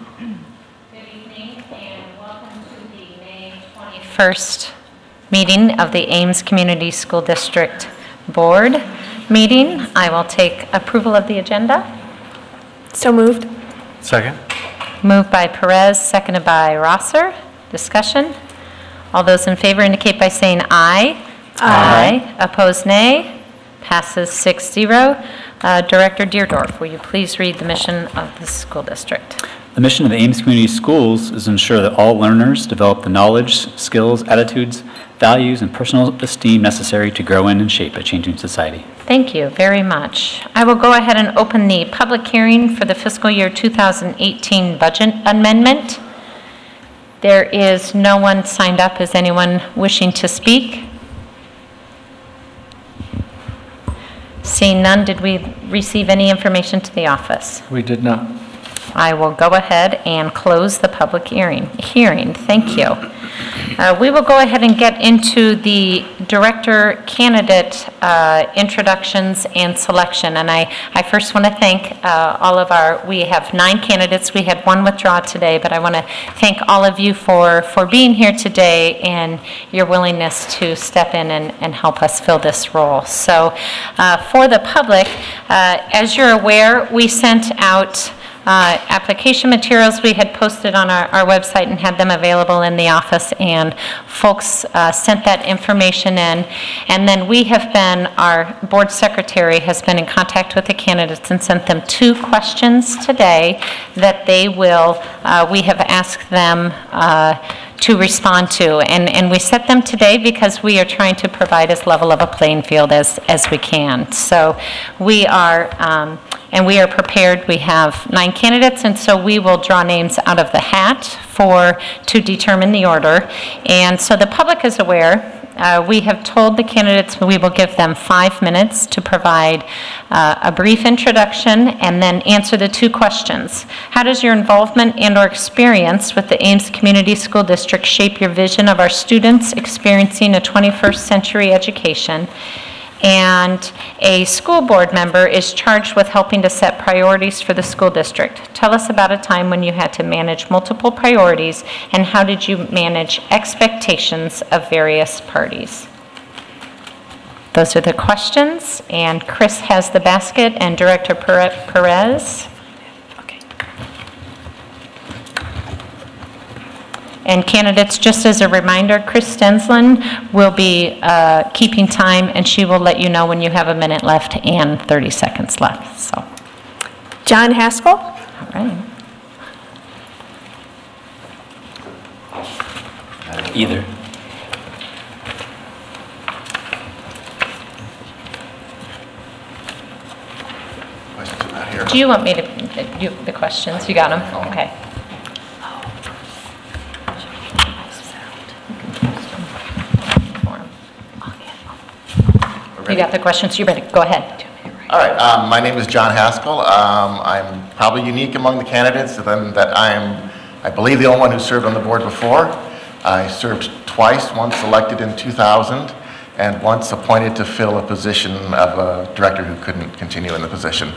Good evening and welcome to the May 21st meeting of the Ames Community School District Board meeting. I will take approval of the agenda. So moved. Second. Moved by Perez, seconded by Rosser. Discussion. All those in favor indicate by saying aye. Aye. Opposed, nay. Passes 6-0. Director Deerdorf, will you please read the mission of the school district? The mission of Ames Community Schools is to ensure that all learners develop the knowledge, skills, attitudes, values, and personal esteem necessary to grow in and shape a changing society. Thank you very much. I will go ahead and open the public hearing for the fiscal year 2018 budget amendment. There is no one signed up. Is anyone wishing to speak? Seeing none, did we receive any information to the office? We did not. I will go ahead and close the public hearing. Thank you. We will go ahead and get into the director candidate introductions and selection. And I first want to thank we have 9 candidates. We had 1 withdraw today, but I want to thank all of you for being here today and your willingness to step in and help us fill this role. So for the public, as you're aware, we sent out application materials we had posted on our website and had them available in the office, and folks sent that information in. And then our board secretary has been in contact with the candidates and sent them 2 questions today that we have asked them to respond to. And we set them today because we are trying to provide as level of a playing field as we can. So we are prepared. We have 9 candidates, and so we will draw names out of the hat to determine the order. And so the public is aware. We have told the candidates we will give them 5 minutes to provide a brief introduction and then answer the 2 questions. How does your involvement and/or experience with the Ames Community School District shape your vision of our students experiencing a 21st century education? And a school board member is charged with helping to set priorities for the school district. Tell us about a time when you had to manage multiple priorities, and how did you manage expectations of various parties? Those are the questions, and Chris has the basket, and Director Perez. And candidates, just as a reminder, Chris Stenslin will be keeping time, and she will let you know when you have a minute left and 30 seconds left. So, John Haskell. All right. Either. Do you want me to do the questions? You got them? Okay. You got the questions, you're ready, go ahead. All right, my name is John Haskell. I'm probably unique among the candidates in that I believe, the only one who served on the board before. I served twice, once elected in 2000, and once appointed to fill a position of a director who couldn't continue in the position.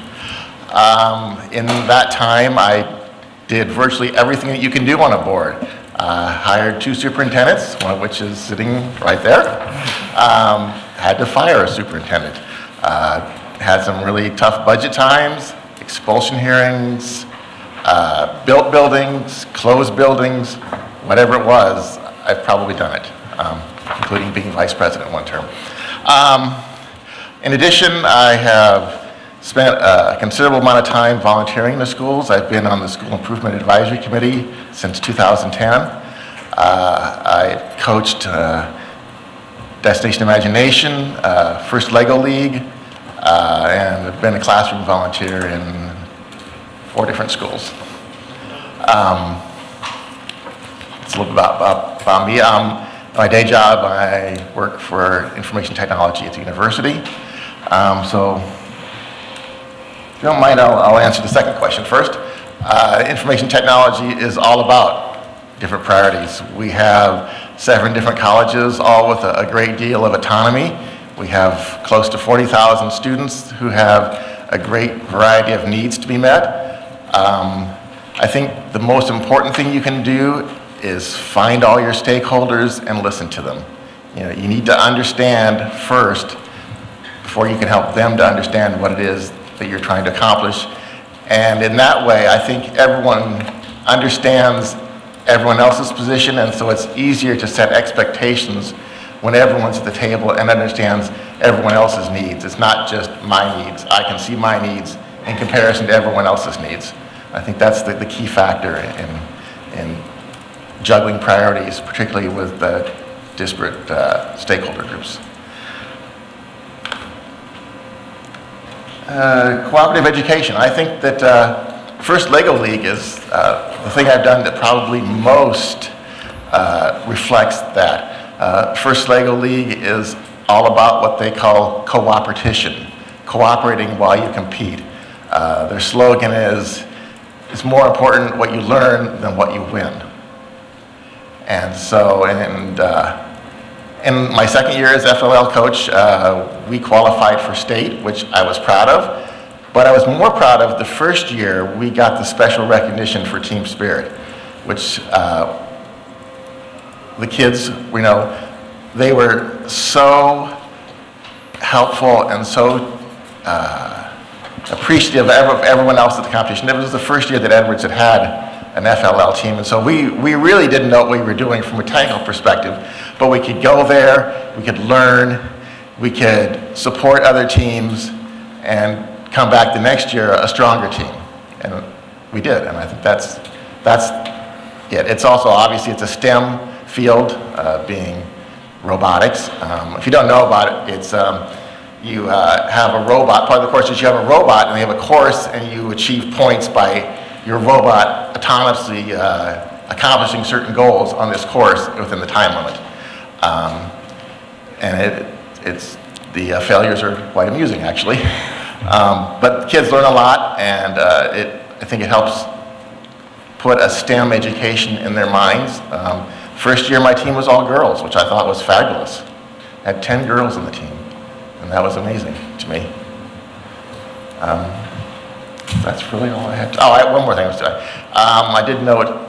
In that time, I did virtually everything that you can do on a board. Hired 2 superintendents, one of which is sitting right there. Had to fire a superintendent. Had some really tough budget times, expulsion hearings, built buildings, closed buildings, whatever it was, I've probably done it, including being vice president 1 term. In addition, I have spent a considerable amount of time volunteering in the schools. I've been on the School Improvement Advisory Committee since 2010. I coached Destination Imagination, First Lego League, and I've been a classroom volunteer in 4 different schools. It's a little bit about me. My day job, I work for information technology at the university. So if you don't mind, I'll answer the second question first. Information technology is all about different priorities. We have 7 different colleges, all with a great deal of autonomy. We have close to 40,000 students who have a great variety of needs to be met. I think the most important thing you can do is find all your stakeholders and listen to them. You know, you need to understand first before you can help them to understand what it is that you're trying to accomplish. And in that way, I think everyone understands everyone else's position, and so it's easier to set expectations when everyone's at the table and understands everyone else's needs. It's not just my needs. I can see my needs in comparison to everyone else's needs. I think that's the key factor in juggling priorities, particularly with the disparate stakeholder groups. Cooperative education. I think that First Lego League is the thing I've done that probably most reflects that. First Lego League is all about what they call cooperation, cooperating while you compete. Their slogan is, it's more important what you learn than what you win. And so, in my second year as FLL coach, we qualified for state, which I was proud of. But I was more proud of the first year we got the special recognition for team spirit, which the kids, you know, they were so helpful and so appreciative of everyone else at the competition. It was the first year that Edwards had an FLL team, and so we really didn't know what we were doing from a technical perspective, but we could go there, we could learn, we could support other teams, and come back the next year a stronger team. And we did, and I think that's it. It's also, obviously, it's a STEM field, being robotics. If you don't know about it, it's you have a robot. Part of the course is you have a robot, and they have a course, and you achieve points by your robot autonomously accomplishing certain goals on this course within the time limit. And the failures are quite amusing, actually. But the kids learn a lot, and I think it helps put a STEM education in their minds. First year my team was all girls, which I thought was fabulous. I had 10 girls on the team, and that was amazing to me. That's really all I had. Oh, I had one more thing to say. I did note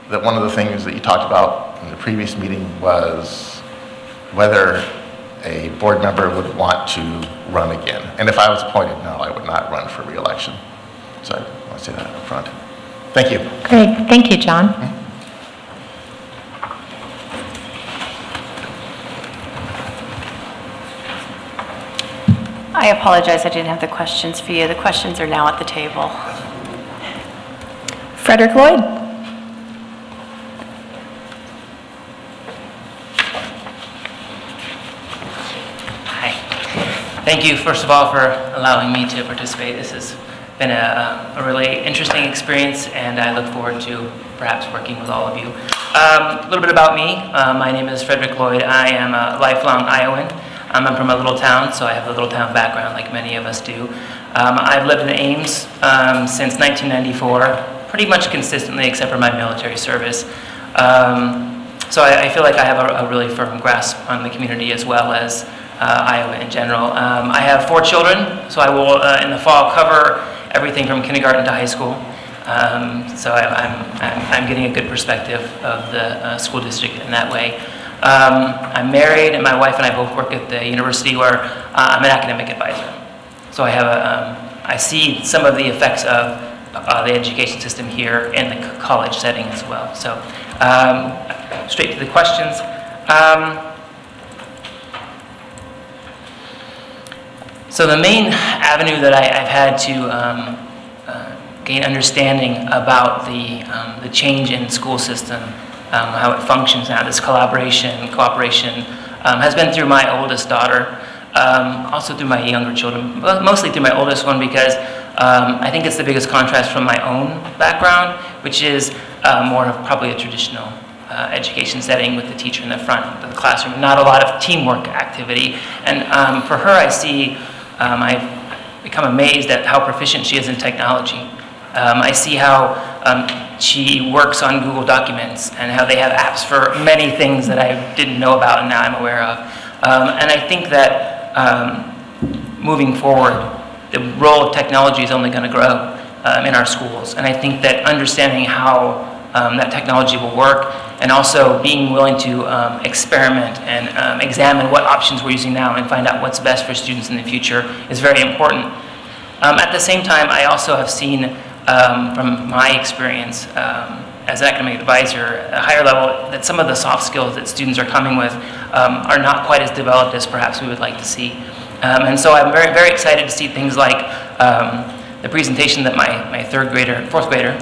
that one of the things that you talked about in the previous meeting was whether a board member would want to run again. And if I was appointed, no, I would not run for re-election. So I want to say that up front. Thank you. Great. Thank you, John. I apologize, I didn't have the questions for you. The questions are now at the table. Frederick Lloyd. Hi. Thank you, first of all, for allowing me to participate. This has been a really interesting experience, and I look forward to perhaps working with all of you. A little bit about me. My name is Frederick Lloyd. I am a lifelong Iowan. I'm from a little town, so I have a little town background like many of us do. I've lived in Ames since 1994, pretty much consistently except for my military service. So I feel like I have a really firm grasp on the community as well as Iowa in general. I have 4 children, so I will in the fall cover everything from kindergarten to high school. So I'm getting a good perspective of the school district in that way. I'm married, and my wife and I both work at the university where I'm an academic advisor. So I see some of the effects of the education system here in the college setting as well. So straight to the questions. So the main avenue that I've had to gain understanding about the change in school system, how it functions now, this collaboration, cooperation, has been through my oldest daughter, also through my younger children, but mostly through my oldest one because I think it's the biggest contrast from my own background, which is more of probably a traditional education setting with the teacher in the front of the classroom, not a lot of teamwork activity. And for her, I see, I've become amazed at how proficient she is in technology. I see how she works on Google Documents and how they have apps for many things that I didn't know about and now I'm aware of. And I think that moving forward, the role of technology is only going to grow. in our schools. And I think that understanding how that technology will work, and also being willing to experiment and examine what options we're using now and find out what's best for students in the future is very important. At the same time, I also have seen from my experience as an academic advisor at a higher level that some of the soft skills that students are coming with are not quite as developed as perhaps we would like to see. And so I'm very, very excited to see things like the presentation that my fourth grader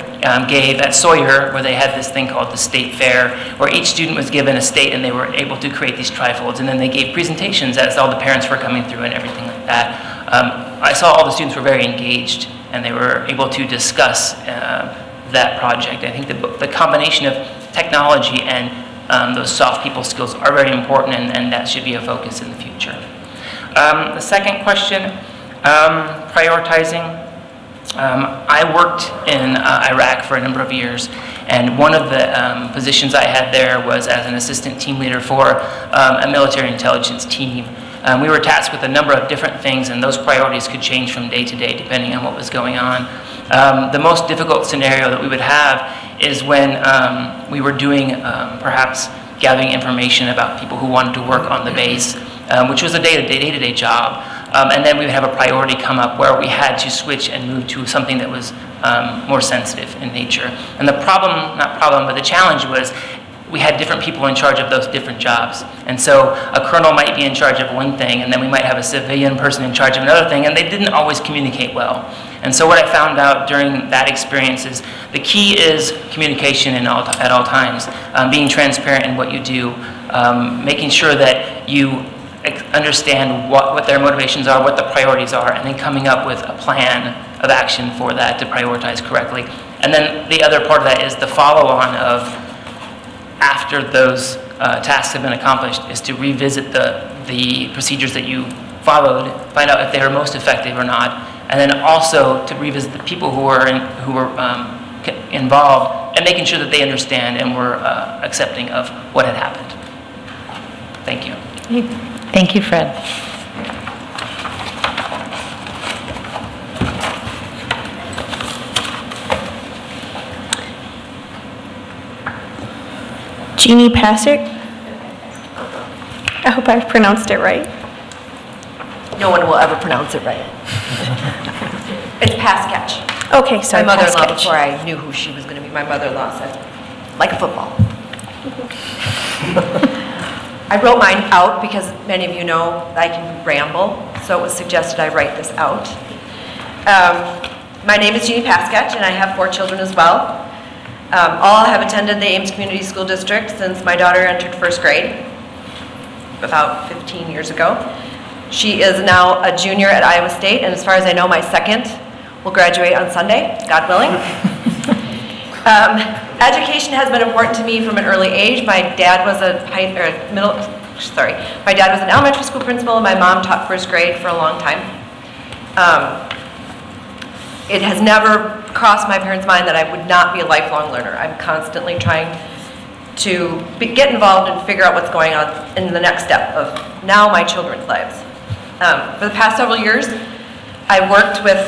gave at Sawyer, where they had this thing called the State Fair, where each student was given a state and they were able to create these trifolds, and then they gave presentations as all the parents were coming through and everything like that. I saw all the students were very engaged and they were able to discuss that project. I think the combination of technology and those soft people skills are very important, and that should be a focus in the future. The second question, prioritizing. I worked in Iraq for a number of years, and one of the positions I had there was as an assistant team leader for a military intelligence team. We were tasked with a number of different things, and those priorities could change from day to day depending on what was going on. The most difficult scenario that we would have is when we were doing perhaps gathering information about people who wanted to work on the base, which was a day-to-day job. And then we would have a priority come up where we had to switch and move to something that was more sensitive in nature. And the problem, not problem, but the challenge was we had different people in charge of those different jobs. And so a colonel might be in charge of one thing, and then we might have a civilian person in charge of another thing, and they didn't always communicate well. And so what I found out during that experience is the key is communication at all times, being transparent in what you do, making sure that you understand what their motivations are, what the priorities are, and then coming up with a plan of action for that to prioritize correctly. And then the other part of that is the follow-on of after those tasks have been accomplished is to revisit the procedures that you followed, find out if they were most effective or not, and then also to revisit the people who were involved and making sure that they understand and were accepting of what had happened. Thank you. Thank you, Fred. Jeannie Passick. I hope I pronounced it right. No one will ever pronounce it right. It's Pasketch. Okay, sorry. My mother-in-law, Pasketch. before I knew who she was going to be, my mother-in-law said, like a football. I wrote mine out because many of you know I can ramble, so it was suggested I write this out. My name is Jeannie Pasketch, and I have 4 children as well. All have attended the Ames Community School District since my daughter entered 1st grade about 15 years ago. She is now a junior at Iowa State, and as far as I know, my second will graduate on Sunday, God willing. Education has been important to me from an early age. My dad was my dad was an elementary school principal, and my mom taught 1st grade for a long time. It has never crossed my parents' mind that I would not be a lifelong learner. I'm constantly trying to get involved and figure out what's going on in the next step of now my children's lives. For the past several years, I worked with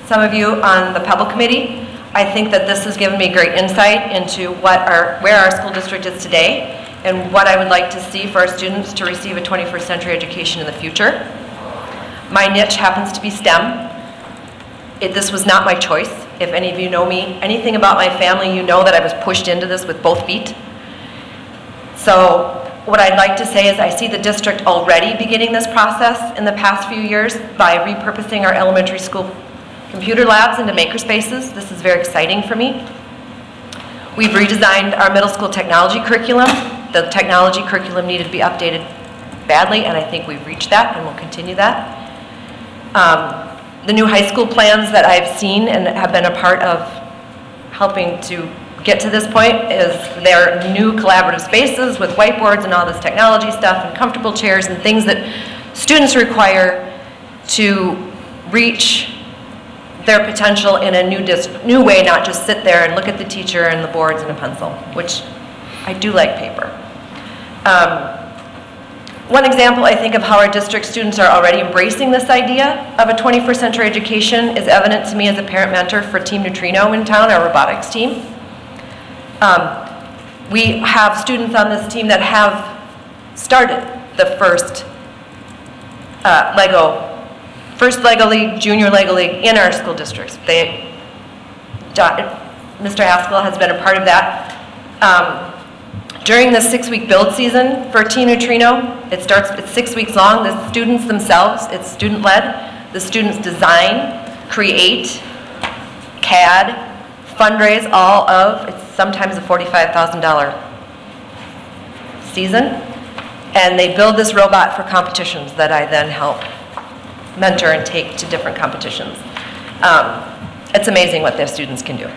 some of you on the Pebble Committee. I think that this has given me great insight into where our school district is today and what I would like to see for our students to receive a 21st century education in the future. My niche happens to be STEM. This was not my choice. If any of you know me, anything about my family, you know that I was pushed into this with both feet. So what I'd like to say is I see the district already beginning this process in the past few years by repurposing our elementary school computer labs into makerspaces. This is very exciting for me. We've redesigned our middle school technology curriculum. The technology curriculum needed to be updated badly, and I think we've reached that, and we'll continue that. The new high school plans that I've seen and have been a part of helping to get to this point is their new collaborative spaces with whiteboards and all this technology stuff and comfortable chairs and things that students require to reach their potential in a new way, not just sit there and look at the teacher and the boards and a pencil, which I do like paper. One example, I think, of how our district students are already embracing this idea of a 21st century education is evident to me as a parent mentor for Team Neutrino in town, our robotics team. We have students on this team that have started the first Lego League, Junior Lego League in our school districts. Mr. Haskell has been a part of that. During the 6-week build season for Team Neutrino, it's 6 weeks long. The students themselves, it's student-led. The students design, create, CAD, fundraise all of, it's sometimes a $45,000 season. And they build this robot for competitions that I then help mentor and take to different competitions. It's amazing what their students can do.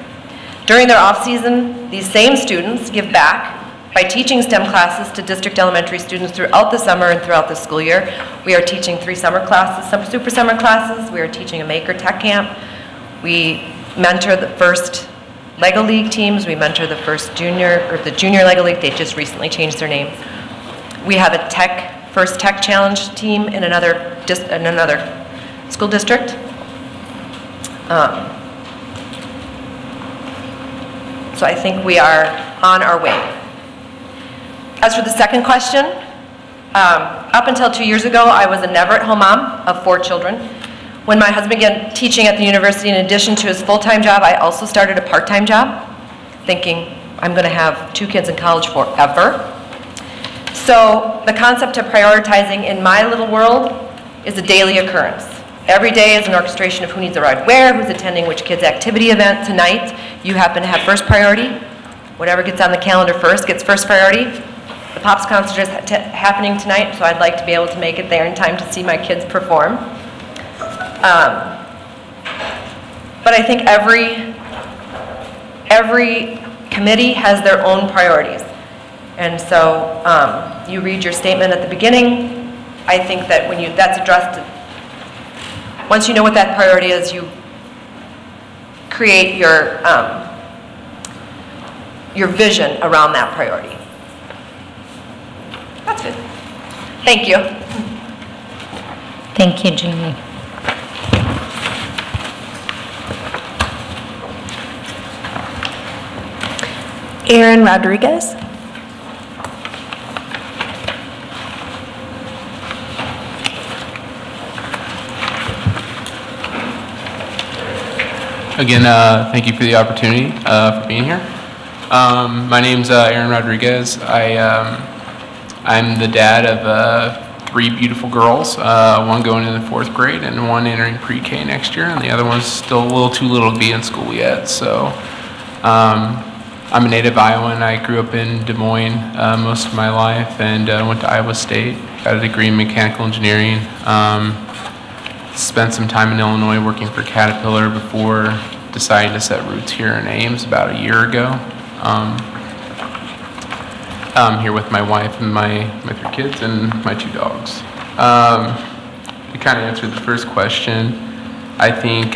During their off-season, these same students give back by teaching STEM classes to district elementary students throughout the summer and throughout the school year. We are teaching 3 summer classes, some super summer classes. We are teaching a Maker Tech Camp. We mentor the first Lego League teams. We mentor the first junior Lego League. They just recently changed their names. We have a first tech challenge team in another school district. So I think we are on our way. As for the second question, up until 2 years ago, I was a never-at-home mom of 4 children. When my husband began teaching at the university, in addition to his full-time job, I also started a part-time job, thinking I'm going to have 2 kids in college forever. So the concept of prioritizing in my little world is a daily occurrence. Every day is an orchestration of who needs a ride where, who's attending which kid's activity event tonight. You happen to have first priority. Whatever gets on the calendar first gets first priority. The Pops concert is happening tonight, so I'd like to be able to make it there in time to see my kids perform. But I think every committee has their own priorities. And so you read your statement at the beginning. I think that when that's addressed, once you know what that priority is, you create your vision around that priority. That's it. Thank you. Thank you, Jeannie. Aaron Rodriguez. Again, thank you for the opportunity for being here. My name's Aaron Rodriguez. I'm the dad of 3 beautiful girls, one going into the 4th grade and one entering pre-K next year, and the other one's still a little too little to be in school yet. So I'm a native Iowan. I grew up in Des Moines most of my life and went to Iowa State, got a degree in mechanical engineering. Spent some time in Illinois working for Caterpillar before deciding to set roots here in Ames about a year ago. I'm here with my wife and my 3 kids and my 2 dogs. To kind of answer the first question, I think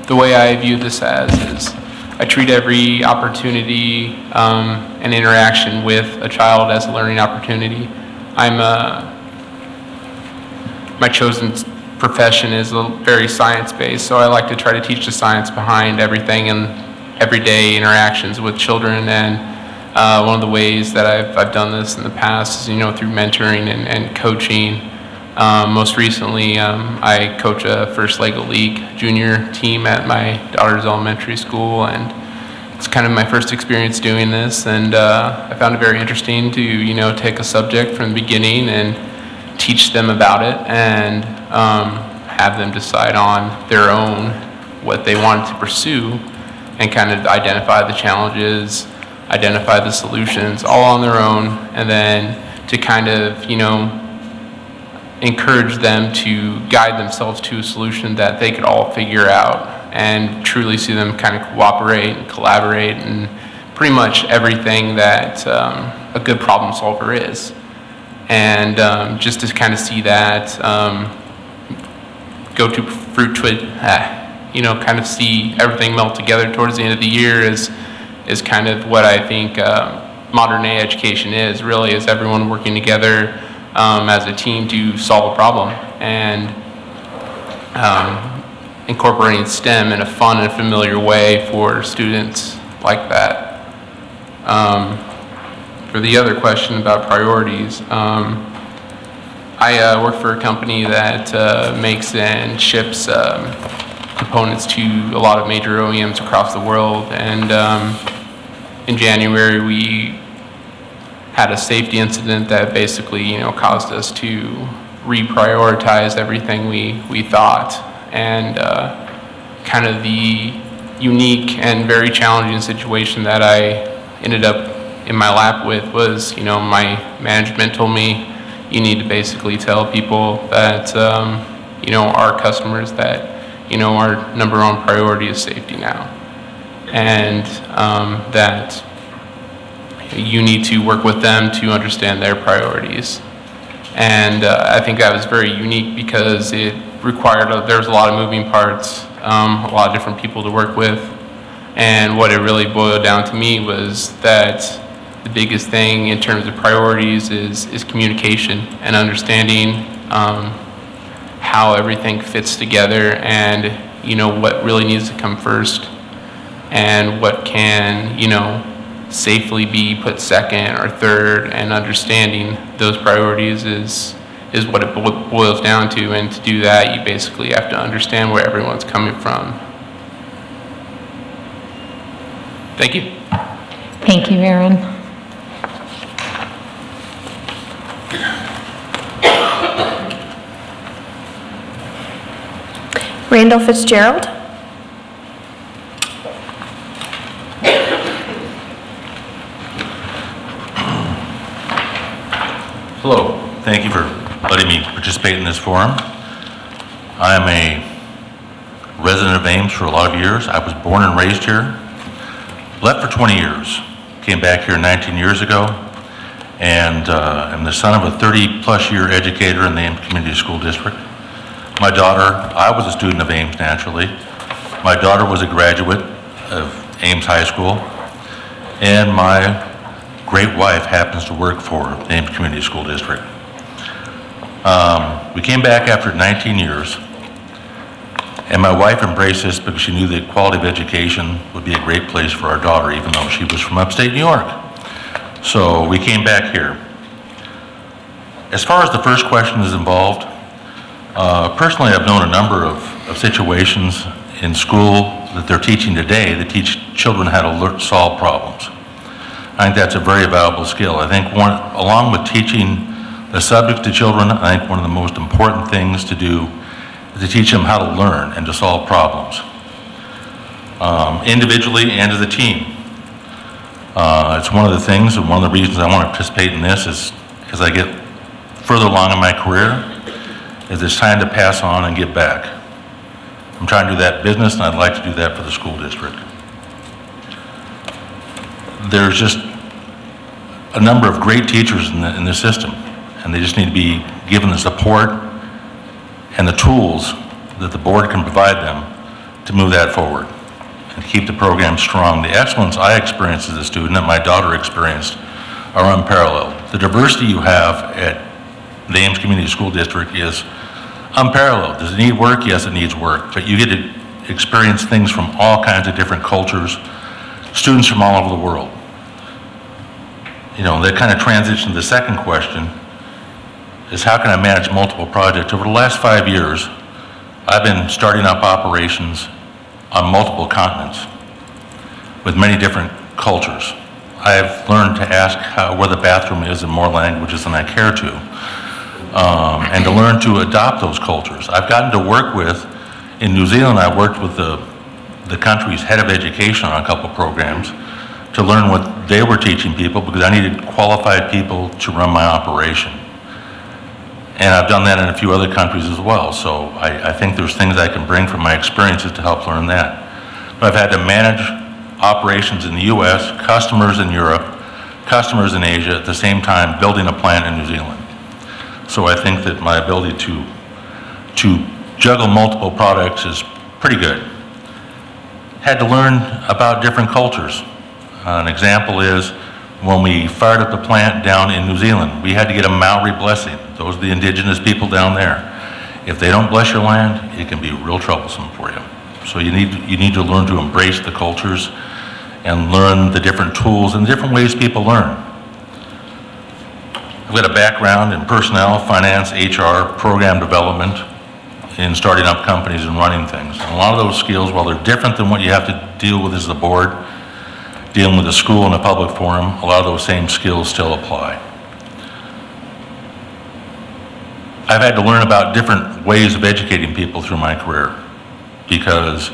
the way I view this as is I treat every opportunity and interaction with a child as a learning opportunity. My chosen profession is very science-based, so I like to try to teach the science behind everything and everyday interactions with children. And one of the ways that I've done this in the past is, through mentoring and coaching. Most recently, I coach a first Lego League junior team at my daughter's elementary school, and it's kind of my first experience doing this. And I found it very interesting to, take a subject from the beginning and teach them about it and have them decide on their own what they wanted to pursue and kind of identify the challenges, identify the solutions all on their own, and then to kind of, encourage them to guide themselves to a solution that they could all figure out and truly see them kind of cooperate and collaborate and pretty much everything that a good problem solver is. And just to kind of see that go to fruit to it, kind of see everything melt together towards the end of the year is kind of what I think modern day education is, really, is everyone working together as a team to solve a problem, and incorporating STEM in a fun and familiar way for students like that. For the other question about priorities, I work for a company that makes and ships components to a lot of major OEMs across the world, and in January we had a safety incident that basically, caused us to reprioritize everything we thought, and kind of the unique and very challenging situation that I ended up in my lap with was, my management told me, you need to basically tell people that, our customers that, our number one priority is safety now, and that you need to work with them to understand their priorities. And I think that was very unique because it required, there's a lot of moving parts, a lot of different people to work with. And what it really boiled down to me was that the biggest thing in terms of priorities is communication and understanding how everything fits together, and what really needs to come first and what can safely be put second or third, and understanding those priorities is what it boils down to. And to do that, you basically have to understand where everyone's coming from. Thank you. Thank you, Aaron. Randall Fitzgerald. Hello. Thank you for letting me participate in this forum. I am a resident of Ames for a lot of years. I was born and raised here. Left for 20 years. Came back here 19 years ago, and I'm the son of a 30-plus year educator in the Ames Community School District. My daughter, I was a student of Ames naturally. My daughter was a graduate of Ames High School, and my great wife happens to work for the Ames Community School District. We came back after 19 years, and my wife embraced this because she knew that quality of education would be a great place for our daughter, even though she was from upstate New York. So we came back here. As far as the first question is involved, personally I've known a number of situations in school that they're teaching today that teach children how to solve problems. I think that's a very valuable skill. I think along with teaching the subject to children, I think one of the most important things to do is to teach them how to learn and to solve problems, individually and as a team. It's one of the things, and one of the reasons I want to participate in this is, as I get further along in my career, is it's time to pass on and give back. I'm trying to do that in business, and I'd like to do that for the school district. There's just a number of great teachers in the system, and they just need to be given the support and the tools that the board can provide them to move that forward and keep the program strong. The excellence I experienced as a student and my daughter experienced are unparalleled. The diversity you have at the Ames Community School District is unparalleled. Does it need work? Yes, it needs work, but you get to experience things from all kinds of different cultures, students from all over the world. That kind of transition to the second question is, how can I manage multiple projects? Over the last 5 years, I've been starting up operations on multiple continents with many different cultures. I've learned to ask where the bathroom is in more languages than I care to, and to learn to adopt those cultures. I've gotten to work with, in New Zealand, I worked with the country's head of education on a couple programs to learn what they were teaching people, because I needed qualified people to run my operation. And I've done that in a few other countries as well, so I think there's things I can bring from my experiences to help learn that. But I've had to manage operations in the US, customers in Europe, customers in Asia, at the same time building a plant in New Zealand. So I think that my ability to juggle multiple products is pretty good. Had to learn about different cultures. An example is when we fired up the plant down in New Zealand, we had to get a Maori blessing. Those are the indigenous people down there. If they don't bless your land, it can be real troublesome for you. So you need to learn to embrace the cultures and learn the different tools and the different ways people learn. I've got a background in personnel, finance, HR, program development, in starting up companies and running things. And a lot of those skills, while they're different than what you have to deal with as the board, dealing with a school in a public forum, a lot of those same skills still apply. I've had to learn about different ways of educating people through my career because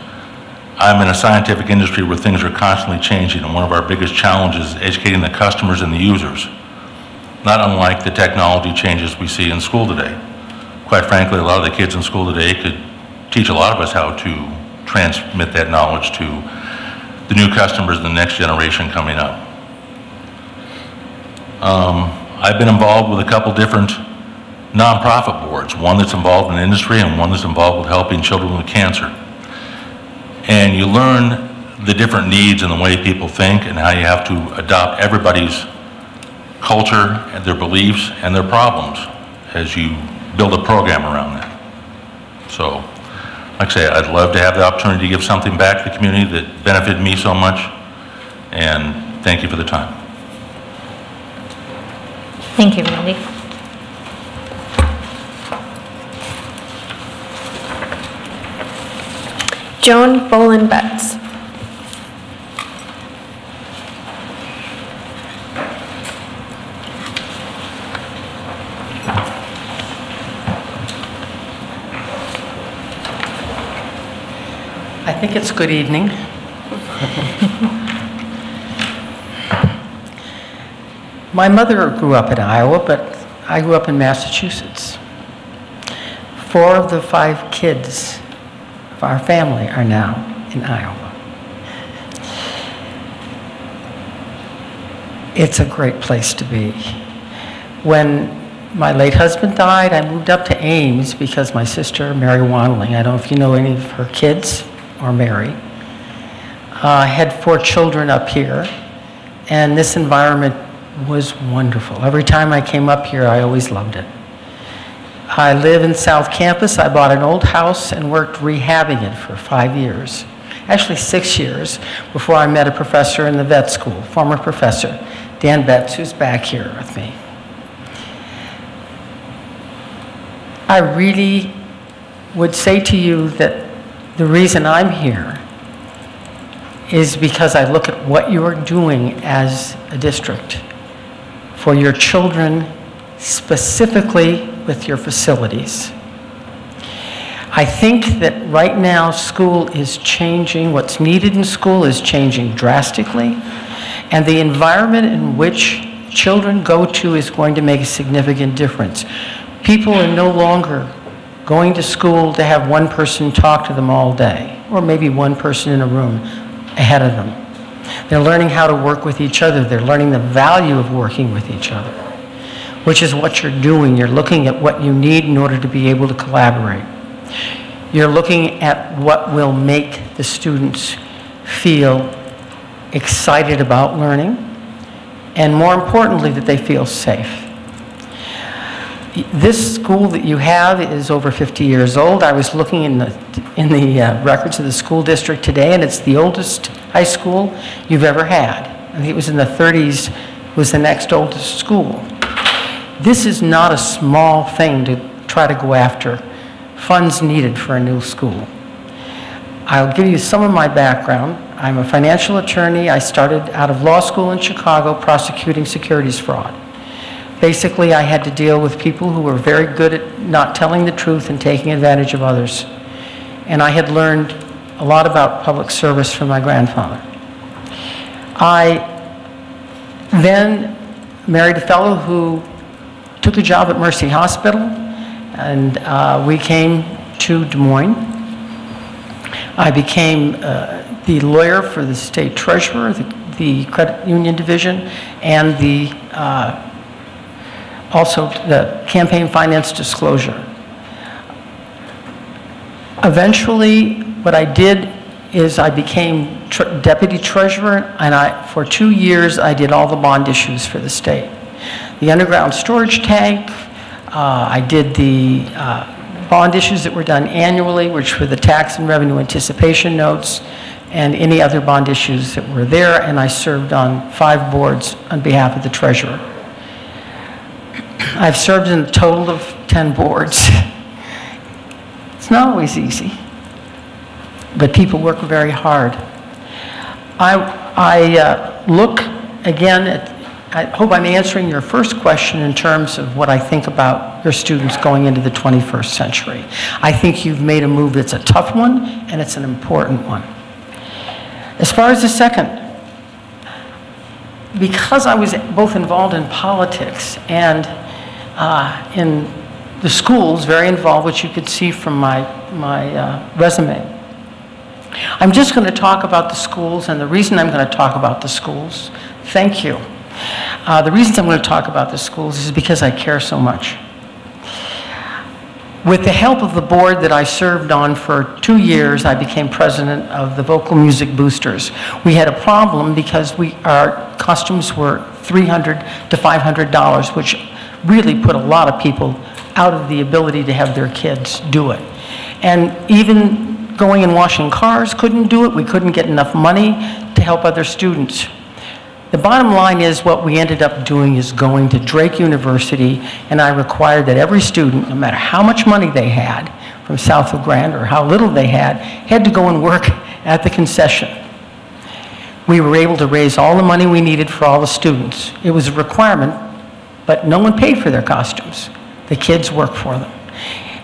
I'm in a scientific industry where things are constantly changing, and one of our biggest challenges is educating the customers and the users, not unlike the technology changes we see in school today. Quite frankly, a lot of the kids in school today could teach a lot of us how to transmit that knowledge to the new customers and the next generation coming up. I've been involved with a couple different nonprofit boards, one that's involved in industry and one that's involved with helping children with cancer. And you learn the different needs and the way people think and how you have to adopt everybody's culture and their beliefs and their problems as you build a program around that. So, like I say, I'd love to have the opportunity to give something back to the community that benefited me so much, and thank you for the time. Thank you, Randy. Joan Bolin-Betts. I think it's good evening. My mother grew up in Iowa, but I grew up in Massachusetts. 4 of the 5 kids of our family are now in Iowa. It's a great place to be. When my late husband died, I moved up to Ames because my sister, Mary Wanley, I don't know if you know any of her kids, or Mary, had 4 children up here, and this environment was wonderful. Every time I came up here, I always loved it. I live in South Campus. I bought an old house and worked rehabbing it for 5 years, actually 6 years, before I met a professor in the vet school, former professor, Dan Betts, who's back here with me. I really would say to you that the reason I'm here is because I look at what you are doing as a district for your children, specifically with your facilities. I think that right now school is changing. What's needed in school is changing drastically, and the environment in which children go to is going to make a significant difference. People are no longer going to school to have one person talk to them all day, or maybe one person in a room ahead of them. They're learning how to work with each other. They're learning the value of working with each other, which is what you're doing. You're looking at what you need in order to be able to collaborate. You're looking at what will make the students feel excited about learning, and more importantly, that they feel safe. This school that you have is over 50 years old. I was looking in the records of the school district today, and it's the oldest high school you've ever had. I think it was in the 30s, was the next oldest school. This is not a small thing to try to go after funds needed for a new school. I'll give you some of my background. I'm a financial attorney. I started out of law school in Chicago prosecuting securities fraud. Basically, I had to deal with people who were very good at not telling the truth and taking advantage of others. And I had learned a lot about public service from my grandfather. I then married a fellow who took a job at Mercy Hospital, and we came to Des Moines. I became the lawyer for the state treasurer, the credit union division, and the also the campaign finance disclosure. Eventually, what I did is I became deputy treasurer, and for 2 years I did all the bond issues for the state. The underground storage tank, I did the bond issues that were done annually, which were the tax and revenue anticipation notes, and any other bond issues that were there, and I served on 5 boards on behalf of the treasurer. I've served in a total of 10 boards. It's not always easy, but people work very hard. I look again at, I hope I'm answering your first question in terms of what I think about your students going into the 21st century. I think you've made a move that's a tough one, and it's an important one. As far as the second, because I was both involved in politics and in the schools, very involved, which you could see from my resume. I'm just going to talk about the schools, and the reason I'm going to talk about the schools, thank you. The reasons I'm going to talk about the schools is because I care so much. With the help of the board that I served on for 2 years, I became president of the Vocal Music Boosters. We had a problem because our costumes were $300 to $500, which really put a lot of people out of the ability to have their kids do it. And even going and washing cars couldn't do it. We couldn't get enough money to help other students. The bottom line is what we ended up doing is going to Drake University, and I required that every student, no matter how much money they had from south of Grand or how little they had to go and work at the concession. We were able to raise all the money we needed for all the students. It was a requirement, but no one paid for their costumes. The kids worked for them.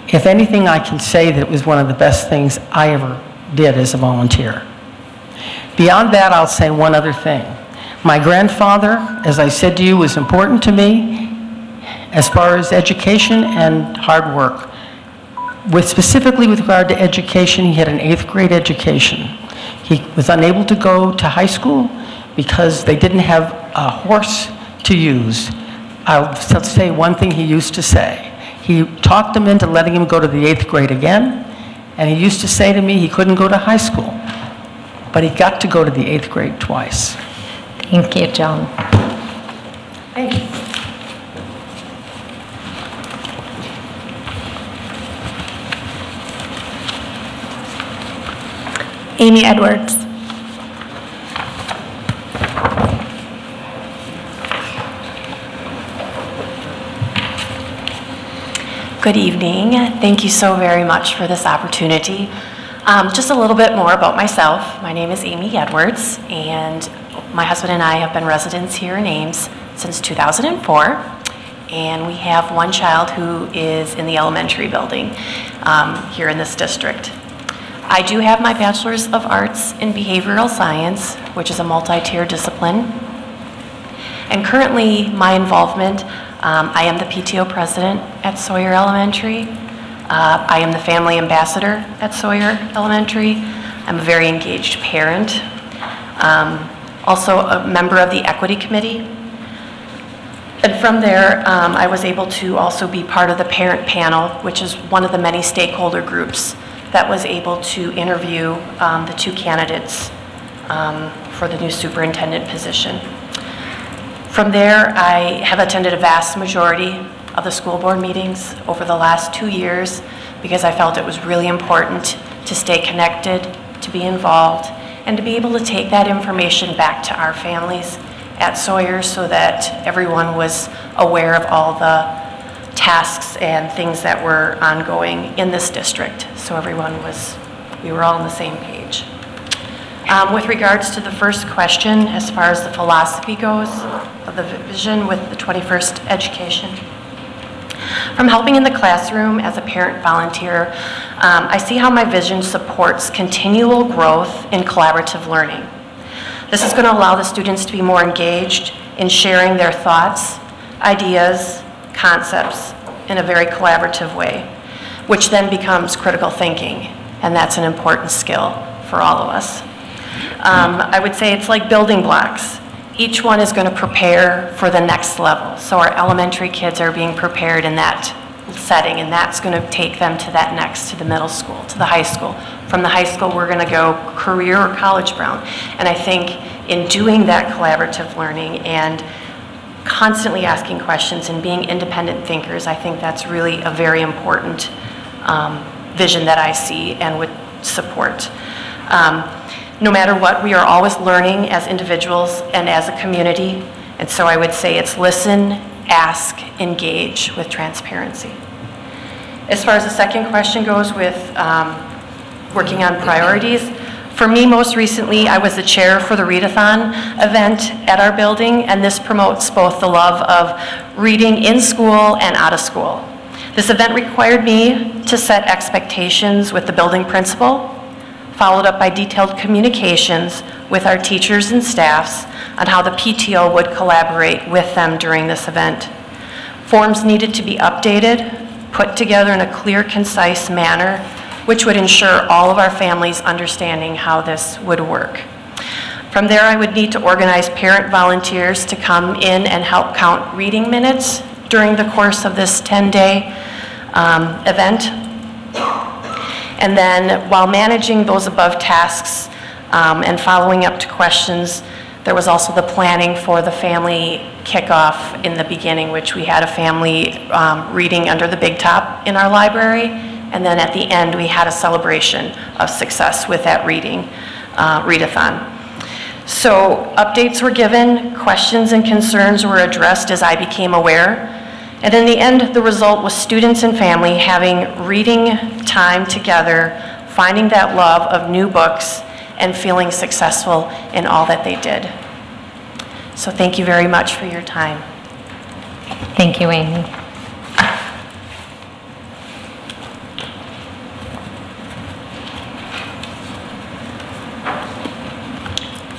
If anything, I can say that it was one of the best things I ever did as a volunteer. Beyond that, I'll say one other thing. My grandfather, as I said to you, was important to me as far as education and hard work. Specifically with regard to education, he had an 8th grade education. He was unable to go to high school because they didn't have a horse to use. I'll say one thing he used to say. He talked them into letting him go to the 8th grade again, and he used to say to me he couldn't go to high school, but he got to go to the 8th grade twice. Thank you, Joan. Thank you. Amy Edwards. Good evening. Thank you so very much for this opportunity. Just a little bit more about myself. My name is Amy Edwards, and my husband and I have been residents here in Ames since 2004, and we have one child who is in the elementary building here in this district. I do have my Bachelor's of Arts in Behavioral Science, which is a multi-tier discipline. And currently, my involvement, I am the PTO president at Sawyer Elementary. I am the family ambassador at Sawyer Elementary. I'm a very engaged parent. Also a member of the Equity Committee. And from there, I was able to also be part of the parent panel, which is one of the many stakeholder groups that was able to interview the 2 candidates for the new superintendent position. From there, I have attended a vast majority of the school board meetings over the last 2 years because I felt it was really important to stay connected, to be involved, and to be able to take that information back to our families at Sawyer so that everyone was aware of all the tasks and things that were ongoing in this district. So we were all on the same page. With regards to the first question, as far as the philosophy goes of the vision with the 21st education, from helping in the classroom as a parent volunteer, I see how my vision supports continual growth in collaborative learning. This is going to allow the students to be more engaged in sharing their thoughts, ideas, concepts in a very collaborative way, which then becomes critical thinking, and that's an important skill for all of us. I would say it's like building blocks. Each one is going to prepare for the next level. So our elementary kids are being prepared in that setting, and that's going to take them to that next, to the middle school, to the high school. From the high school, we're going to go career or college bound. And I think in doing that collaborative learning and constantly asking questions and being independent thinkers. I think that's really a very important vision that I see and would support. No matter what, we are always learning as individuals and as a community, and so I would say it's listen, ask, engage with transparency. As far as the second question goes with working on priorities, for me, most recently, I was the chair for the readathon event at our building, and this promotes both the love of reading in school and out of school. This event required me to set expectations with the building principal, followed up by detailed communications with our teachers and staffs on how the PTO would collaborate with them during this event. Forms needed to be updated, put together in a clear, concise manner, which would ensure all of our families understanding how this would work. From there, I would need to organize parent volunteers to come in and help count reading minutes during the course of this 10-day event. And then while managing those above tasks and following up to questions, there was also the planning for the family kickoff in the beginning, which we had a family reading under the big top in our library. And then at the end, we had a celebration of success with that readathon. So updates were given, questions and concerns were addressed as I became aware. And in the end, the result was students and family having reading time together, finding that love of new books, and feeling successful in all that they did. So thank you very much for your time. Thank you, Amy.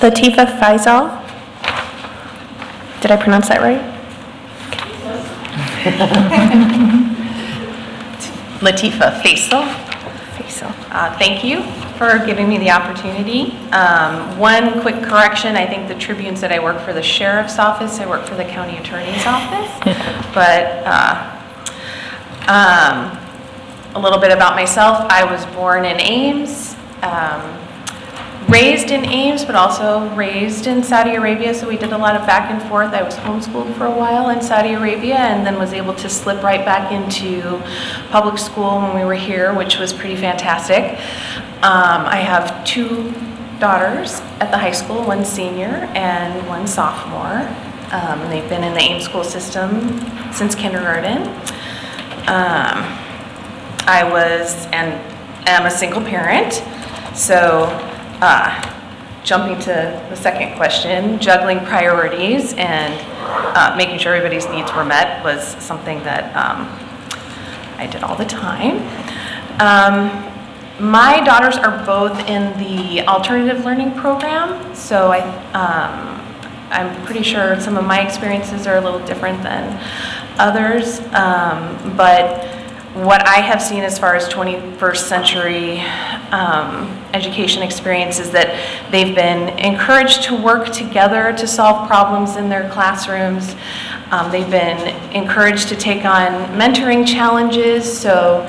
Latifa Faisal. Did I pronounce that right? Latifa Faisal. Thank you for giving me the opportunity. One quick correction, I think the Tribune said I work for the Sheriff's Office. I work for the County Attorney's Office. But a little bit about myself. I was born in Ames. Raised in Ames, but also raised in Saudi Arabia, so we did a lot of back and forth. I was homeschooled for a while in Saudi Arabia and then was able to slip right back into public school when we were here, which was pretty fantastic. I have two daughters at the high school, one senior and one sophomore. They've been in the Ames school system since kindergarten. I was and am a single parent, so jumping to the second question, juggling priorities and making sure everybody's needs were met was something that I did all the time. My daughters are both in the alternative learning program, so I'm pretty sure some of my experiences are a little different than others, but what I have seen as far as 21st century education experience is that they've been encouraged to work together to solve problems in their classrooms. They've been encouraged to take on mentoring challenges, so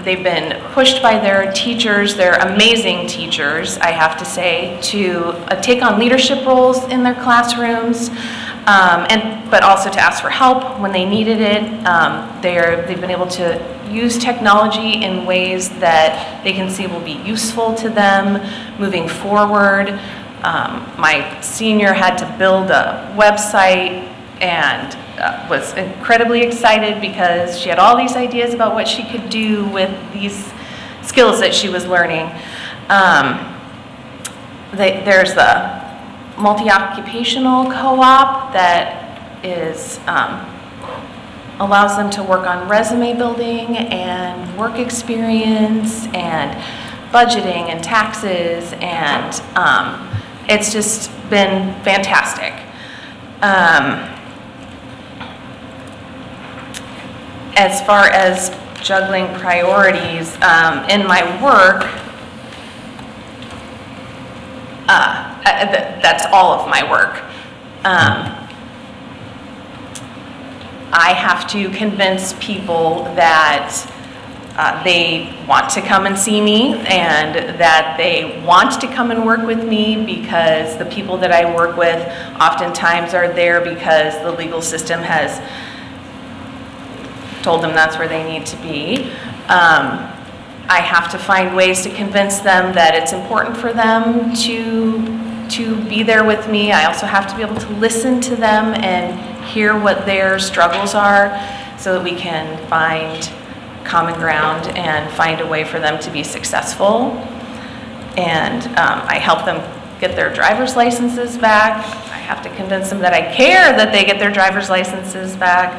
they've been pushed by their teachers, their amazing teachers, I have to say, to take on leadership roles in their classrooms. But also to ask for help when they needed it. They've been able to use technology in ways that they can see will be useful to them moving forward. My senior had to build a website and was incredibly excited because she had all these ideas about what she could do with these skills that she was learning. There's the multi-occupational co-op that is allows them to work on resume building and work experience and budgeting and taxes, and it's just been fantastic. As far as juggling priorities in my work, that's all of my work. I have to convince people that they want to come and see me, and that they want to come and work with me, because the people that I work with oftentimes are there because the legal system has told them that's where they need to be. I have to find ways to convince them that it's important for them to be there with me. I also have to be able to listen to them and hear what their struggles are, so that we can find common ground and find a way for them to be successful. And I help them get their driver's licenses back. I have to convince them that I care that they get their driver's licenses back.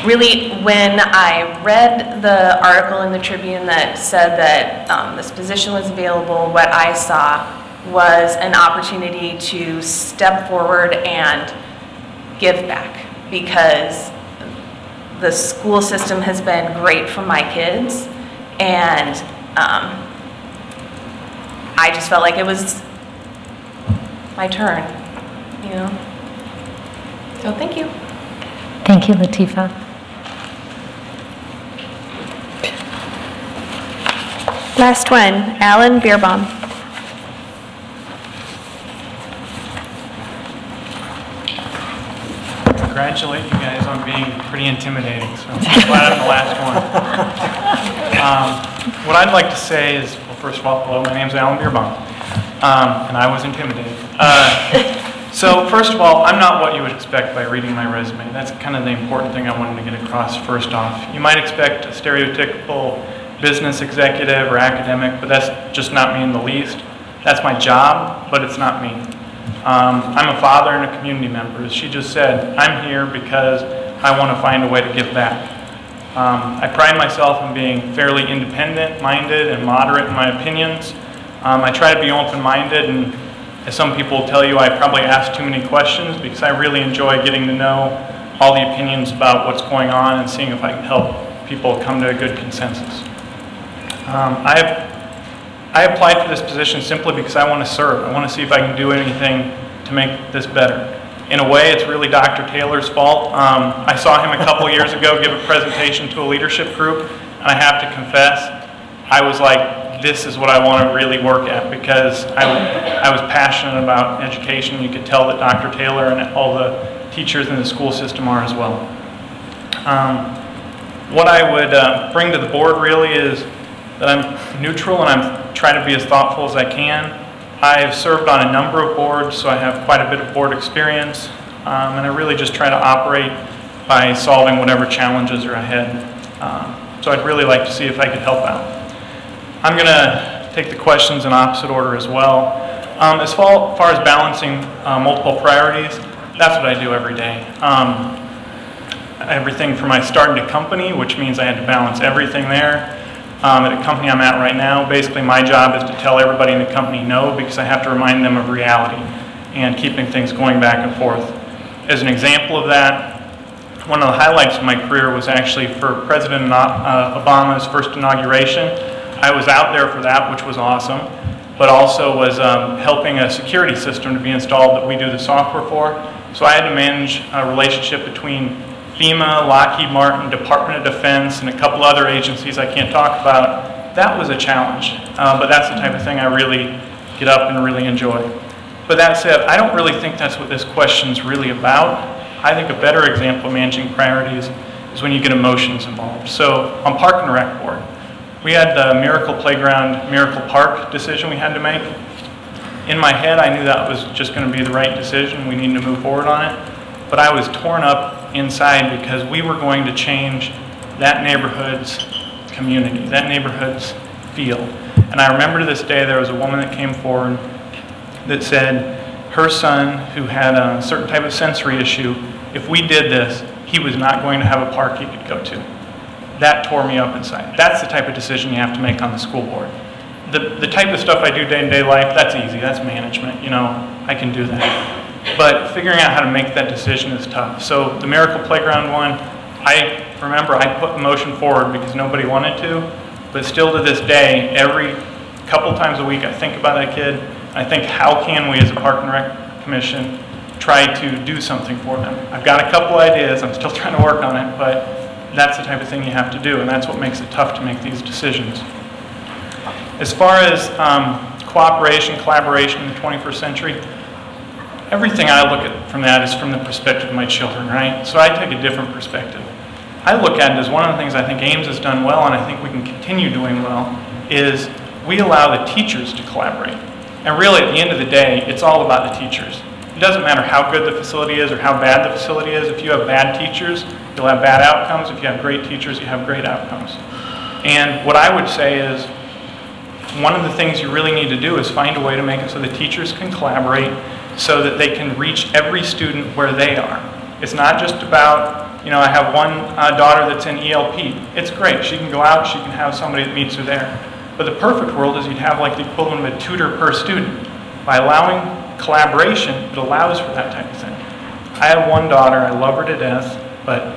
Really, when I read the article in the Tribune that said that this position was available, what I saw was an opportunity to step forward and give back, because the school system has been great for my kids, and I just felt like it was my turn, you know. So thank you. Thank you, Latifa. Last one, Alan Beerbaum. Congratulate you guys on being pretty intimidating, so I'm glad I'm the last one. What I'd like to say is, well, first of all, hello, my name's Alan Beerbaum, and I was intimidated. So first of all, I'm not what you would expect by reading my resume. That's kind of the important thing I wanted to get across first off. You might expect a stereotypical business executive or academic, but that's just not me in the least. That's my job, but it's not me. I'm a father and a community member. As she just said, I'm here because I want to find a way to give back. I pride myself in being fairly independent-minded and moderate in my opinions. I try to be open-minded, and as some people tell you, I probably ask too many questions because I really enjoy getting to know all the opinions about what's going on and seeing if I can help people come to a good consensus. I applied for this position simply because I want to serve. I want to see if I can do anything to make this better. In a way, it's really Dr. Taylor's fault. I saw him a couple years ago give a presentation to a leadership group, and I have to confess, I was like, this is what I want to really work at, because I was passionate about education. You could tell that Dr. Taylor and all the teachers in the school system are as well. What I would bring to the board really is that I'm neutral and I'm trying to be as thoughtful as I can. I've served on a number of boards, so I have quite a bit of board experience, and I really just try to operate by solving whatever challenges are ahead. So I'd really like to see if I could help out. I'm going to take the questions in opposite order as well. As far as balancing multiple priorities, that's what I do every day. Everything from my starting to company, which means I had to balance everything there. At a company I'm at right now, basically my job is to tell everybody in the company no, because I have to remind them of reality and keeping things going back and forth. As an example of that, one of the highlights of my career was actually for President Obama's first inauguration. I was out there for that, which was awesome, but also was helping a security system to be installed that we do the software for. So I had to manage a relationship between FEMA, Lockheed Martin, Department of Defense, and a couple other agencies I can't talk about. That was a challenge, but that's the type of thing I really get up and really enjoy. But that said, I don't really think that's what this question's really about. I think a better example of managing priorities is when you get emotions involved. So on Park and Rec Board, we had the Miracle Playground, Miracle Park decision we had to make. In my head, I knew that was just going to be the right decision. We needed to move forward on it. But I was torn up inside because we were going to change that neighborhood's community, that neighborhood's feel. And I remember to this day there was a woman that came forward that said her son, who had a certain type of sensory issue, if we did this, he was not going to have a park he could go to. That tore me up inside. That's the type of decision you have to make on the school board. The type of stuff I do day-to-day life, that's easy, that's management, you know, I can do that. But figuring out how to make that decision is tough. So the Miracle Playground one, I remember I put the motion forward because nobody wanted to, but still to this day, every couple times a week I think about that kid. I think, how can we as a Park and Rec Commission try to do something for them. I've got a couple ideas, I'm still trying to work on it, but that's the type of thing you have to do, and that's what makes it tough to make these decisions. As far as cooperation, collaboration in the 21st century, everything I look at from that is from the perspective of my children, right? So I take a different perspective. I look at it as one of the things I think Ames has done well, and I think we can continue doing well, is we allow the teachers to collaborate. And really, at the end of the day, it's all about the teachers. It doesn't matter how good the facility is or how bad the facility is. If you have bad teachers, you'll have bad outcomes. If you have great teachers, you have great outcomes. And what I would say is, one of the things you really need to do is find a way to make it so the teachers can collaborate so that they can reach every student where they are. It's not just about, you know, I have one daughter that's in ELP. It's great. She can go out, she can have somebody that meets her there. But the perfect world is you'd have like the equivalent of a tutor per student. By allowing collaboration, it allows for that type of thing. I have one daughter, I love her to death, but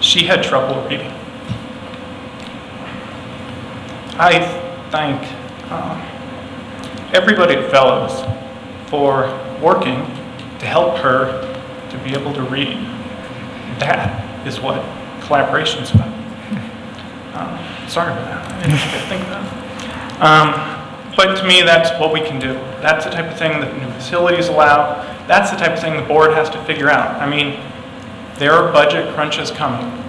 she had trouble reading. I thank everybody at Fellows for working to help her to be able to read. That is what collaboration is about. Sorry about that. I didn't think of that. But to me, that's what we can do. That's the type of thing that new facilities allow. That's the type of thing the board has to figure out. I mean, there are budget crunches coming.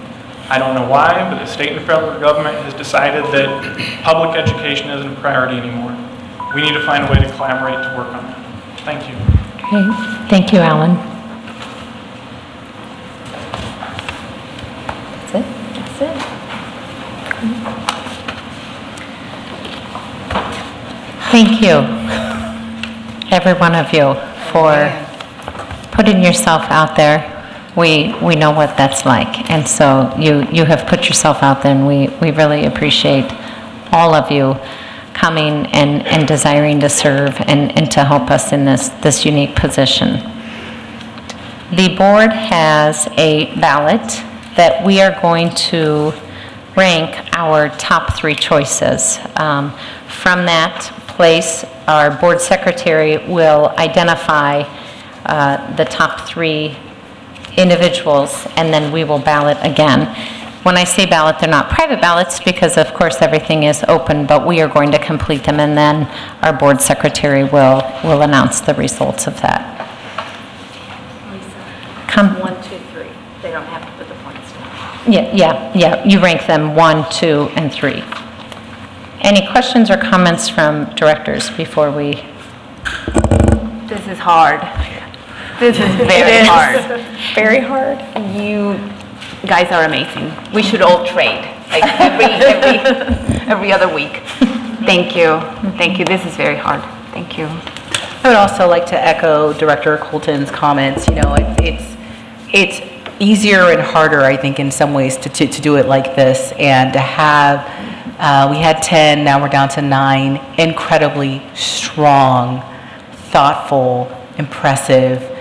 I don't know why, but the state and federal government has decided that public education isn't a priority anymore. We need to find a way to collaborate to work on that. Thank you. Okay. Thank you, Alan. That's it? That's it. Thank you, every one of you, for putting yourself out there. We know what that's like, and so you have put yourself out there, and we really appreciate all of you coming and desiring to serve and to help us in this unique position. The board has a ballot that we are going to rank our top 3 choices. From that place, our board secretary will identify the top 3 individuals, and then we will ballot again. When I say ballot, they're not private ballots because, of course, everything is open, but we are going to complete them, and then our board secretary will announce the results of that. Lisa, 1, 2, 3. They don't have to put the points down. Yeah. You rank them 1, 2, and 3. Any questions or comments from directors before we? This is hard. This is very hard. Very hard. You guys are amazing. We should all trade, like every other week. Thank you. Thank you. This is very hard. Thank you. I would also like to echo Director Colton's comments. You know, it's easier and harder, I think, in some ways to do it like this, and to have, we had 10, now we're down to 9, incredibly strong, thoughtful, impressive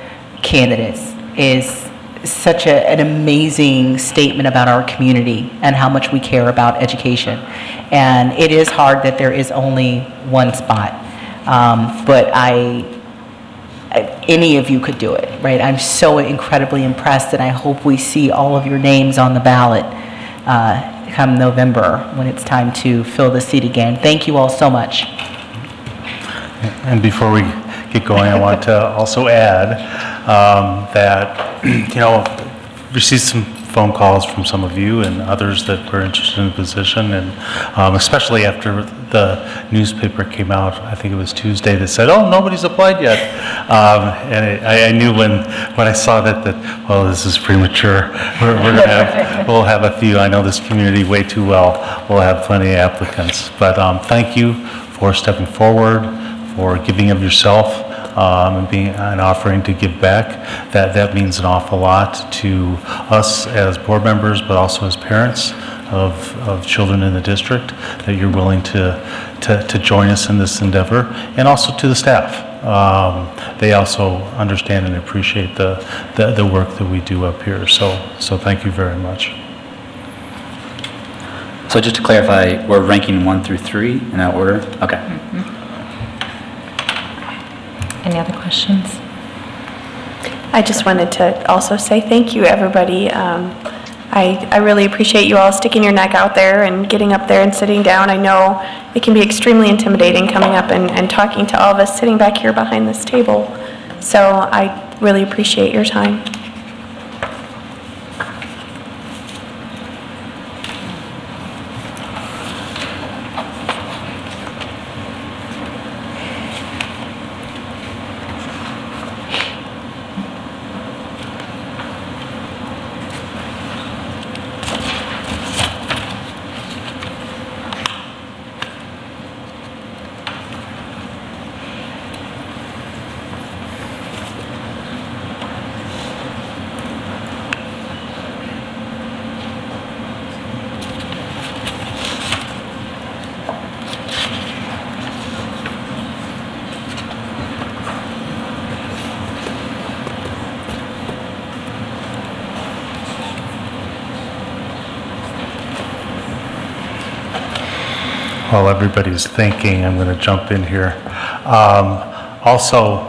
candidates is such an amazing statement about our community and how much we care about education. And it is hard that there is only one spot, but any of you could do it, right? I'm so incredibly impressed, and I hope we see all of your names on the ballot come November when it's time to fill the seat again. Thank you all so much. And before we get going, I want to also add that, you know, received some phone calls from some of you and others that were interested in the position, and especially after the newspaper came out, I think it was Tuesday, that said, oh, nobody's applied yet. And I knew when I saw that, well, this is premature. We'll have a few. I know this community way too well. We'll have plenty of applicants. But thank you for stepping forward, for giving of yourself, and offering to give back. That means an awful lot to us as board members, but also as parents of children in the district, that you're willing to join us in this endeavor, and also to the staff. They also understand and appreciate the work that we do up here. So thank you very much. So just to clarify, we're ranking 1 through 3 in that order? Okay. Any other questions? I just wanted to also say thank you, everybody. I really appreciate you all sticking your neck out there and getting up there and sitting down. I know it can be extremely intimidating coming up and talking to all of us sitting back here behind this table. So I really appreciate your time. While everybody's thinking, I'm going to jump in here. Also,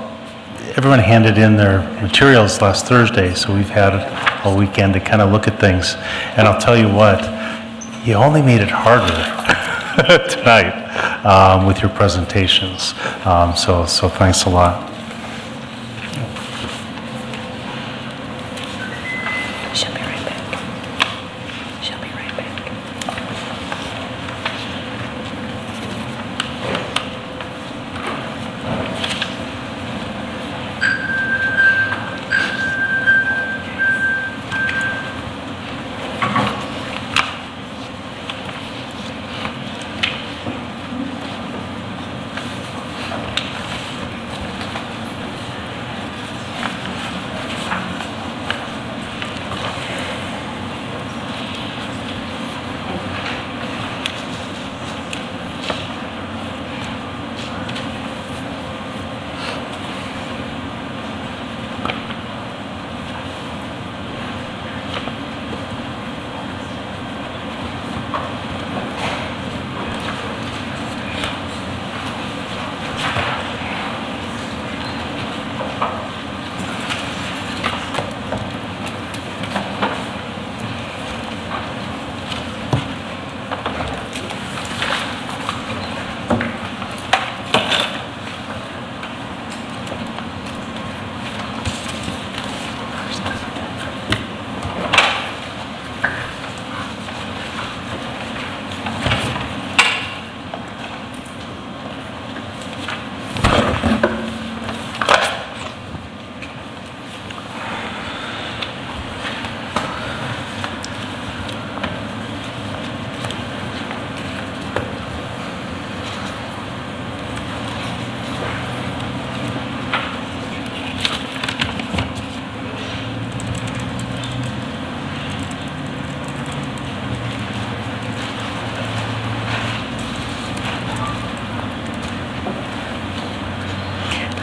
everyone handed in their materials last Thursday, so we've had a weekend to kind of look at things. And I'll tell you what, you only made it harder tonight with your presentations. So thanks a lot. She'll be right back. She'll be right back.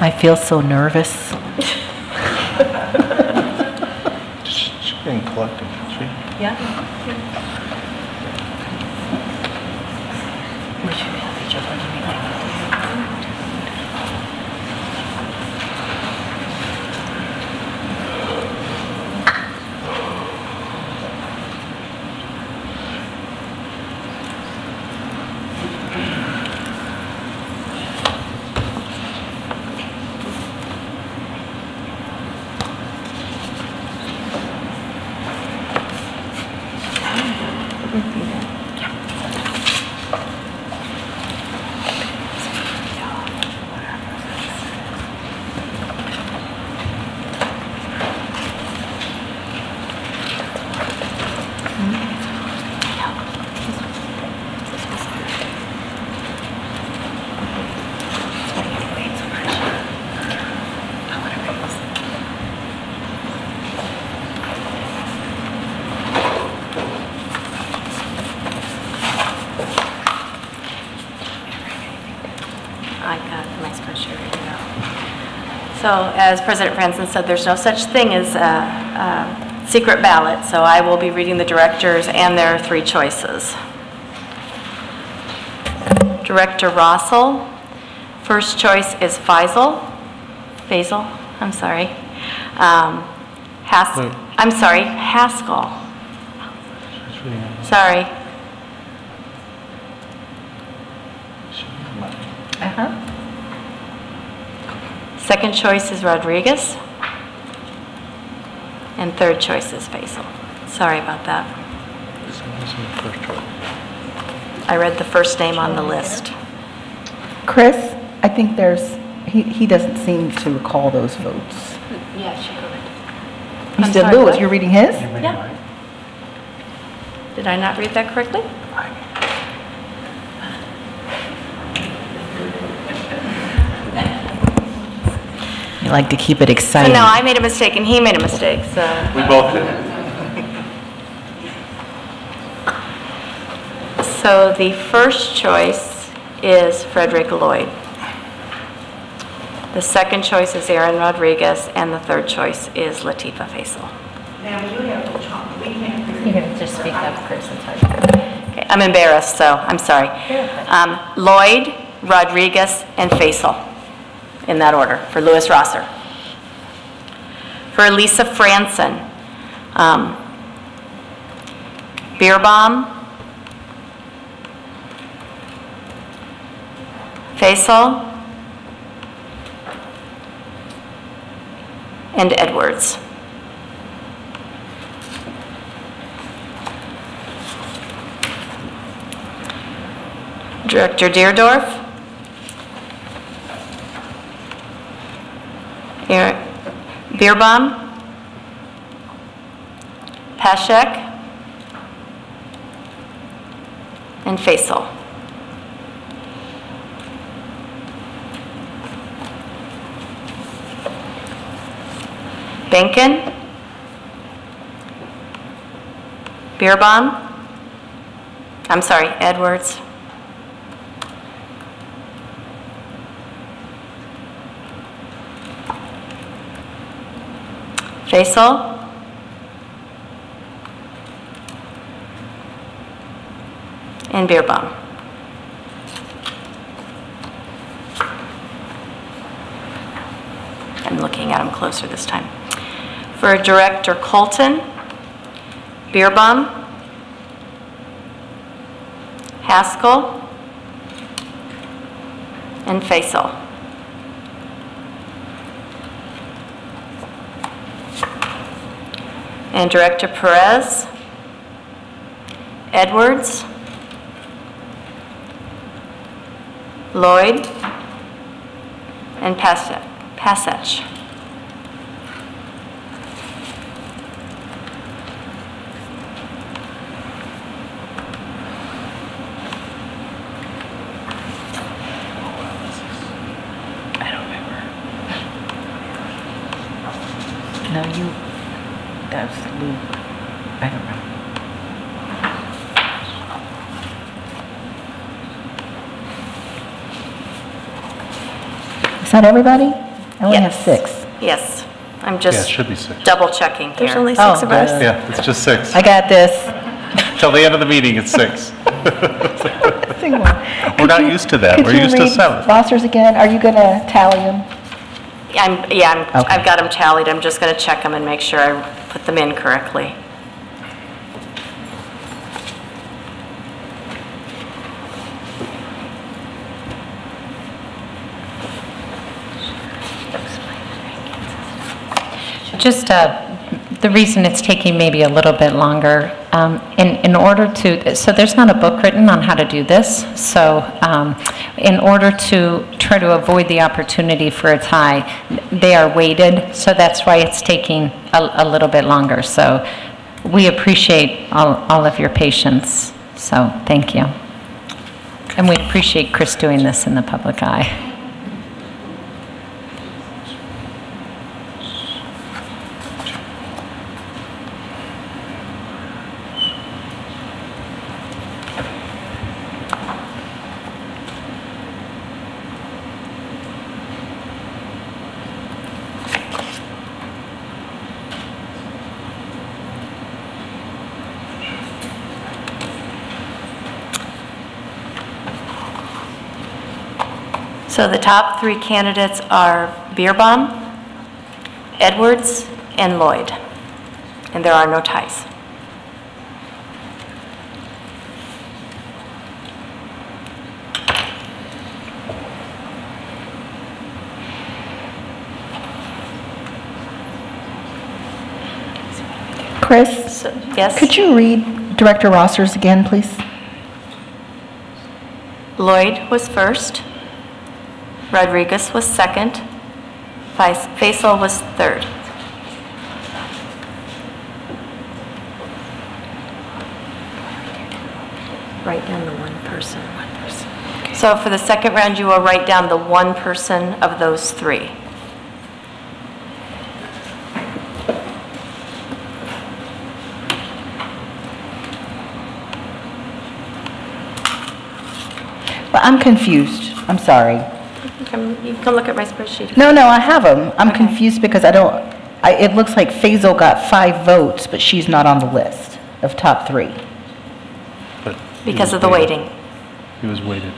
I feel so nervous. She's getting collected, is she? Yeah. We should have each other. So as President Franson said, there's no such thing as a secret ballot, so I will be reading the directors and their three choices. Director Rossel, first choice is Faisal, I'm sorry. I'm sorry, Haskell. Sorry. Second choice is Rodriguez. And third choice is Faisal. Sorry about that. I read the first name on the list. Chris, I think he doesn't seem to recall those votes. Yeah, she covered. You I'm said sorry, Lewis, what? you're reading his? Yeah. Did I not read that correctly? You like to keep it So exciting. no, I made a mistake and he made a mistake, so. We both did. So the first choice is Frederick Lloyd. The second choice is Aaron Rodriguez, and the third choice is Latifa Faisal. You can just speak up, Chris. It's hard. Okay, I'm embarrassed, so I'm sorry. Lloyd, Rodriguez, and Faisal, in that order, for Lewis Rosser. For Lisa Franson, Beerbaum, Faisal, and Edwards. Director Deerdorf, Beerbaum, Pashek, and Faisal. Benkin, Beerbaum, I'm sorry, Edwards, Faisal, and Beerbaum. I'm looking at him closer this time. For Director Colton, Beerbaum, Haskell, and Faisal. And Director Perez, Edwards, Lloyd, and Passage. No, that's Luke. I don't know. Is that everybody? I only have 6. Yes, I'm Yeah, just it should be 6. double checking here. There's only 6 of us. Yeah, it's just 6. I got this. Till the end of the meeting, it's 6. Sing one. We're not used to that. Could We're you used to read 7. Rosters again? Are you going to tally them? Okay. I've got them tallied. I'm just going to check them and make sure I put them in correctly. Just the reason it's taking maybe a little bit longer, in order to, so there's not a book written on how to do this, so in order to try to avoid the opportunity for a tie, they are weighted, so that's why it's taking a little bit longer. So we appreciate all of your patience, so thank you. And we appreciate Chris doing this in the public eye. So the top 3 candidates are Beerbaum, Edwards, and Lloyd. And there are no ties. Chris? Yes? Could you read Director rosters again, please? Lloyd was first. Rodriguez was second. Faisal was third. Write down the one person. So for the second round, you will write down the one person of those three. But I'm confused. I'm sorry. You can look at my spreadsheet. No, I have them. I'm confused because it looks like Faisal got 5 votes, but she's not on the list of top 3. But Because of the waiting. He was weighted.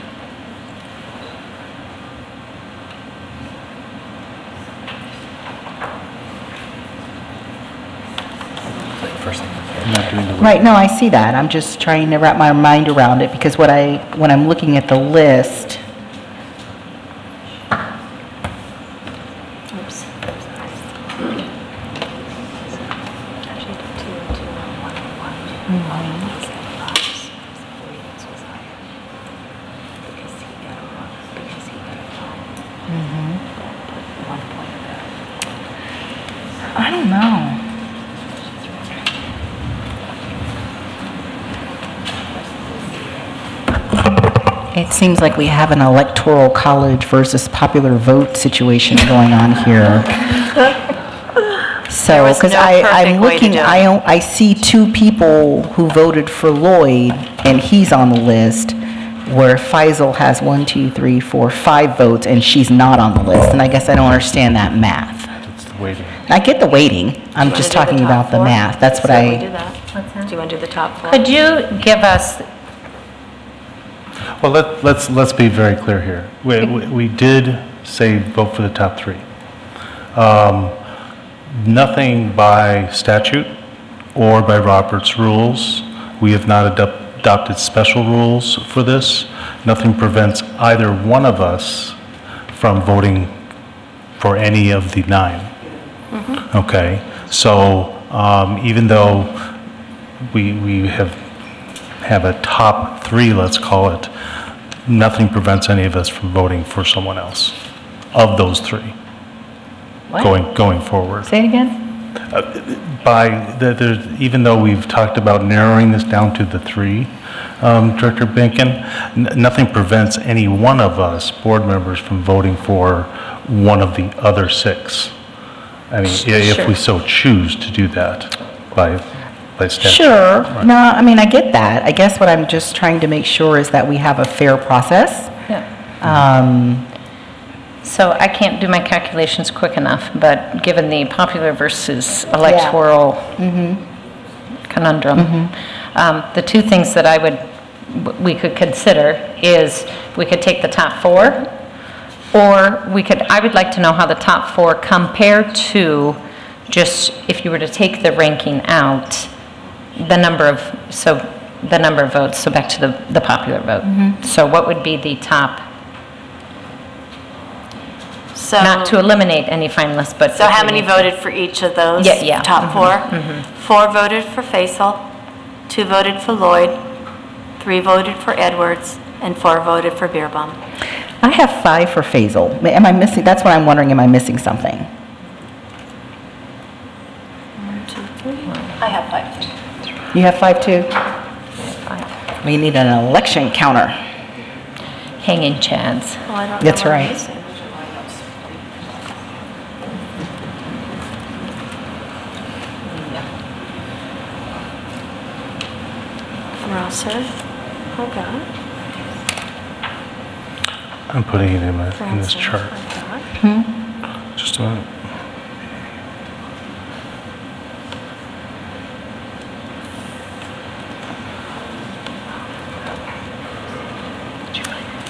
Right, no, I see that. I'm just trying to wrap my mind around it because when I'm looking at the list, Oops. I don't know. It seems like we have an electoral college versus popular vote situation going on here. So, because I'm looking, I see 2 people who voted for Lloyd, and he's on the list, where Faisal has 1, 2, 3, 4, 5 votes, and she's not on the list, and I guess I don't understand that math. That's the weighting. I get the weighting, I'm just talking about the math, that's what Do I... you want to do the top 4? Could you give us, Well, let's be very clear here. We did say vote for the top 3. Nothing by statute or by Robert's rules. We have not adopted special rules for this. Nothing prevents either one of us from voting for any of the 9. Okay, so even though we have a top 3, let's call it, nothing prevents any of us from voting for someone else of those 3 going forward. Say it again? Even though we've talked about narrowing this down to the 3, Director Binkin, nothing prevents any one of us, board members, from voting for one of the other 6. I mean, if we so choose to do that by statute. Sure. Right. No, I mean, I get that. I guess what I'm just trying to make sure is that we have a fair process. so I can't do my calculations quick enough, but given the popular versus electoral conundrum, the 2 things that we could consider is we could take the top 4, or I would like to know how the top 4 compare to just if you were to take the ranking out, the number of votes, so back to the popular vote. So what would be the top, So, not to eliminate any finalists, but... So how many voted for each of those top 4? 4 voted for Faisal, 2 voted for Lloyd, 3 voted for Edwards, and 4 voted for Beerbaum. I have 5 for Faisal. Am I missing, that's what I'm wondering, am I missing something? 1, 2, 3. I have 5. You have 5 too? We need an election counter. Hanging chads. Well, I don't That's know what right. I'm missing. Rosser, I got. I'm putting it in this chart. Just a minute.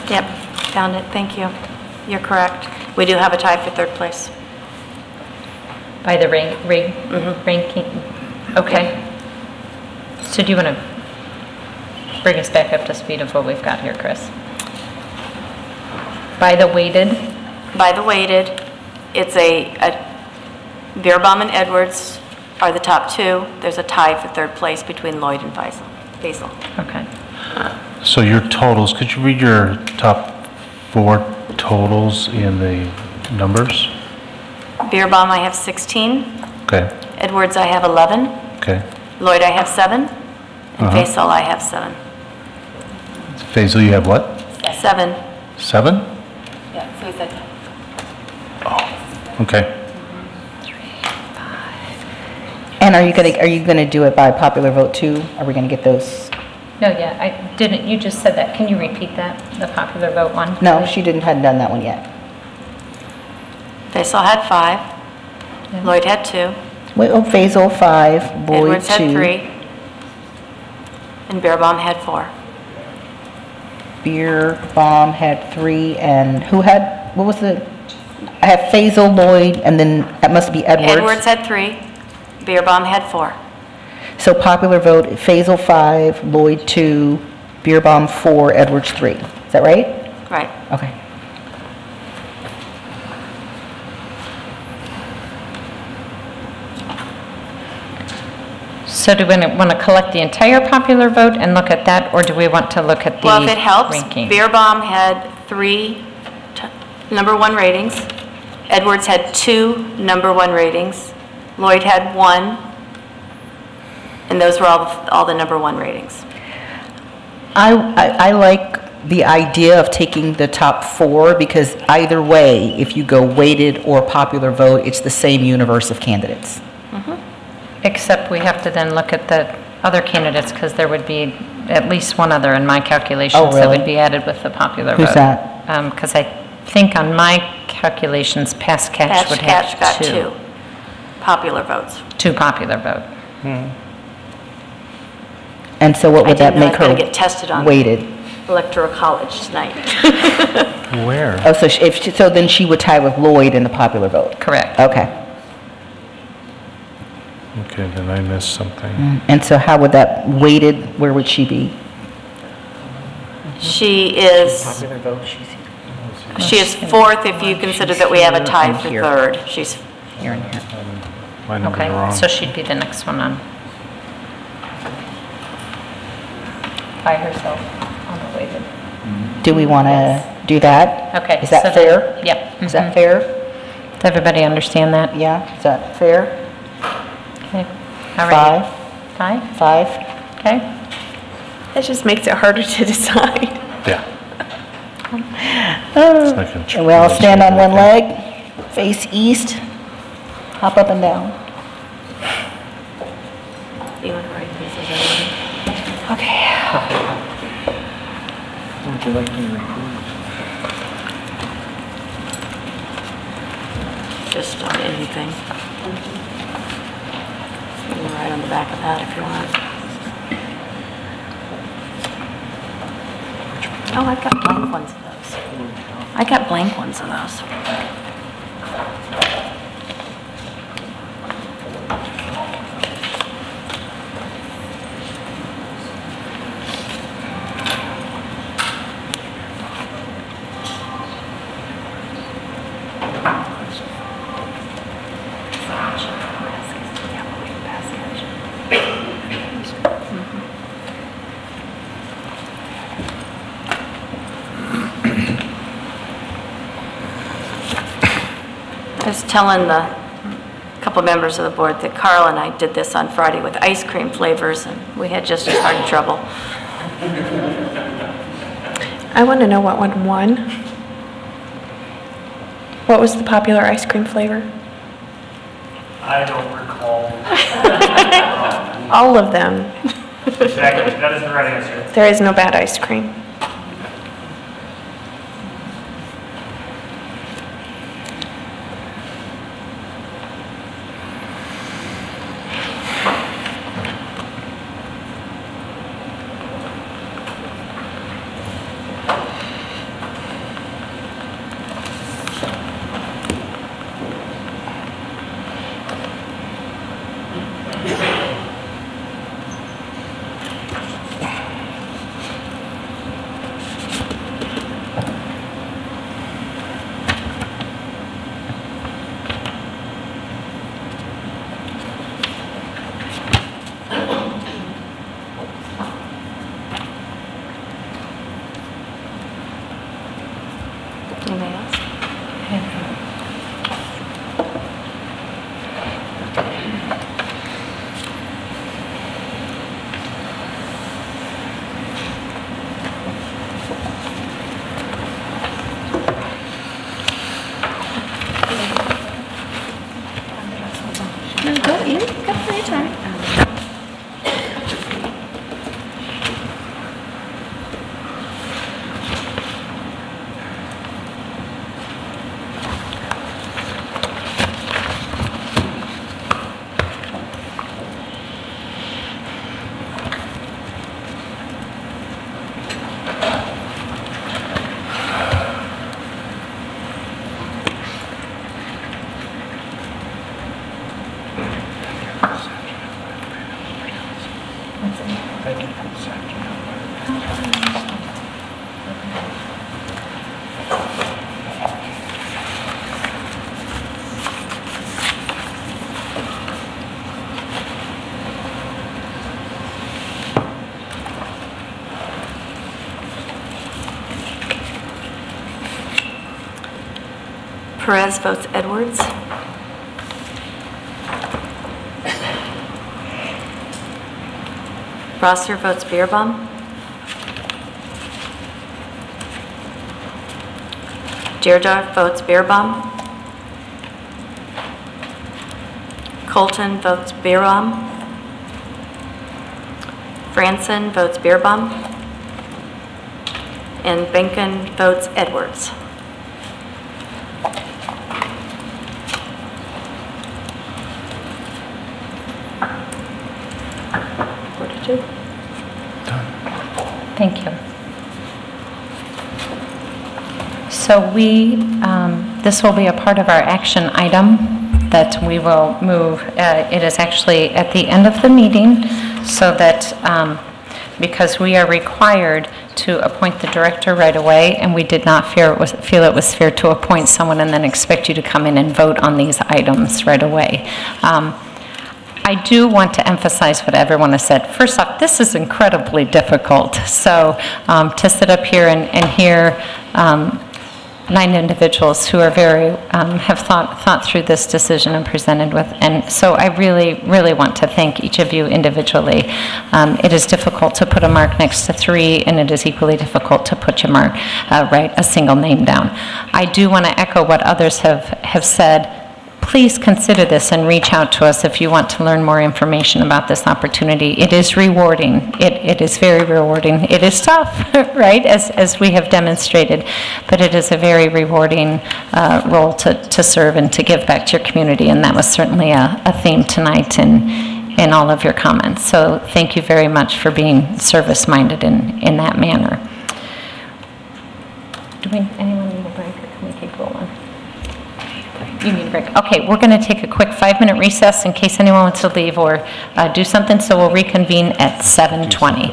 Yep, found it, thank you. You're correct. We do have a tie for 3rd place. By the ranking? Okay. So do you want to bring us back up to speed of what we've got here, Chris? By the weighted? By the weighted, it's a Beerbaum and Edwards are the top two. There's a tie for third place between Lloyd and Faisal. Okay. So your totals, could you read your top 4 totals in the numbers? Beerbaum, I have 16. Okay. Edwards, I have 11. Okay. Lloyd, I have 7. And Faisal, I have 7. Faisal, you have what? 7. 7? Yeah, so he said. Oh, okay. And are you gonna do it by popular vote too? Are we gonna get those? No, yeah, I didn't, you just said that. Can you repeat that, the popular vote one? No, she hadn't done that one yet. Faisal had 5. Yeah. Lloyd had 2. Wait, oh, Faisal 5, Lloyd Edwards 2. had 3. And Beerbaum had 4. Beerbaum had 3, and who had, what was the, I have Faisal, Lloyd, and then that must be Edwards. Edwards had 3. Beerbaum had 4. So popular vote, Faisal 5, Lloyd 2, Beerbaum 4, Edwards 3. Is that right? Right. Okay. So do we want to collect the entire popular vote and look at that, or do we want to look at the Well, if it helps, ranking? Beerbaum had 3 number 1 ratings. Edwards had 2 number 1 ratings. Lloyd had 1. And those were all the number 1 ratings. I like the idea of taking the top 4 because either way, if you go weighted or popular vote, it's the same universe of candidates. Except we have to then look at the other candidates because there would be at least one other in my calculations Oh, that really? would be added with the popular vote. Who's that? Because I think on my calculations, Pass Catch would have Catch got 2 popular votes. 2 popular vote. And so what would I that didn't know make I was her gonna get tested on weighted? Electoral College tonight. Where? Oh, so so then she would tie with Lloyd in the popular vote? Correct. Okay. Okay, then I missed something. And so how would that weighted, where would she be? She is, Popular vote, she is 4th if you consider that we have a tie for here. 3rd. She's here and here. My numbers Okay, are wrong. so she'd be the next one on. By herself on the weighted. Do we want to do that? Okay. Is that so fair? then- Yep. Is that fair? Does everybody understand that? Yeah, is that fair? Okay. All right. 5? 5? 5? Okay. That just makes it harder to decide. Yeah. And we all stand on one leg, face east, hop up and down. You want to write this? Okay. Would you like me to record? Just on anything. You can write on the back of that if you want. Oh, I've got blank ones of those. I got blank ones of those. I was telling the couple members of the board that Carl and I did this on Friday with ice cream flavors, and we had just as hard trouble. I want to know what one won. What was the popular ice cream flavor? I don't recall. All of them. Exactly, that is the right answer. There is no bad ice cream. Perez votes Edwards. Rosser votes Beerbaum. Deirdre votes Beerbaum. Colton votes Beerbaum. Franson votes Beerbaum. And Benken votes Edwards. Thank you. So this will be a part of our action item that we will move. It is actually at the end of the meeting, so that because we are required to appoint the director right away, and we did not feel it was fair to appoint someone and then expect you to come in and vote on these items right away. I do want to emphasize what everyone has said. First off, this is incredibly difficult. So to sit up here and hear 9 individuals who are have thought through this decision and presented with, and so I really want to thank each of you individually. It is difficult to put a mark next to 3, and it is equally difficult to put your mark, write a single name down. I do want to echo what others have said. Please consider this and reach out to us if you want to learn more information about this opportunity. It is rewarding. It is very rewarding. It is tough, right, as we have demonstrated, but it is a very rewarding role to serve and to give back to your community, and that was certainly a theme tonight in all of your comments. So thank you very much for being service-minded in that manner. Anyone need a break, or can we keep rolling? You need a break. Okay, we're going to take a quick 5-minute recess in case anyone wants to leave or do something, so we'll reconvene at 7:20.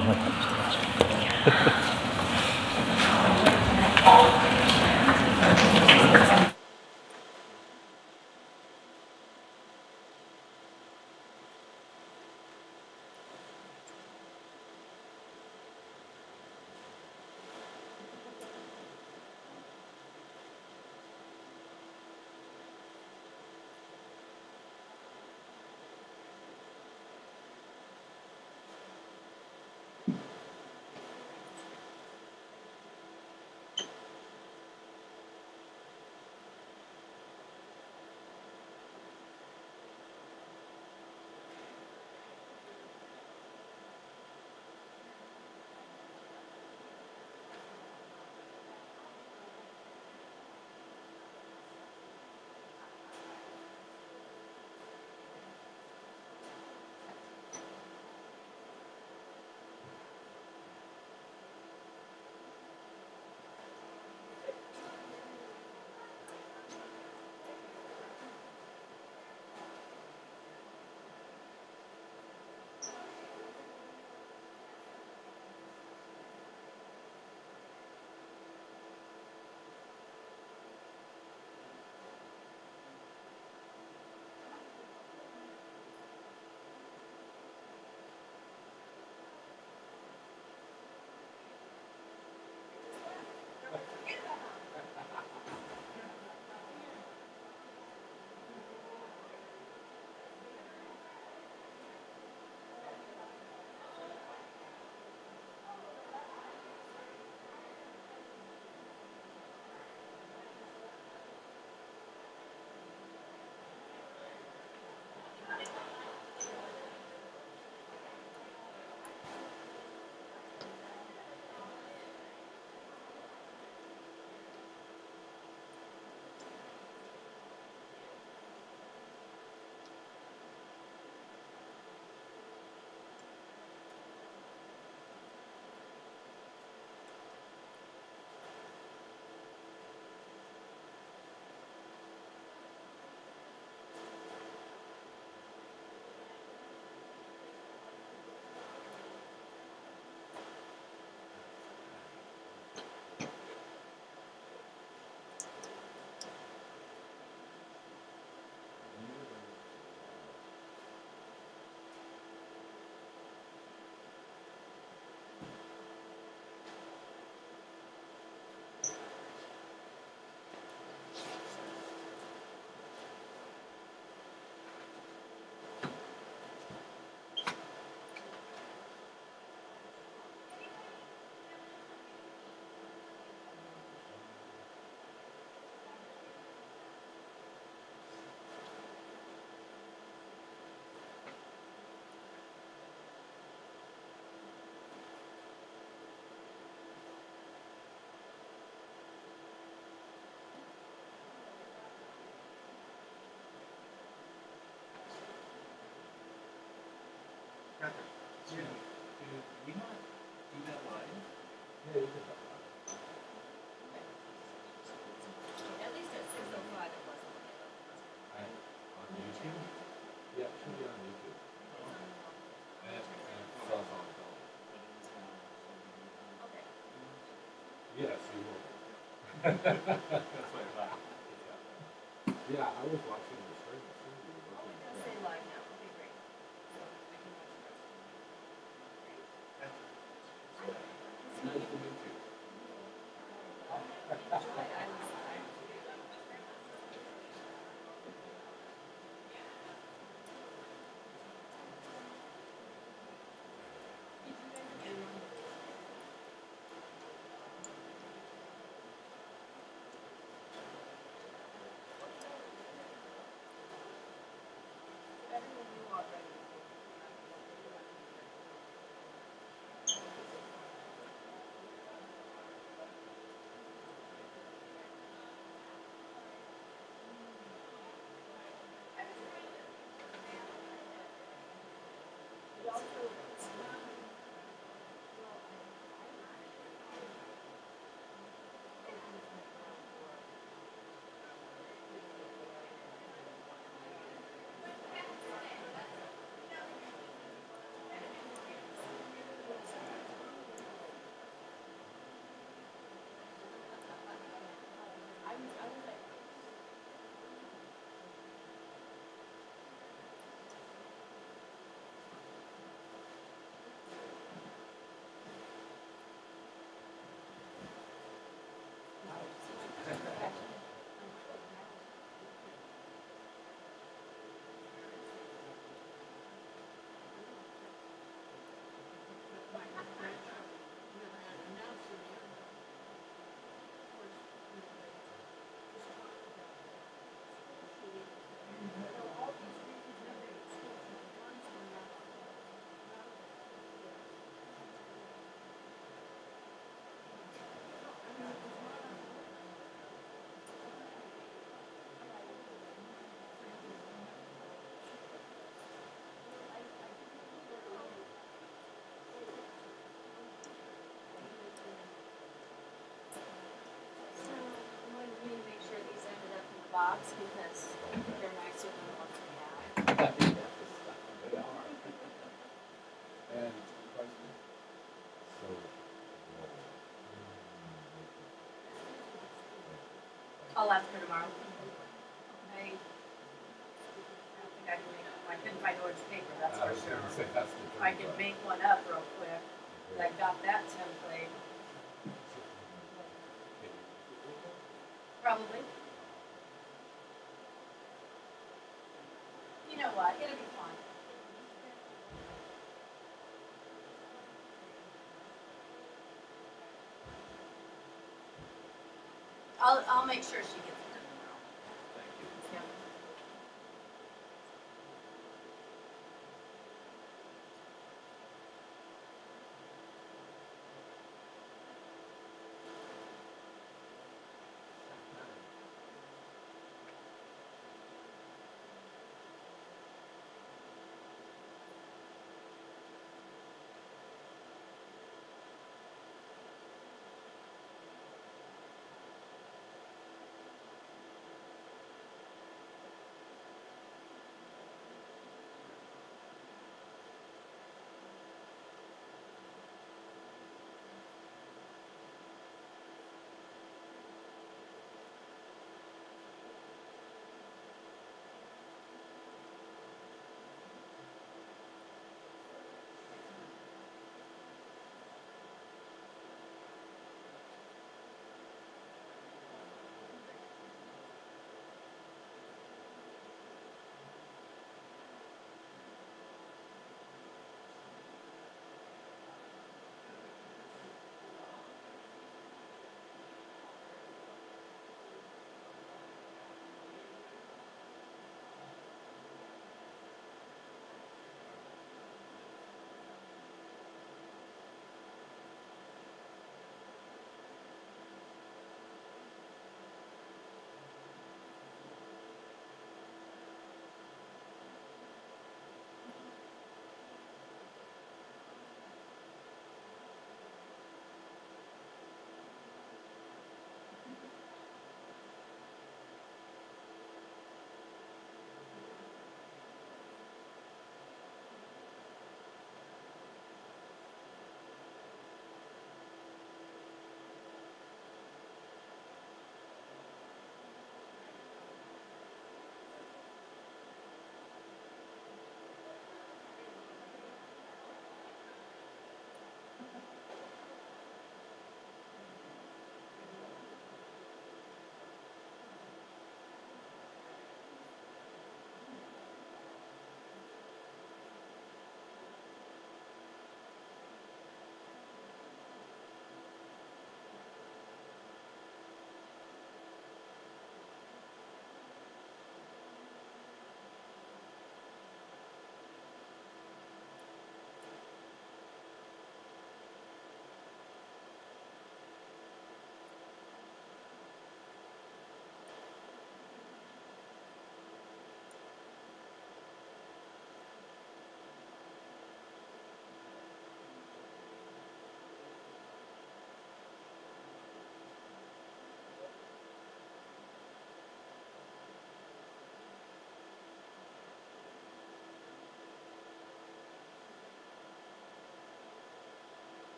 At least at 6:05 it wasn't. On YouTube? Yeah, it should be on YouTube. And it's on film. Okay. Yes, you will. That's what I thought. Yeah, I was watching the stream. Oh, it does say live now. Okay, great. So I can watch the rest. It's nice to meet you. Enjoy. I was. Everyone knew already. Make sure these ended up in the box because they're nicer than the ones we have. They are. And question. So, I'll ask her tomorrow. I don't think I can make, I couldn't find orange paper, that's I for was sure. gonna say that's the I could make one up real quick, but I got that template. Probably. You know what, it'll be fine. I'll make sure she gets it done tomorrow. Thank you. Yeah.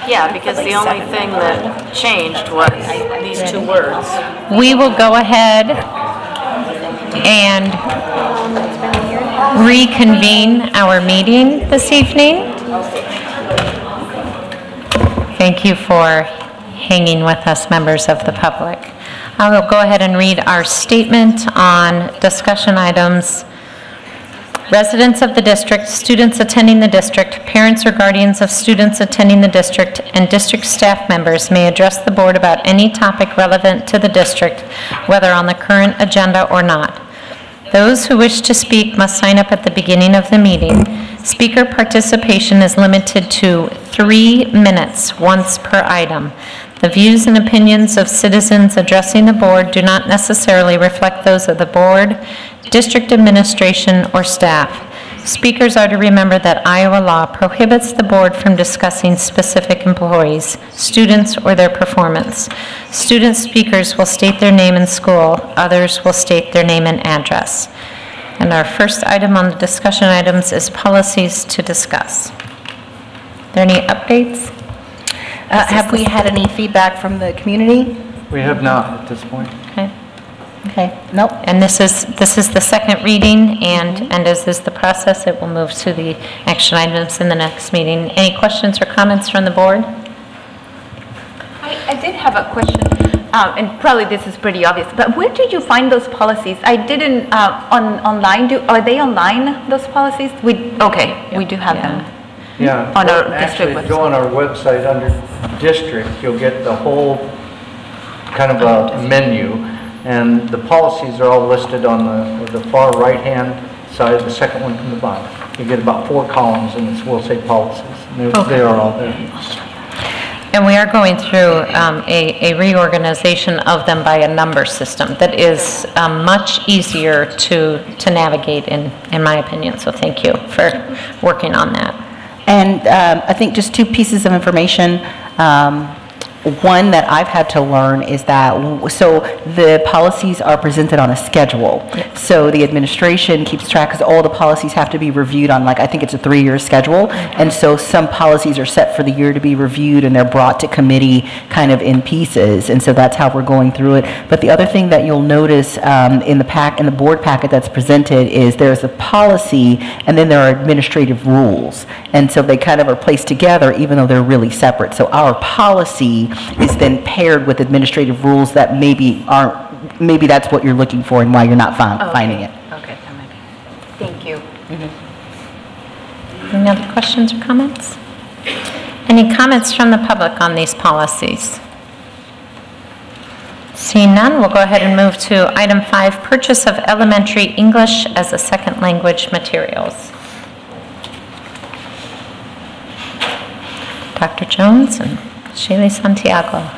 Yeah, because the only thing that changed was these two words. We will go ahead and reconvene our meeting this evening. Thank you for hanging with us, members of the public. I will go ahead and read our statement on discussion items. Residents of the district, students attending the district, parents or guardians of students attending the district, and district staff members may address the board about any topic relevant to the district, whether on the current agenda or not. Those who wish to speak must sign up at the beginning of the meeting. Speaker participation is limited to 3 minutes once per item. The views and opinions of citizens addressing the board do not necessarily reflect those of the board, district administration, or staff. Speakers are to remember that Iowa law prohibits the board from discussing specific employees, students, or their performance. Student speakers will state their name and school. Others will state their name and address. And our first item on the discussion items is policies to discuss. Are there any updates? Have we had any feedback from the community? We have not at this point. Okay. Okay, nope. And this is the second reading, and as is the process, it will move to the action items in the next meeting. Any questions or comments from the board? I did have a question, and probably this is pretty obvious, but where did you find those policies? I didn't, online, are they online, those policies? Okay, we do have them. Yeah. On our actually, district go on our website under district, you'll get the whole kind of a menu, and the policies are all listed on the far right-hand side, the second one from the bottom. You get about 4 columns, and it will say policies. And they are all there. And we are going through a reorganization of them by a number system that is much easier to navigate, in my opinion. So thank you for working on that. And I think just 2 pieces of information. One that I've had to learn is that, so the policies are presented on a schedule. So the administration keeps track, because all the policies have to be reviewed on, like, I think it's a 3-year schedule. And so some policies are set for the year to be reviewed, and they're brought to committee kind of in pieces. And so that's how we're going through it. But the other thing that you'll notice in the board packet that's presented is there's a policy, and then there are administrative rules. And so they kind of are placed together, even though they're really separate. So our policy is then paired with administrative rules that maybe that's what you're looking for and why you're not finding it. Okay, that might be. Thank you. Any other questions or comments? Any comments from the public on these policies? Seeing none, we'll go ahead and move to item 5, purchase of elementary English as a second language materials. Dr. Jones and Shaylee Santiago.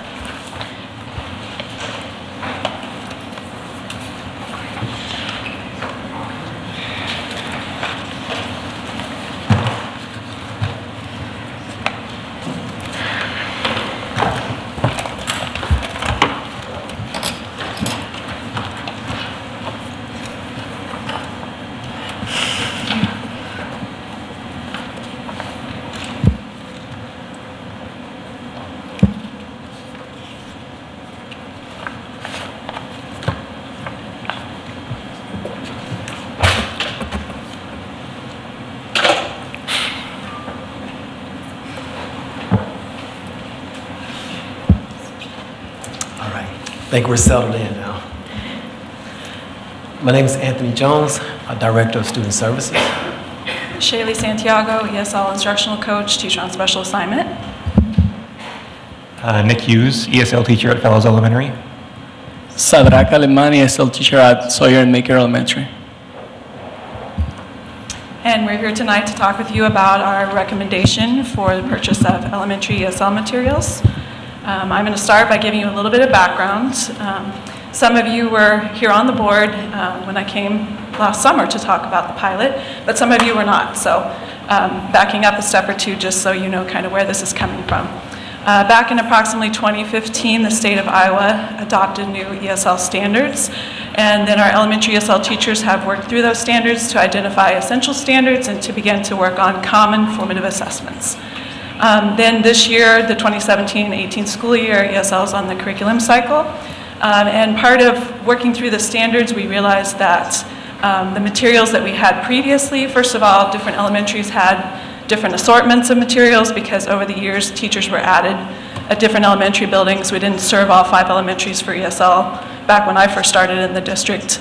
I think we're settled in now. My name is Anthony Jones, Director of Student Services. Shaylee Santiago, ESL Instructional Coach, Teacher on Special Assignment. Nick Hughes, ESL Teacher at Fellows Elementary. Sadrak Alemani, ESL Teacher at Sawyer and Maker Elementary. And we're here tonight to talk with you about our recommendation for the purchase of elementary ESL materials. I'm going to start by giving you a little bit of background. Some of you were here on the board when I came last summer to talk about the pilot, but some of you were not. So backing up a step or two just so you know kind of where this is coming from. Back in approximately 2015, the state of Iowa adopted new ESL standards, and then our elementary ESL teachers have worked through those standards to identify essential standards and to begin to work on common formative assessments. Then this year, the 2017-18 school year, ESL is on the curriculum cycle. And part of working through the standards, we realized that the materials that we had previously, first of all, different elementaries had different assortments of materials because over the years, teachers were added at different elementary buildings. We didn't serve all 5 elementaries for ESL back when I first started in the district.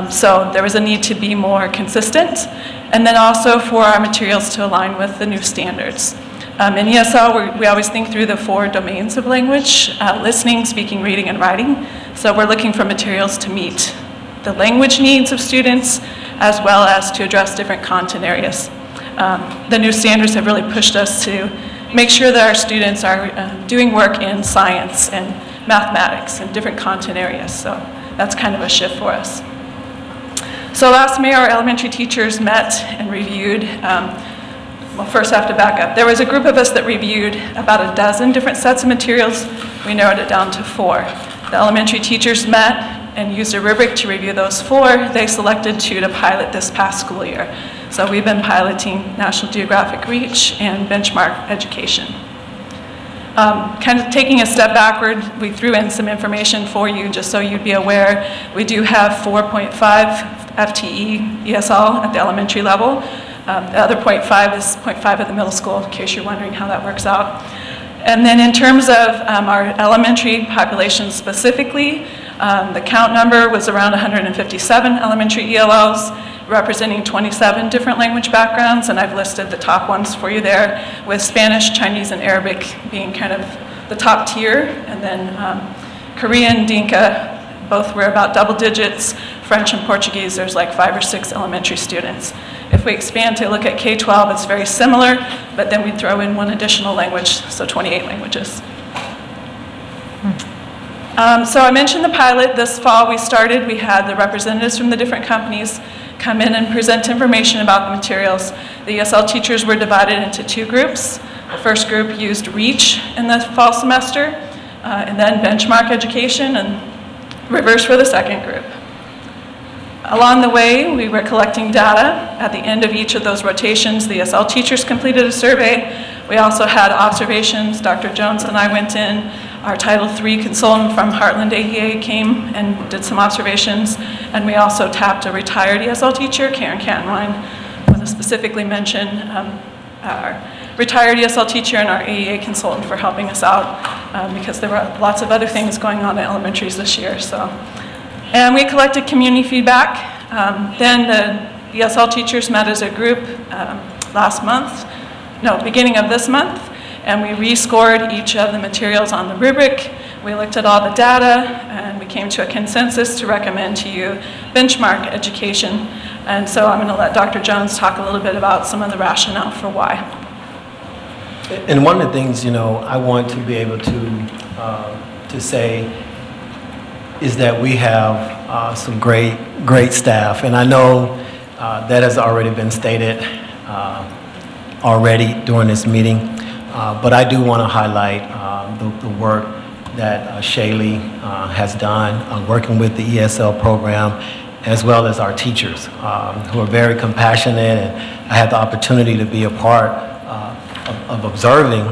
So there was a need to be more consistent, and then also for our materials to align with the new standards. In ESL, we always think through the 4 domains of language, listening, speaking, reading, and writing. So we're looking for materials to meet the language needs of students, as well as to address different content areas. The new standards have really pushed us to make sure that our students are doing work in science and mathematics and different content areas. So that's kind of a shift for us. So last May, our elementary teachers met and reviewed. Well, first I have to back up. There was a group of us that reviewed about a dozen different sets of materials. We narrowed it down to 4. The elementary teachers met and used a rubric to review those 4. They selected 2 to pilot this past school year. So we've been piloting National Geographic Reach and benchmark education. Kind of taking a step backward, we threw in some information for you just so you'd be aware. We do have 4.5 FTE ESL at the elementary level. The other 0.5 is 0.5 at the middle school, in case you're wondering how that works out. And then in terms of our elementary population specifically, the count number was around 157 elementary ELLs, representing 27 different language backgrounds, and I've listed the top ones for you there, with Spanish, Chinese, and Arabic being kind of the top tier, and then Korean, Dinka, both were about double digits. French and Portuguese, there's like 5 or 6 elementary students. If we expand to look at K-12, it's very similar, but then we throw in 1 additional language, so 28 languages. So I mentioned the pilot. This fall we started. We had the representatives from the different companies come in and present information about the materials. The ESL teachers were divided into 2 groups. The first group used REACH in the fall semester, and then benchmark education, and reverse for the second group. Along the way, we were collecting data. At the end of each of those rotations, the ESL teachers completed a survey. We also had observations. Dr. Jones and I went in. Our Title III consultant from Heartland AEA came and did some observations. And we also tapped a retired ESL teacher, Karen Cantenwine, I want to specifically mention our retired ESL teacher and our AEA consultant for helping us out because there were lots of other things going on in elementaries this year. And we collected community feedback. Then the ESL teachers met as a group beginning of this month, and we rescored each of the materials on the rubric. We looked at all the data, and we came to a consensus to recommend to you benchmark education. And so I'm going to let Dr. Jones talk a little bit about some of the rationale for why. And one of the things, I want to be able to say is that we have some great staff, and I know that has already been stated already during this meeting, but I do want to highlight the work that Shaylee has done working with the ESL program, as well as our teachers who are very compassionate, and I had the opportunity to be a part of observing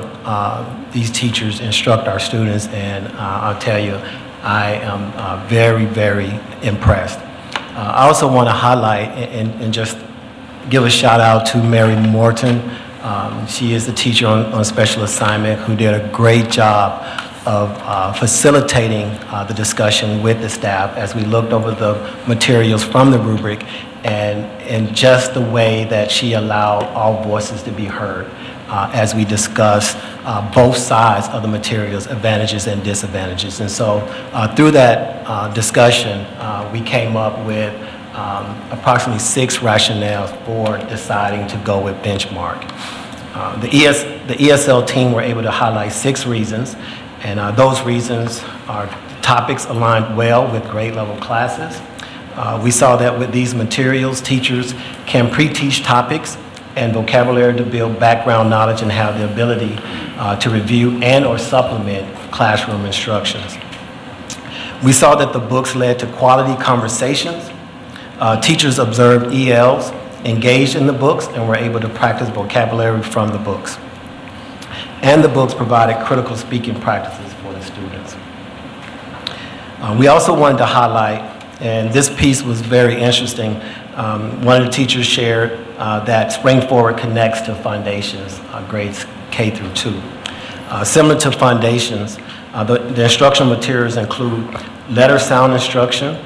these teachers instruct our students, and I'll tell you, I am very, very impressed. I also want to highlight and just give a shout out to Mary Morton. She is the teacher on special assignment who did a great job of facilitating the discussion with the staff as we looked over the materials from the rubric, and just the way that she allowed all voices to be heard as we discuss both sides of the materials, advantages and disadvantages. And so through that discussion, we came up with approximately 6 rationales for deciding to go with benchmark. The ESL team were able to highlight 6 reasons, and those reasons are topics aligned well with grade level classes. We saw that with these materials, teachers can pre-teach topics and vocabulary to build background knowledge and have the ability to review and or supplement classroom instructions. We saw that the books led to quality conversations. Teachers observed ELs engaged in the books and were able to practice vocabulary from the books. and the books provided critical speaking practices for the students. We also wanted to highlight, and this piece was very interesting, one of the teachers shared that Spring Forward connects to Foundations, grades K through 2. Similar to Foundations, the instructional materials include letter sound instruction,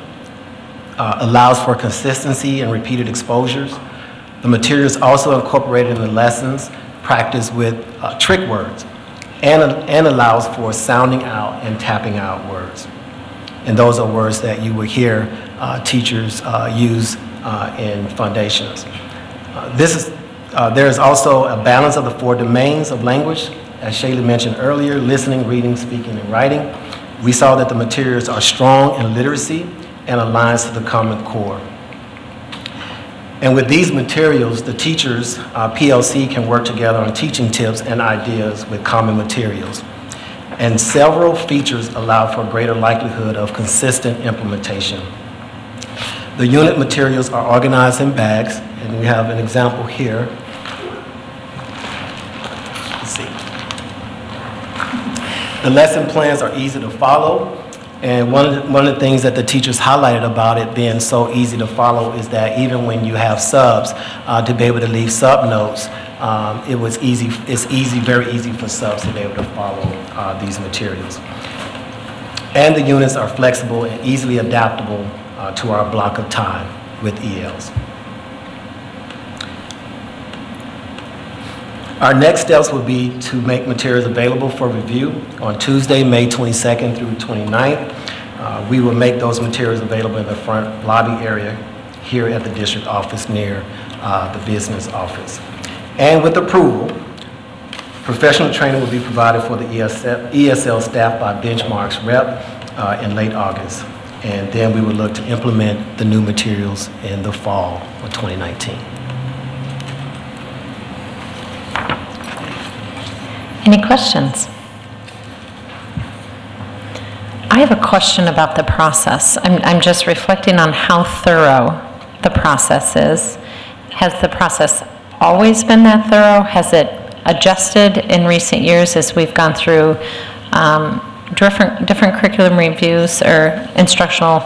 allows for consistency and repeated exposures. The materials also incorporated in the lessons practice with trick words and allows for sounding out and tapping out words. And those are words that you will hear teachers use in Foundations. There is also a balance of the 4 domains of language, as Shaylee mentioned earlier: listening, reading, speaking, and writing. We saw that the materials are strong in literacy and aligns to the Common Core. And with these materials, the teachers, PLC, can work together on teaching tips and ideas with common materials. And several features allow for a greater likelihood of consistent implementation. The unit materials are organized in bags, and we have an example here. Let's see. The lesson plans are easy to follow, and one of the things that the teachers highlighted about it being so easy to follow is that even when you have subs, to be able to leave sub notes, it's very easy for subs to be able to follow these materials. And the units are flexible and easily adaptable to our block of time with ELs. Our next steps will be to make materials available for review on Tuesday, May 22nd through 29th. We will make those materials available in the front lobby area here at the district office near the business office. And with approval, professional training will be provided for the ESL staff by Benchmark's rep in late August. And then we will look to implement the new materials in the fall of 2019. Any questions? I have a question about the process. I'm just reflecting on how thorough the process is. Has the process always been that thorough? Has it adjusted in recent years as we've gone through different curriculum reviews or instructional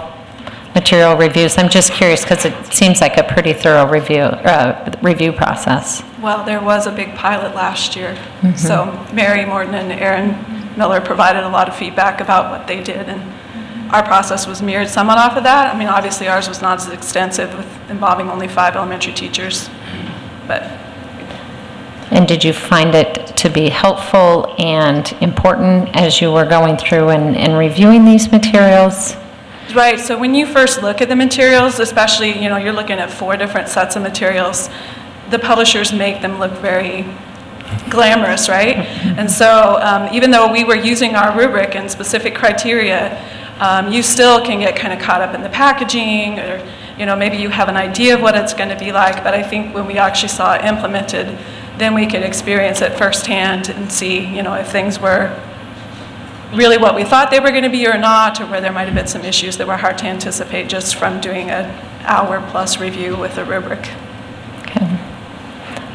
material reviews? I'm just curious because it seems like a pretty thorough review process. Well, there was a big pilot last year. So Mary Morton and Aaron Miller provided a lot of feedback about what they did, and our process was mirrored somewhat off of that. I mean, obviously ours was not as extensive with involving only 5 elementary teachers, but. And did you find it to be helpful and important as you were going through and reviewing these materials? Right, so when you first look at the materials, especially, you're looking at 4 different sets of materials, the publishers make them look very glamorous, right? And so even though we were using our rubric and specific criteria, you still can get kind of caught up in the packaging, or maybe you have an idea of what it's going to be like, but I think when we actually saw it implemented, then we could experience it firsthand and see, if things were really what we thought they were going to be or not, or where there might have been some issues that were hard to anticipate just from doing an hour-plus review with a rubric. Okay.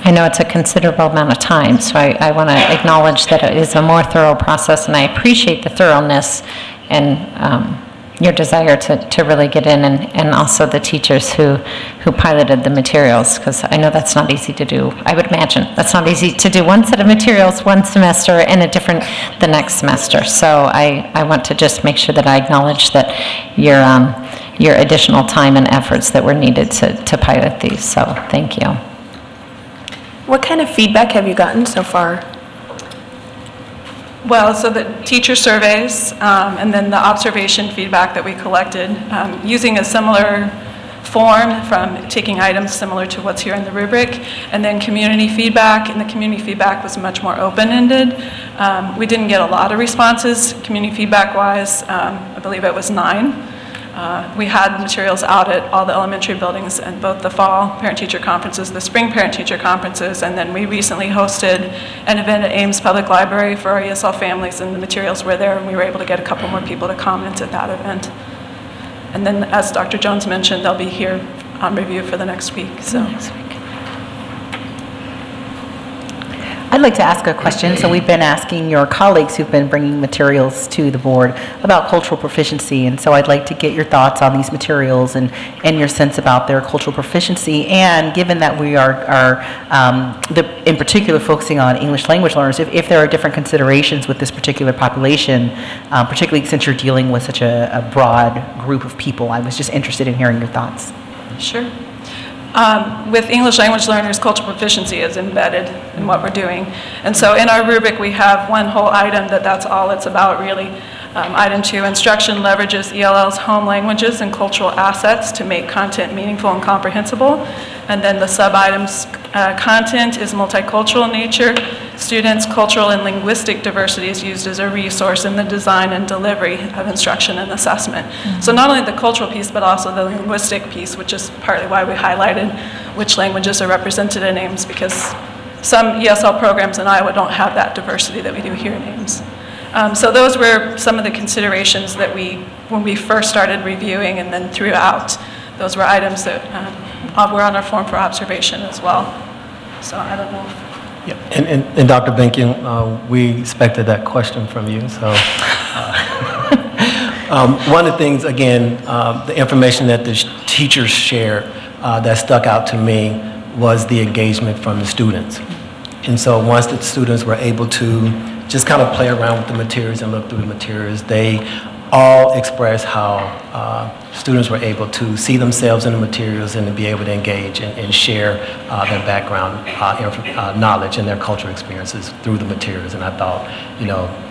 I know it's a considerable amount of time, so I want to acknowledge that it is a more thorough process, and I appreciate the thoroughness and your desire to really get in, and also the teachers who piloted the materials, because I know that's not easy to do. I would imagine that's not easy to do one set of materials one semester and a different the next semester. So I want to just make sure that I acknowledge that your additional time and efforts that were needed to pilot these. So thank you. What kind of feedback have you gotten so far? Well, so the teacher surveys and then the observation feedback that we collected using a similar form from taking items similar to what's here in the rubric, and then community feedback, and the community feedback was much more open-ended. We didn't get a lot of responses community feedback-wise. I believe it was 9. We had materials out at all the elementary buildings and both the fall parent-teacher conferences, the spring parent-teacher conferences, and then we recently hosted an event at Ames Public Library for our ESL families, and the materials were there, and we were able to get a couple more people to comment at that event. And then, as Dr. Jones mentioned, they'll be here on review for the next week. So. I I'd like to ask a question. So we've been asking your colleagues who've been bringing materials to the board about cultural proficiency, and so I'd like to get your thoughts on these materials and your sense about their cultural proficiency. And given that we are in particular focusing on English language learners, if there are different considerations with this particular population, particularly since you're dealing with such a broad group of people, I was just interested in hearing your thoughts. Sure. With English language learners, cultural proficiency is embedded in what we're doing. And so in our rubric, we have one whole item that's all it's about, really. Item 2, instruction leverages ELL's home languages and cultural assets to make content meaningful and comprehensible. And then the sub-items, content is multicultural in nature. Students' cultural and linguistic diversity is used as a resource in the design and delivery of instruction and assessment. So not only the cultural piece, but also the linguistic piece, which is partly why we highlighted which languages are represented in Ames, because some ESL programs in Iowa don't have that diversity that we do here in Ames. So those were some of the considerations that when we first started reviewing, and then throughout, those were items that were on our form for observation as well. So I don't know. Yeah. And Dr. Benkin, we expected that question from you. So one of the things, again, the information that the teachers shared that stuck out to me was the engagement from the students. And so once the students were able to just kind of play around with the materials and look through the materials, they all expressed how students were able to see themselves in the materials and to be able to engage and share their background knowledge and their cultural experiences through the materials. And I thought,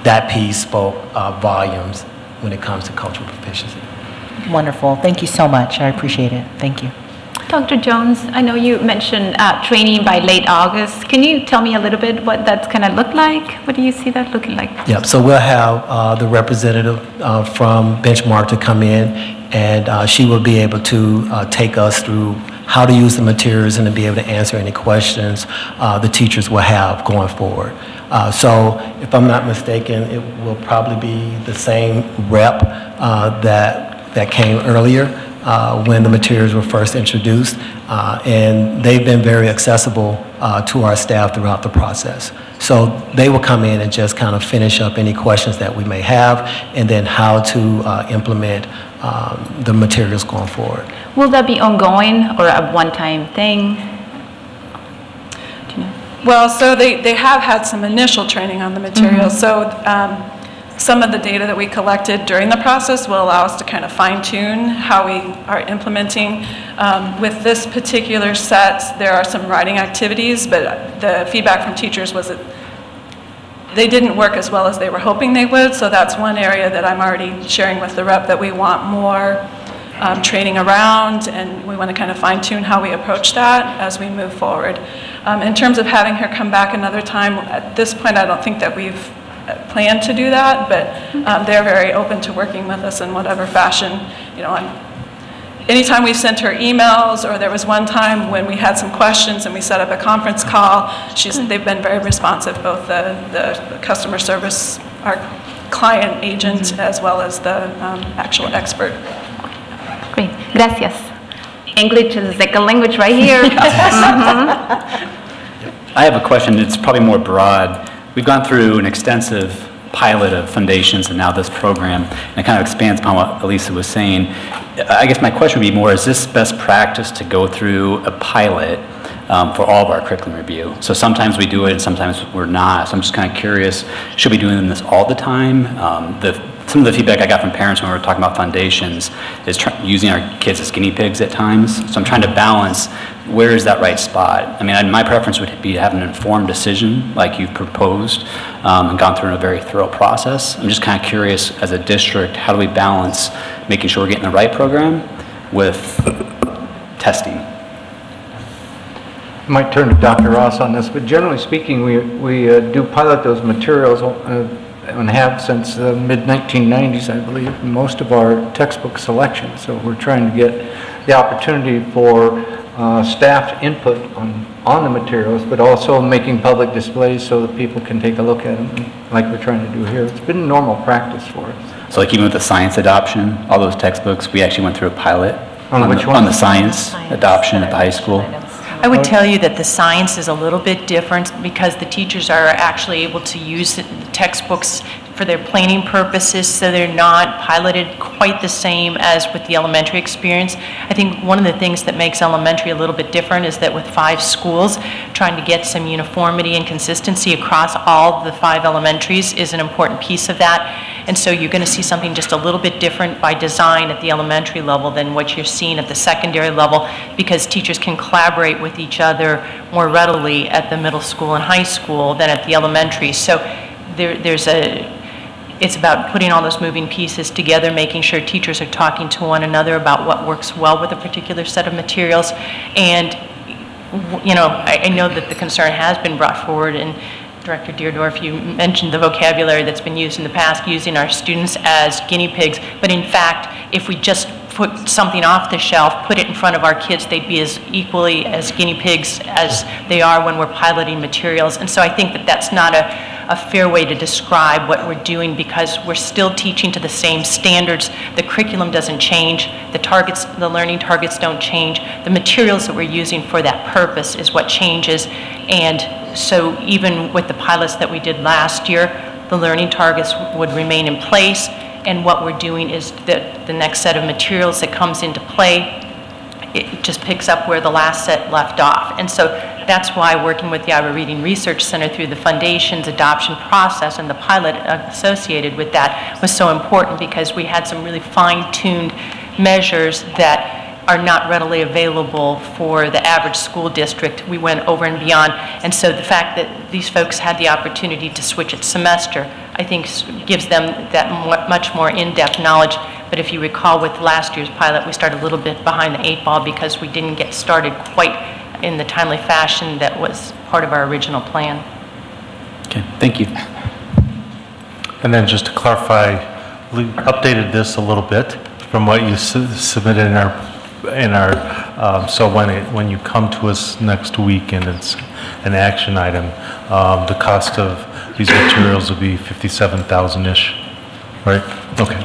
that piece spoke volumes when it comes to cultural proficiency. Wonderful. Thank you so much. I appreciate it. Thank you. Dr. Jones, I know you mentioned training by late August. Can you tell me a little bit what that's going to look like? What do you see that looking like? Yeah, so we'll have the representative from Benchmark to come in, and she will be able to take us through how to use the materials and to be able to answer any questions the teachers will have going forward. So if I'm not mistaken, it will probably be the same rep that came earlier. When the materials were first introduced, and they've been very accessible to our staff throughout the process. So they will come in and just kind of finish up any questions that we may have, and then how to implement the materials going forward. Will that be ongoing or a one-time thing? Do you know? Well, so they have had some initial training on the materials. So some of the data that we collected during the process will allow us to kind of fine-tune how we are implementing. With this particular set, there are some writing activities, but the feedback from teachers was that they didn't work as well as they were hoping they would, so that's one area that I'm already sharing with the rep that we want more training around, and we want to kind of fine-tune how we approach that as we move forward. In terms of having her come back another time, at this point I don't think that we've plan to do that, but they're very open to working with us in whatever fashion. Anytime we've sent her emails, or there was one time when we had some questions and we set up a conference call, they've been very responsive, both the customer service, our client agent, as well as the actual expert. Great, gracias. English is a second language right here. I have a question. It's probably more broad. We've gone through an extensive pilot of foundations and now this program, and it kind of expands upon what Elisa was saying. I guess my question would be more, is this best practice to go through a pilot for all of our curriculum review? So sometimes we do it and sometimes we're not. So I'm just kind of curious, should we be doing this all the time? Some of the feedback I got from parents when we were talking about foundations is using our kids as guinea pigs at times. So I'm trying to balance, where is that right spot? I mean, my preference would be to have an informed decision like you've proposed and gone through a very thorough process. I'm just kind of curious, as a district, how do we balance making sure we're getting the right program with testing? I might turn to Dr. Ross on this, but generally speaking, we do pilot those materials and have since the mid-1990s, I believe, in most of our textbook selections. So we're trying to get the opportunity for staff input on the materials, but also making public displays so that people can take a look at them, like we're trying to do here. It's been normal practice for us. So like even with the science adoption, all those textbooks, we actually went through a pilot on which one? On the science adoption at the high school. I would tell you that the science is a little bit different because the teachers are actually able to use the textbooks for their planning purposes, so they're not piloted quite the same as with the elementary experience. I think one of the things that makes elementary a little bit different is that with 5 schools, trying to get some uniformity and consistency across all the 5 elementaries is an important piece of that. And so you're going to see something just a little bit different by design at the elementary level than what you're seeing at the secondary level, because teachers can collaborate with each other more readily at the middle school and high school than at the elementary. So it's about putting all those moving pieces together, making sure teachers are talking to one another about what works well with a particular set of materials. And, you know, I know that the concern has been brought forward, and Director Deardorff, you mentioned the vocabulary that's been used in the past, using our students as guinea pigs. But in fact, if we just put something off the shelf, put it in front of our kids, they'd be as equally as guinea pigs as they are when we're piloting materials. And so I think that that's not a fair way to describe what we're doing, because we're still teaching to the same standards. The curriculum doesn't change. The targets, the learning targets don't change. The materials that we're using for that purpose is what changes. And so even with the pilots that we did last year, the learning targets would remain in place. And what we're doing is that the next set of materials that comes into play, it just picks up where the last set left off. And so that's why working with the Iowa Reading Research Center through the Foundation's adoption process and the pilot associated with that was so important, because we had some really fine-tuned measures that are not readily available for the average school district. We went over and beyond. And so the fact that these folks had the opportunity to switch its semester, I think gives them that much more in-depth knowledge. But if you recall, with last year's pilot, we started a little bit behind the 8 ball because we didn't get started quite in the timely fashion that was part of our original plan. Okay, thank you. And then just to clarify, we updated this a little bit from what you submitted in our so when you come to us next week and it's an action item, the cost of these materials will be $57,000-ish, right? Okay.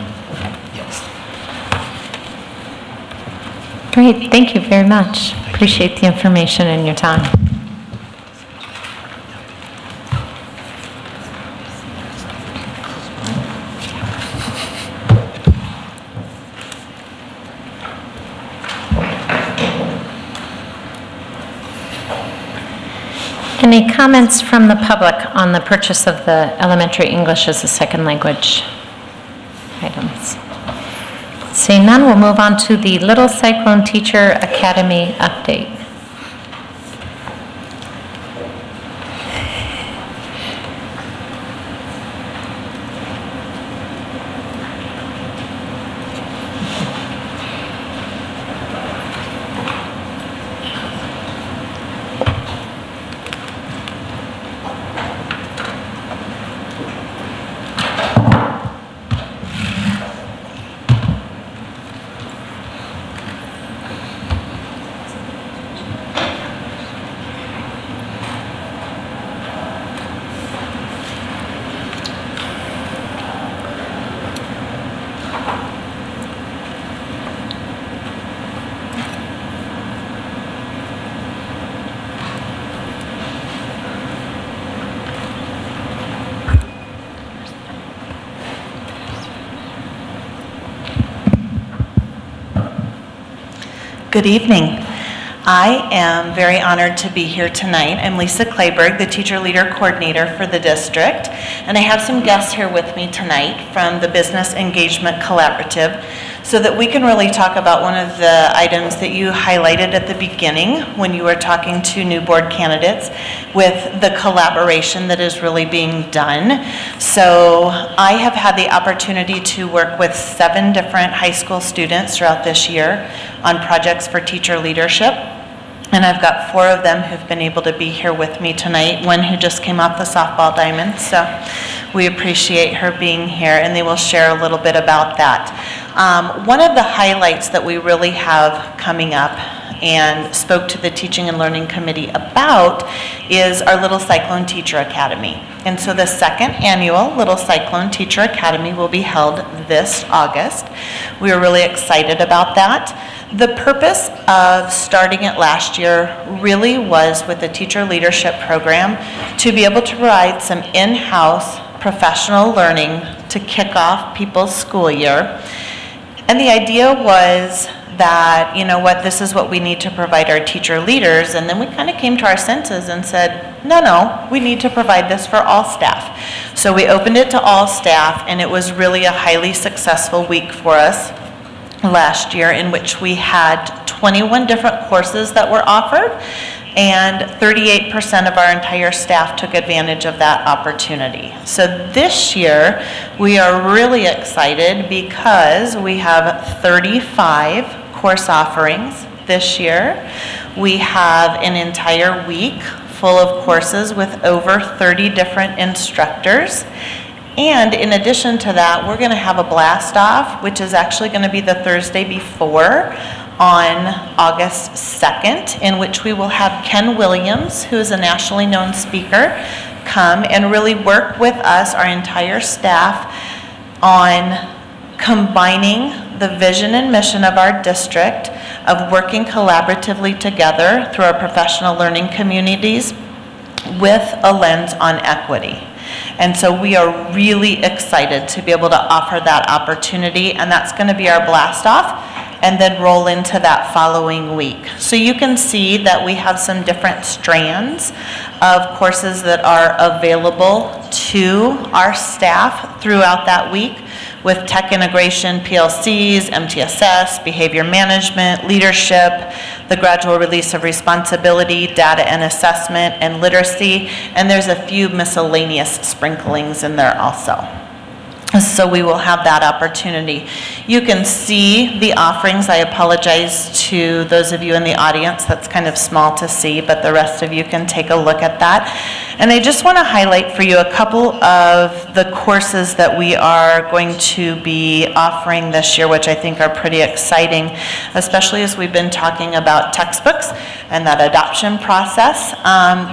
Yes. Great, thank you very much. Appreciate the information and your time. Any comments from the public on the purchase of the elementary English as a second language items? Seeing none, we'll move on to the Little Cyclone Teacher Academy update. Good evening. I am very honored to be here tonight. I'm Lisa Clayberg, the Teacher Leader Coordinator for the district, and I have some guests here with me tonight from the Business Engagement Collaborative so that we can really talk about one of the items that you highlighted at the beginning when you were talking to new board candidates with the collaboration that is really being done. So I have had the opportunity to work with 7 different high school students throughout this year on projects for teacher leadership. And I've got 4 of them who've been able to be here with me tonight, one who just came off the softball diamond. So we appreciate her being here, and they will share a little bit about that. One of the highlights that we really have coming up and spoke to the Teaching and Learning Committee about is our Little Cyclone Teacher Academy. And so the second annual Little Cyclone Teacher Academy will be held this August. We are really excited about that. The purpose of starting it last year really was with the teacher leadership program to be able to provide some in-house professional learning to kick off people's school year. And the idea was that, you know what, this is what we need to provide our teacher leaders. And then we kind of came to our senses and said, no, we need to provide this for all staff. So we opened it to all staff, and it was really a highly successful week for us last year, in which we had 21 different courses that were offered, and 38% of our entire staff took advantage of that opportunity. So this year, we are really excited because we have 35 course offerings this year. We have an entire week full of courses with over 30 different instructors. And in addition to that, we're going to have a blast off, which is actually going to be the Thursday before, on August 2nd, in which we will have Ken Williams, who is a nationally known speaker, come and really work with us, our entire staff, on combining the vision and mission of our district of working collaboratively together through our professional learning communities with a lens on equity. And so we are really excited to be able to offer that opportunity, and that's going to be our blast off and then roll into that following week. So you can see that we have some different strands of courses that are available to our staff throughout that week, with tech integration, PLCs, MTSS, behavior management, leadership, the gradual release of responsibility, data and assessment, and literacy, and there's a few miscellaneous sprinklings in there also. So we will have that opportunity. You can see the offerings. I apologize to those of you in the audience. That's kind of small to see, but the rest of you can take a look at that. And I just want to highlight for you a couple of the courses that we are going to be offering this year, which I think are pretty exciting, especially as we've been talking about textbooks and that adoption process.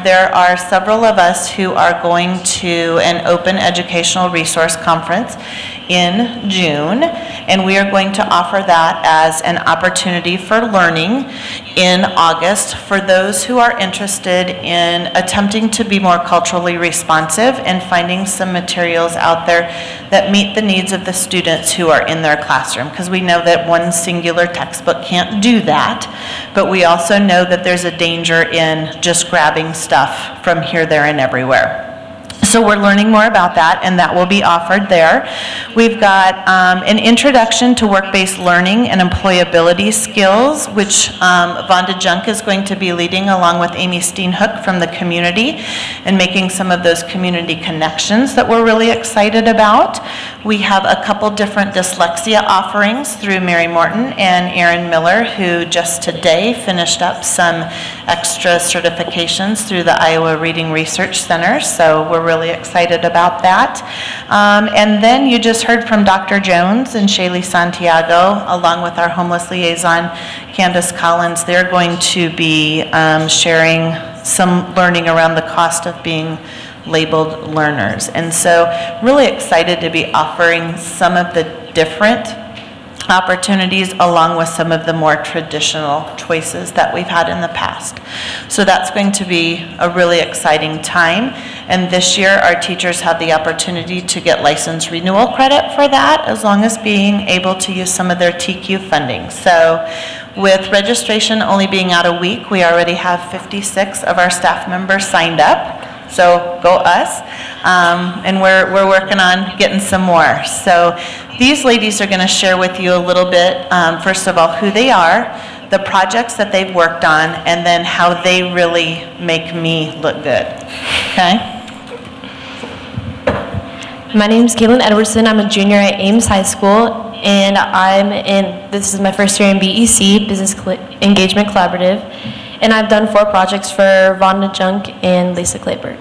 There are several of us who are going to an open educational resource conference in June, and we are going to offer that as an opportunity for learning in August for those who are interested in attempting to be more culturally responsive and finding some materials out there that meet the needs of the students who are in their classroom, because we know that one singular textbook can't do that, but we also know that there's a danger in just grabbing stuff from here, there, and everywhere. So we're learning more about that, and that will be offered there. We've got an introduction to work-based learning and employability skills, which Vonda Junk is going to be leading along with Amy Steenhook from the community, and making some of those community connections that we're really excited about. We have a couple different dyslexia offerings through Mary Morton and Erin Miller, who just today finished up some extra certifications through the Iowa Reading Research Center, so we're really excited about that. And then you just heard from Dr. Jones and Shaylee Santiago, along with our homeless liaison, Candace Collins. They're going to be sharing some learning around the cost of being labeled learners. And so really excited to be offering some of the different opportunities along with some of the more traditional choices that we've had in the past. So that's going to be a really exciting time. And this year our teachers have the opportunity to get license renewal credit for that, as long as being able to use some of their TQ funding. So with registration only being out a week, we already have 56 of our staff members signed up. So go us. And we're working on getting some more. So these ladies are going to share with you a little bit, first of all, who they are, the projects that they've worked on, and then how they really make me look good. Okay? My name is Caitlin Edwardson. I'm a junior at Ames High School, and this is my first year in BEC, Business Engagement Collaborative, and I've done 4 projects for Vonda Junk and Lisa Clayberg.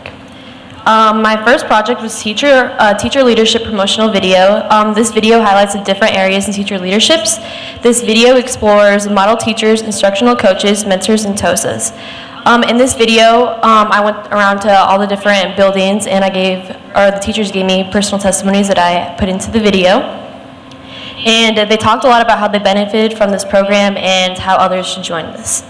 My first project was teacher leadership promotional video. This video highlights the different areas in teacher leaderships. This video explores model teachers, instructional coaches, mentors, and TOSAs. In this video, I went around to all the different buildings and the teachers gave me personal testimonies that I put into the video. And they talked a lot about how they benefited from this program and how others should join this.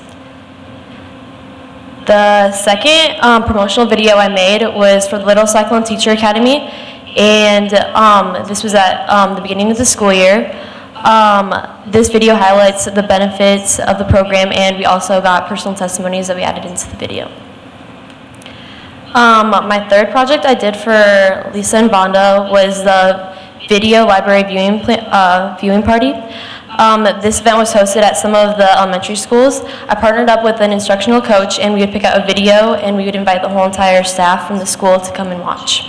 The second promotional video I made was for the Little Cyclone Teacher Academy, and this was at the beginning of the school year. This video highlights the benefits of the program, and we also got personal testimonies that we added into the video. My third project I did for Lisa and Vonda was the video library viewing party. This event was hosted at some of the elementary schools. I partnered up with an instructional coach, and we would pick out a video and we would invite the whole entire staff from the school to come and watch.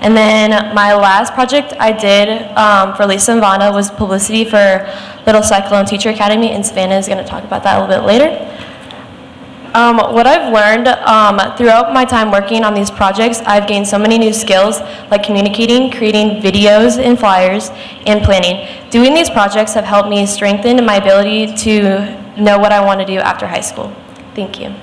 And then my last project I did for Lisa and Vonda was publicity for Little Cyclone Teacher Academy, and Savannah is going to talk about that a little bit later. What I've learned throughout my time working on these projects, I've gained so many new skills like communicating, creating videos and flyers, and planning. Doing these projects have helped me strengthen my ability to know what I want to do after high school. Thank you.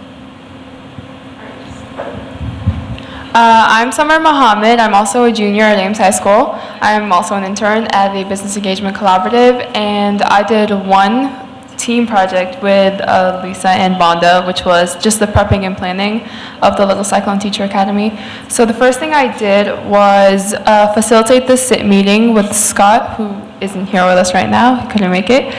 I'm Summer Mohammed. I'm also a junior at Ames High School. I'm also an intern at the Business Engagement Collaborative, and I did one team project with Lisa and Vonda, which was just the prepping and planning of the Little Cyclone Teacher Academy. So the first thing I did was facilitate the SIT meeting with Scott, who isn't here with us right now, he couldn't make it.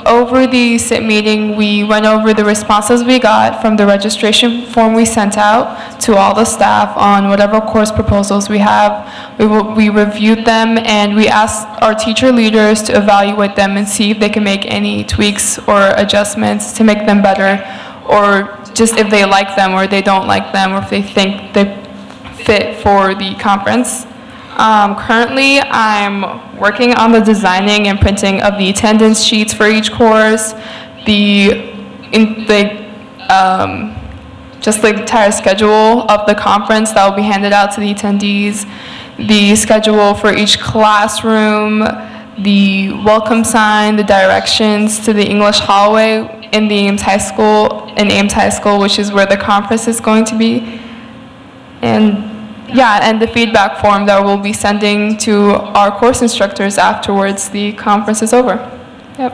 Over the SIT meeting, we went over the responses we got from the registration form we sent out to all the staff on whatever course proposals we have. We reviewed them, and we asked our teacher leaders to evaluate them and see if they can make any tweaks or adjustments to make them better, or just if they like them or they don't like them, or if they think they fit for the conference. Currently, I'm working on the designing and printing of the attendance sheets for each course, just the entire schedule of the conference that will be handed out to the attendees, the schedule for each classroom, the welcome sign, the directions to the English hallway in the Ames High School, which is where the conference is going to be, and the feedback form that we'll be sending to our course instructors afterwards the conference is over. Yep.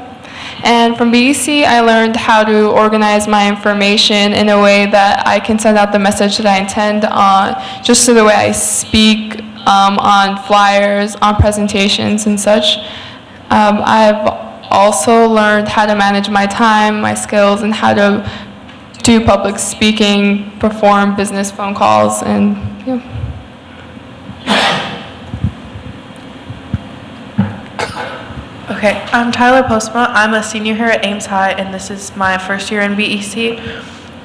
And from BEC, I learned how to organize my information in a way that I can send out the message that I intend on, just to the way I speak on flyers, on presentations and such. I've also learned how to manage my time, my skills, and how to do public speaking, perform business phone calls, and yeah. Okay, I'm Tyler Postma. I'm a senior here at Ames High, and this is my first year in BEC.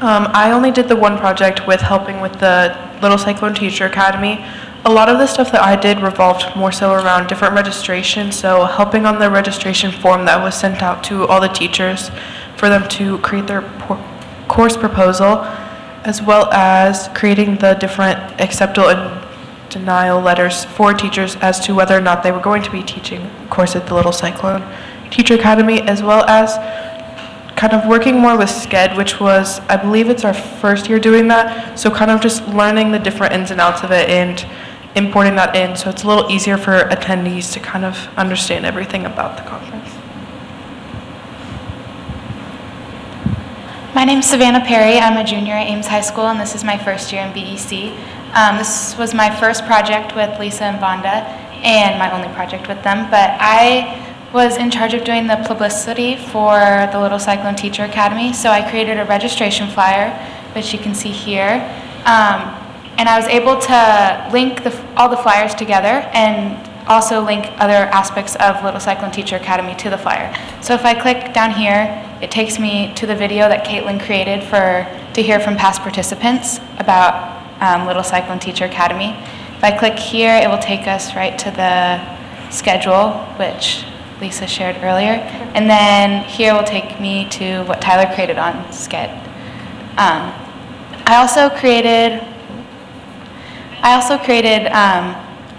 I only did the one project with helping with the Little Cyclone Teacher Academy. A lot of the stuff that I did revolved more so around different registrations, so helping on the registration form that was sent out to all the teachers for them to create their course proposal, as well as creating the different acceptance and denial letters for teachers as to whether or not they were going to be teaching a course at the Little Cyclone Teacher Academy, as well as kind of working more with SCED, which was, I believe it's our first year doing that, so kind of just learning the different ins and outs of it and importing that in, so it's a little easier for attendees to kind of understand everything about the conference. My name's Savannah Perry. I'm a junior at Ames High School, and this is my first year in BEC. This was my first project with Lisa and Vonda, and my only project with them, but I was in charge of doing the publicity for the Little Cyclone Teacher Academy, so I created a registration flyer, which you can see here, and I was able to link all the flyers together and also link other aspects of Little Cyclone Teacher Academy to the flyer. So if I click down here, it takes me to the video that Caitlin created to hear from past participants about Little Cyclone Teacher Academy. If I click here, it will take us right to the schedule, which Lisa shared earlier. And then here will take me to what Tyler created on SCED. I also created I also created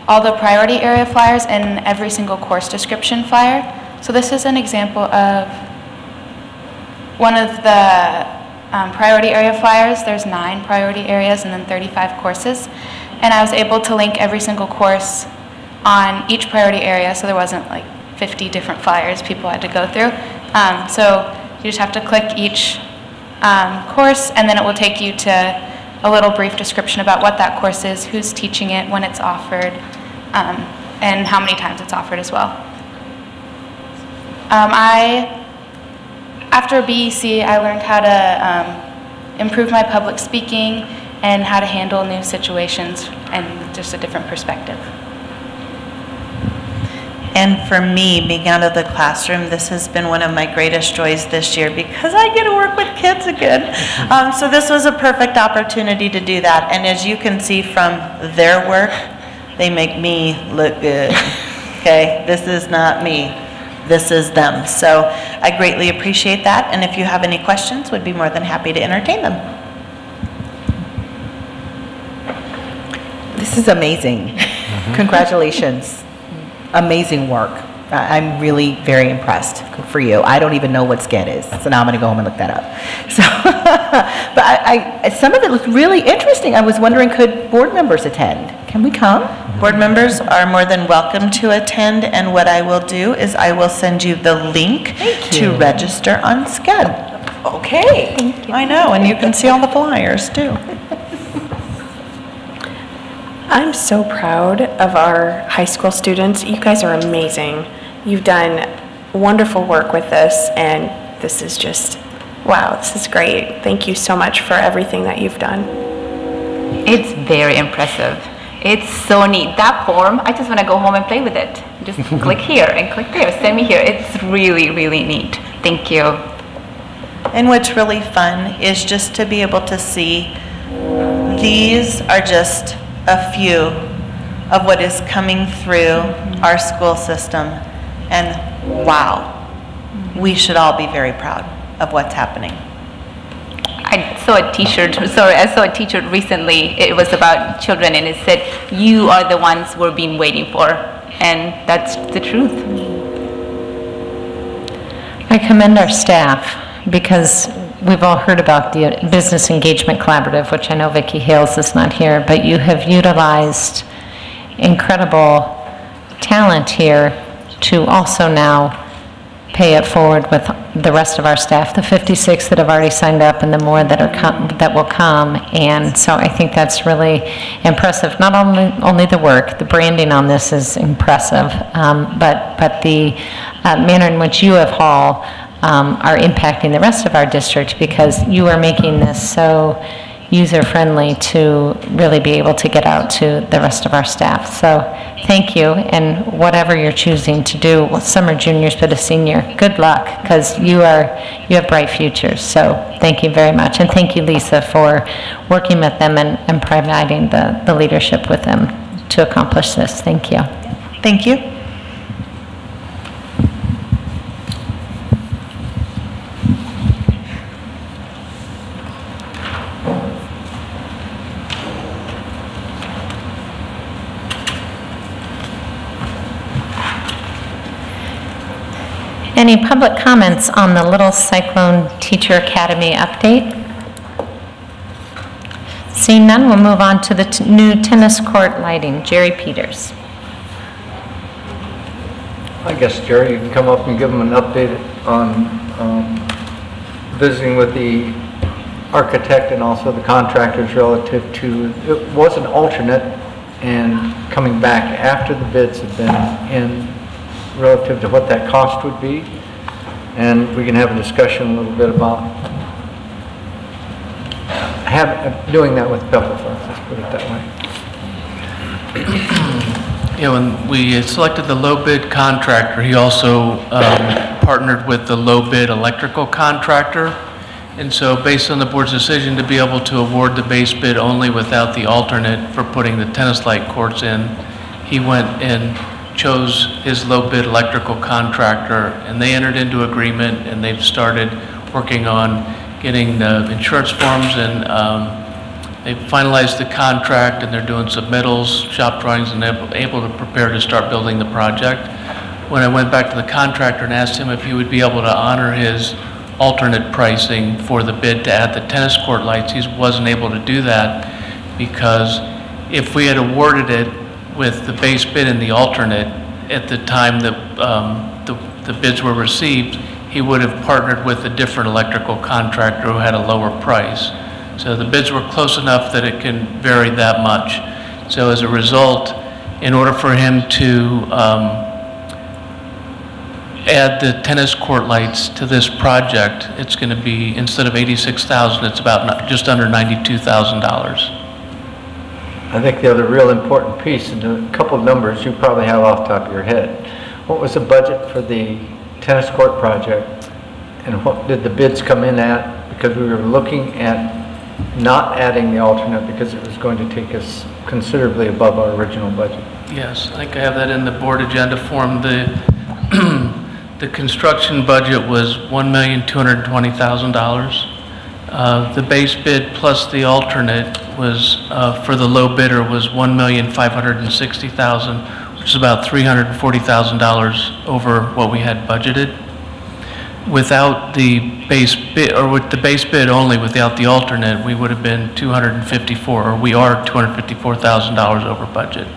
all the priority area flyers and every single course description flyer. So this is an example of one of the priority area flyers. There's 9 priority areas and then 35 courses. And I was able to link every single course on each priority area, so there wasn't like 50 different flyers people had to go through. So you just have to click each course, and then it will take you to a little brief description about what that course is, who's teaching it, when it's offered, and how many times it's offered as well. After BEC, I learned how to improve my public speaking and how to handle new situations and just a different perspective. And for me, being out of the classroom, this has been one of my greatest joys this year because I get to work with kids again. So this was a perfect opportunity to do that. And as you can see from their work, they make me look good. Okay, this is not me. This is them. So I greatly appreciate that. And if you have any questions, would be more than happy to entertain them. This is amazing. Congratulations. Amazing work. I'm really very impressed. Good for you. I don't even know what SCED is, so now I'm going to go home and look that up. So, but I some of it looked really interesting. I was wondering, could board members attend? Can we come? Board members are more than welcome to attend, and what I will do is I will send you the link to register on SCED. Okay. Thank you. I know, and you can see all the flyers too. I'm so proud of our high school students. You guys are amazing. You've done wonderful work with this, and this is just, wow, this is great. Thank you so much for everything that you've done. It's very impressive. It's so neat. That form, I just want to go home and play with it. Just click here and click there, send me here. It's really, really neat. Thank you. And what's really fun is just to be able to see these are just a few of what is coming through our school system. And wow, we should all be very proud of what's happening. I saw a t-shirt, I saw a t-shirt recently. It was about children, and it said, "You are the ones we've been waiting for." And that's the truth. I commend our staff because we've all heard about the Business Engagement Collaborative, which I know Vicki Hales is not here, but you have utilized incredible talent here to also now pay it forward with the rest of our staff, the 56 that have already signed up and the more that are that will come. And so I think that's really impressive. Not only the work, the branding on this is impressive, but the manner in which you have all are impacting the rest of our district, because you are making this so user-friendly to really be able to get out to the rest of our staff. So thank you, and whatever you're choosing to do, well, some are juniors but a senior, good luck, because you have bright futures. So thank you very much, and thank you, Lisa, for working with them and providing the leadership with them to accomplish this. Thank you. Thank you. Any public comments on the Little Cyclone Teacher Academy update? Seeing none, we'll move on to the new tennis court lighting. Jerry Peters. I guess, Jerry, you can come up and give them an update on visiting with the architect and also the contractors relative to, it was an alternate, and coming back after the bids have been in relative to what that cost would be, and we can have a discussion a little bit about doing that with Pebble Funds, let's put it that way. Yeah, when we selected the low bid contractor, he also partnered with the low bid electrical contractor. And so based on the board's decision to be able to award the base bid only without the alternate for putting the tennis light courts in, he went and chose his low bid electrical contractor, and they entered into agreement, and they've started working on getting the insurance forms and They finalized the contract and they're doing submittals, shop drawings, and they're able to prepare to start building the project. When I went back to the contractor and asked him if he would be able to honor his alternate pricing for the bid to add the tennis court lights, he wasn't able to do that because if we had awarded it with the base bid and the alternate at the time that the bids were received, he would have partnered with a different electrical contractor who had a lower price. So the bids were close enough that it can vary that much. So as a result, in order for him to add the tennis court lights to this project, it's going to be, instead of $86,000, it's about just under $92,000. I think the other real important piece, and a couple of numbers you probably have off the top of your head. What was the budget for the tennis court project, and what did the bids come in at? Because we were looking at not adding the alternate because it was going to take us considerably above our original budget. Yes, I think I have that in the board agenda form. The construction budget was $1,220,000. The base bid plus the alternate was, for the low bidder, was $1,560,000, which is about $340,000 over what we had budgeted. Without the base bid, or with the base bid only, without the alternate, we would have been we are $254,000 over budget.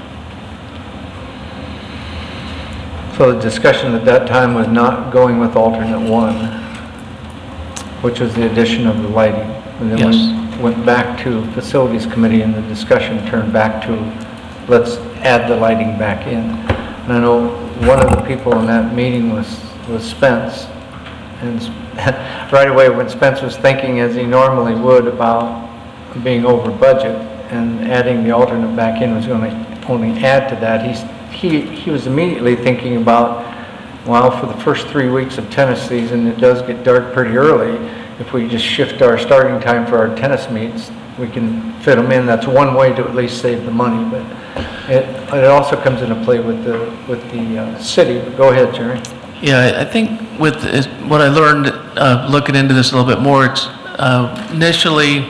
So the discussion at that time was not going with alternate one, which was the addition of the lighting. And then went back to facilities committee and the discussion turned back to let's add the lighting back in. And I know one of the people in that meeting was Spence. And right away when Spence was thinking, as he normally would, about being over budget and adding the alternate back in was going to only add to that, he was immediately thinking about, well, for the first 3 weeks of tennis season, it does get dark pretty early. If we just shift our starting time for our tennis meets, we can fit them in. That's one way to at least save the money, but it also comes into play with the city. Go ahead, Jerry. Yeah, I think with what I learned looking into this a little bit more, it's initially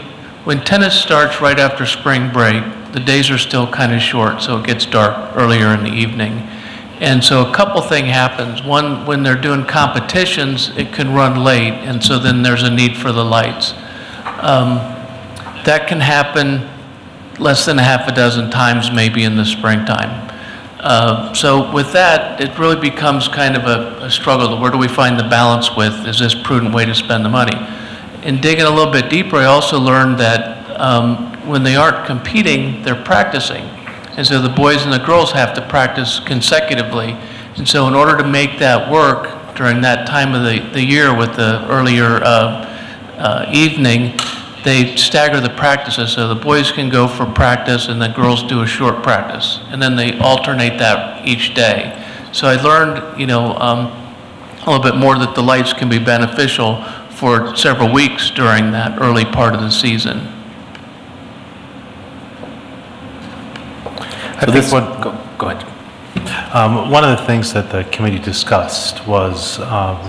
when tennis starts right after spring break, the days are still kind of short, so it gets dark earlier in the evening. And so a couple things happens. One, when they're doing competitions, it can run late, and so then there's a need for the lights. That can happen less than a half a dozen times maybe in the springtime. So with that, it really becomes kind of a struggle. Where do we find the balance with, is this a prudent way to spend the money? In digging a little bit deeper, I also learned that when they aren't competing, they're practicing. And so the boys and the girls have to practice consecutively. And so in order to make that work during that time of the year with the earlier evening, they stagger the practices. So the boys can go for practice and the girls do a short practice. And then they alternate that each day. So I learned, a little bit more that the lights can be beneficial for several weeks during that early part of the season. Go ahead. One of the things that the committee discussed was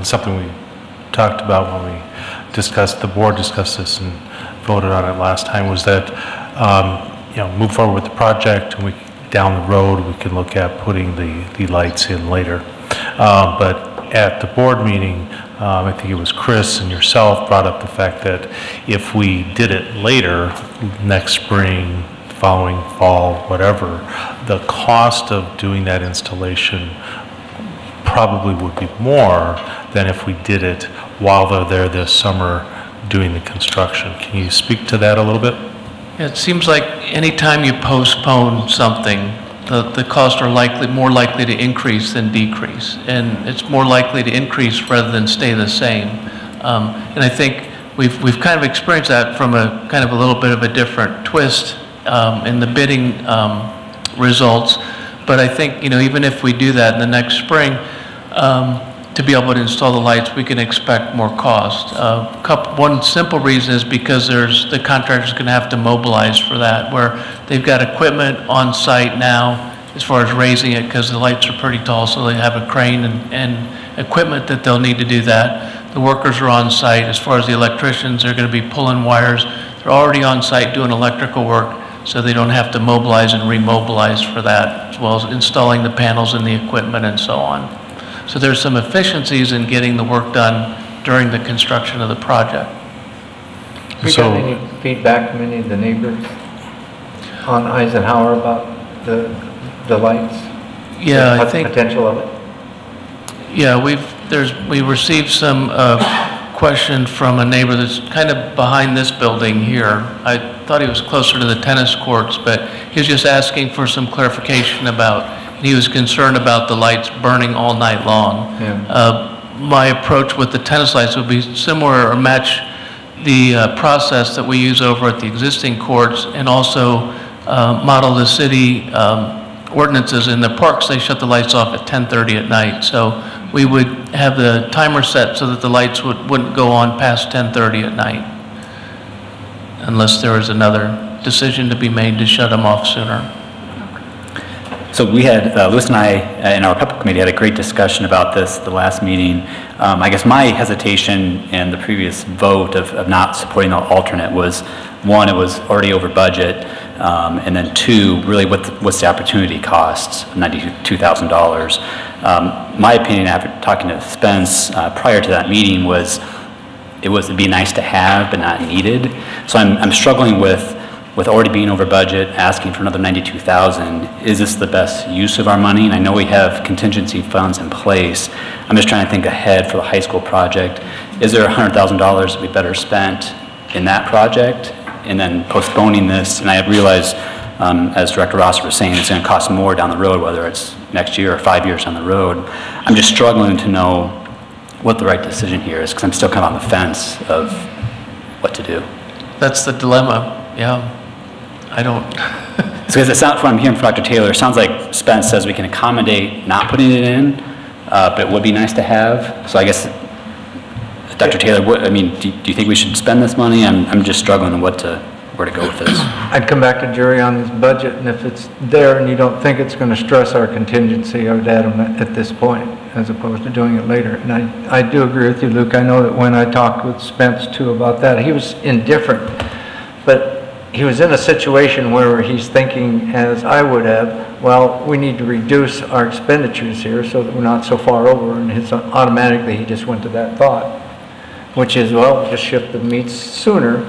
something we talked about when we the board discussed this and voted on it last time, was that move forward with the project, and down the road we can look at putting the lights in later. But at the board meeting, I think it was Chris and yourself brought up the fact that if we did it later, next spring, following fall, whatever, the cost of doing that installation probably would be more than if we did it while they're there this summer doing the construction. Can you speak to that a little bit? It seems like anytime you postpone something, the costs are more likely to increase than decrease. And it's more likely to increase rather than stay the same. And I think we've kind of experienced that from a kind of a little bit of a different twist in the bidding results. But I think, even if we do that in the next spring, to be able to install the lights, we can expect more cost. One simple reason is because the contractor's going to have to mobilize for that, where they've got equipment on site now as far as raising it, because the lights are pretty tall, so they have a crane and equipment that they'll need to do that. The workers are on site. As far as the electricians, they're going to be pulling wires. They're They're already on site doing electrical work, so they don't have to mobilize and remobilize for that, as well as installing the panels and the equipment and so on. So there's some efficiencies in getting the work done during the construction of the project. Have you got any feedback from any of the neighbors on Eisenhower about the lights? Yeah, the I think potential of it. Yeah, we received some question from a neighbor that's kind of behind this building here. I thought he was closer to the tennis courts, but he was just asking for some clarification about, he was concerned about the lights burning all night long. Yeah. My approach with the tennis lights would be similar or match the process that we use over at the existing courts, and also model the city ordinances in the parks. They shut the lights off at 10:30 at night. So we would have the timer set so that the lights wouldn't go on past 10:30 at night, unless there was another decision to be made to shut them off sooner. So we had, Louis and I, in our public committee, had a great discussion about this the last meeting. I guess my hesitation in the previous vote of not supporting the alternate was, one, it was already over budget, and then two, really what's the opportunity costs, $92,000. My opinion after talking to Spence prior to that meeting was, it'd be nice to have, but not needed. So I'm struggling with already being over budget, asking for another $92,000, is this the best use of our money? And I know we have contingency funds in place. I'm just trying to think ahead for the high school project. Is there $100,000 that we better spent in that project and then postponing this? And I realize, as Director Ross was saying, it's going to cost more down the road, whether it's next year or 5 years down the road. I'm just struggling to know what the right decision here is, because I'm still kind of on the fence of what to do. That's the dilemma, yeah. I don't. Because it sounds, what I'm hearing from Dr. Taylor, it sounds like Spence says we can accommodate not putting it in, but it would be nice to have. So I guess, Dr. Taylor, do you think we should spend this money? I'm just struggling where to go with this. I'd come back to jury on this budget, and if it's there and you don't think it's going to stress our contingency, I would add them at this point, as opposed to doing it later. And I do agree with you, Luke. I know that when I talked with Spence too about that, he was indifferent, but he was in a situation where he's thinking, as I would have, well, we need to reduce our expenditures here so that we're not so far over, and automatically he just went to that thought, which is, well, just shift the meets sooner,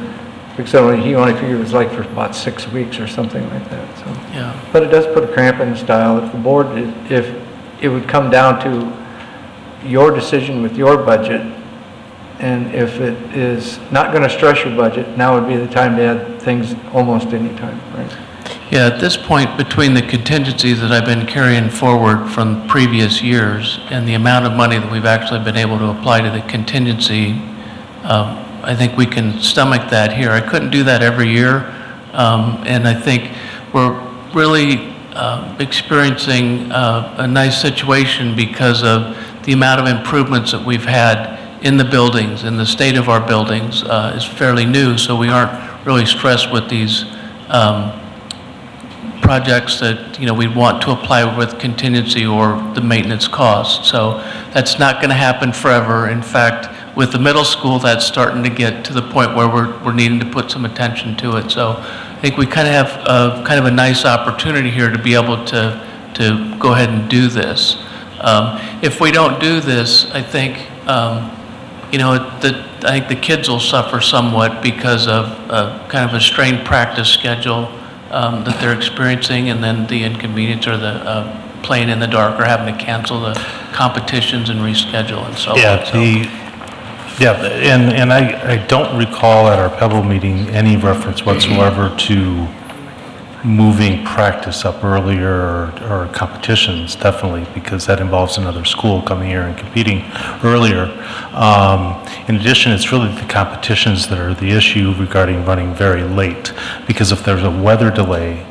because he only figured it was like for about 6 weeks or something like that. So, yeah. But it does put a cramp in the style. If the board, if it would come down to your decision with your budget, and if it is not going to stress your budget, now would be the time to add things almost any time, right? Yeah, at this point, between the contingencies that I've been carrying forward from previous years and the amount of money that we've actually been able to apply to the contingency, I think we can stomach that here. I couldn't do that every year, and I think we're really experiencing a nice situation because of the amount of improvements that we've had in the buildings, and the state of our buildings is fairly new, so we aren't really stressed with these projects that we want to apply with contingency or the maintenance cost. So that's not going to happen forever. In fact, with the middle school, that's starting to get to the point where we're needing to put some attention to it. So I think we kind of have kind of a nice opportunity here to be able to go ahead and do this. If we don't do this, I think I think the kids will suffer somewhat because of kind of a strained practice schedule that they're experiencing, and then the inconvenience or the playing in the dark or having to cancel the competitions and reschedule and so on. And I don't recall at our Pebble meeting any reference whatsoever to moving practice up earlier or competitions, definitely, because that involves another school coming here and competing earlier. In addition, it's really the competitions that are the issue regarding running very late, because if there's a weather delay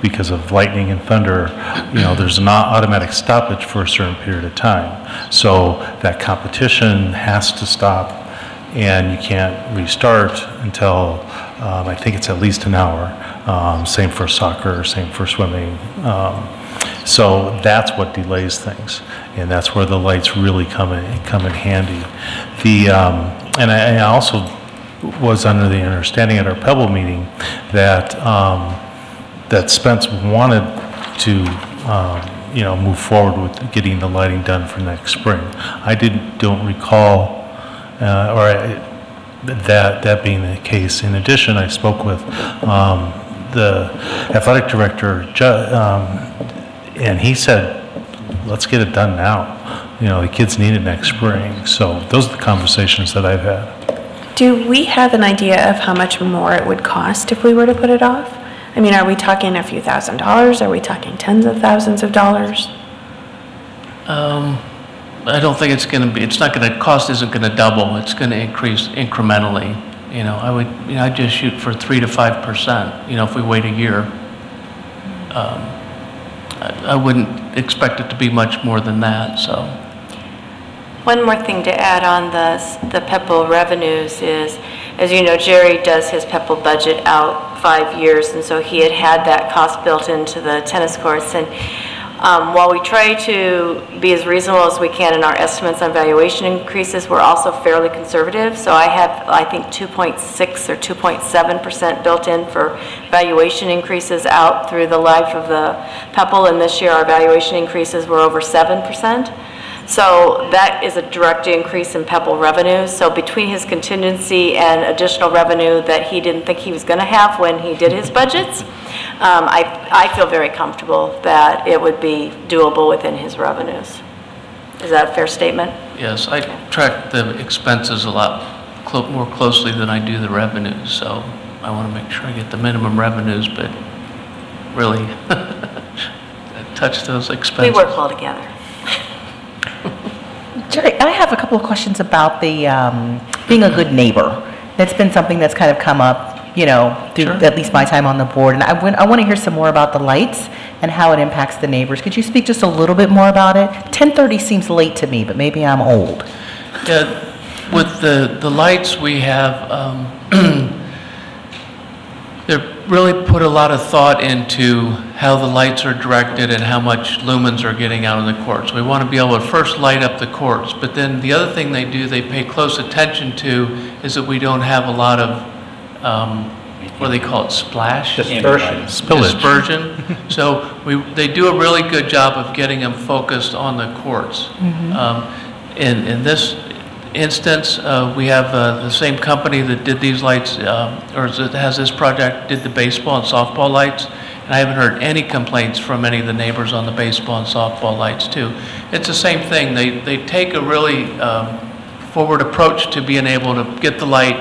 because of lightning and thunder, there's an automatic stoppage for a certain period of time. So that competition has to stop, and you can't restart until I think it's at least an hour. Same for soccer, same for swimming. So that's what delays things, and that's where the lights really come in handy. And I also was under the understanding at our Pebble meeting that, that Spence wanted to, move forward with getting the lighting done for next spring. I don't recall, that being the case. In addition, I spoke with the athletic director, and he said, let's get it done now. The kids need it next spring. So those are the conversations that I've had. Do we have an idea of how much more it would cost if we were to put it off? I mean, are we talking a few $1,000s? Are we talking tens of thousands of dollars? I don't think it's not going to, cost isn't going to double. It's going to increase incrementally. I'd just shoot for 3 to 5%, if we wait a year. I wouldn't expect it to be much more than that, so. One more thing to add on the PEPL revenues is, as you know, Jerry does his PEPL budget out 5 years, and so he had that cost built into the tennis courts. And while we try to be as reasonable as we can in our estimates on valuation increases, we're also fairly conservative. So I have, I think, 2.6 or 2.7% built in for valuation increases out through the life of the PEPL, and this year our valuation increases were over 7%. So that is a direct increase in PEPL revenues. So between his contingency and additional revenue that he didn't think he was going to have when he did his budgets, I feel very comfortable that it would be doable within his revenues. Is that a fair statement? Yes, I track the expenses a lot more closely than I do the revenues, so I want to make sure I get the minimum revenues, but really touch those expenses. We work well together. Jerry, I have a couple of questions about the being a good neighbor. That's been something that's kind of come up, through at least my time on the board. And I want to hear some more about the lights and how it impacts the neighbors. Could you speak just a little bit more about it? 10:30 seems late to me, but maybe I'm old. Yeah, with the lights we have, they really put a lot of thought into how the lights are directed and how much lumens are getting out in the courts. We want to be able to first light up the courts, but then the other thing they pay close attention to is that we don't have a lot of, what do they call it, splash? Dispersion. Dispersion. So they do a really good job of getting them focused on the courts. In this instance, we have the same company that did these lights, or that has this project, did the baseball and softball lights, and I haven't heard any complaints from any of the neighbors on the baseball and softball lights too. It's the same thing. They take a really forward approach to being able to get the light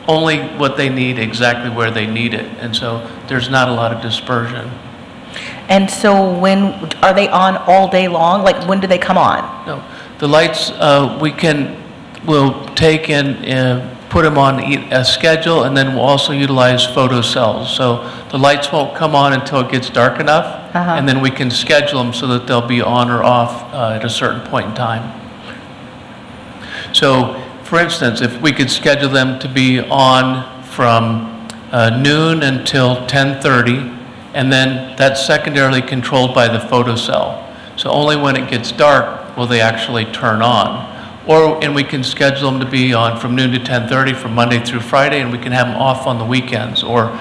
only what they need, exactly where they need it, and so there's not a lot of dispersion. And so are they on all day long? Like, when do they come on? No, the lights, we'll take and put them on a schedule, and then we'll also utilize photo cells. So the lights won't come on until it gets dark enough, and then we can schedule them so that they'll be on or off at a certain point in time. So, for instance, if we could schedule them to be on from noon until 10:30, and then that's secondarily controlled by the photo cell. So only when it gets dark will they actually turn on. And we can schedule them to be on from noon to 10:30 from Monday through Friday, and we can have them off on the weekends. Or,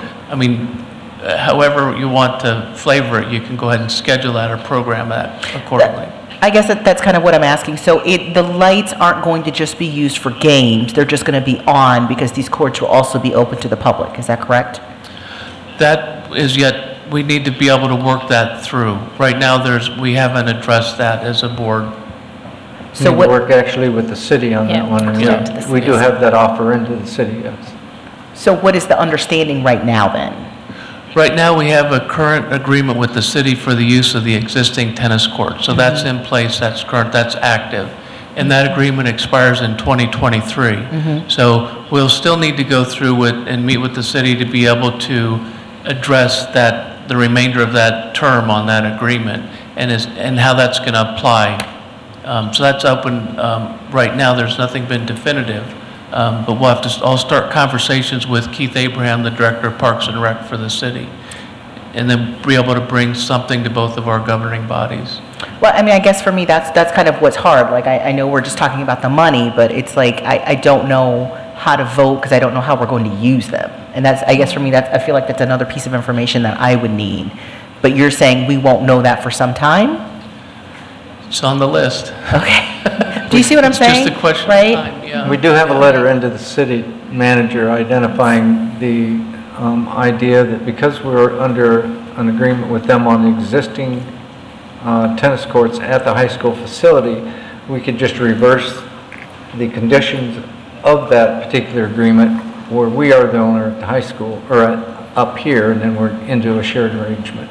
however you want to flavor it, you can go ahead and schedule that or program that accordingly. I guess that's kind of what I'm asking. So the lights aren't going to just be used for games. They're just going to be on because these courts will also be open to the public. Is that correct? That is we need to be able to work that through. Right now, we haven't addressed that as a board. So we work actually with the city on that one, and we do have that offer into the city, yes. So what is the understanding right now then? Right now, we have a current agreement with the city for the use of the existing tennis court. So that's in place, that's current, that's active. And that agreement expires in 2023. So we'll still need to go through it and meet with the city to be able to address the remainder of that term on that agreement and how that's going to apply. So that's open right now. There's nothing been definitive, but we'll have to I'll start conversations with Keith Abraham, the Director of Parks and Rec for the city, and then be able to bring something to both of our governing bodies. Well, I guess for me, that's kind of what's hard. Like, I know we're just talking about the money, but it's like, I don't know how to vote because I don't know how we're going to use them. And that's, I guess for me, I feel like that's another piece of information that I would need. But you're saying we won't know that for some time? It's on the list. Okay. Do you see what I'm saying? It's just a question right? of time, yeah. We do have a letter into the city manager identifying the idea that because we're under an agreement with them on the existing tennis courts at the high school facility, we could just reverse the conditions of that particular agreement where we are the owner at the high school, or up here, and then we're into a shared arrangement.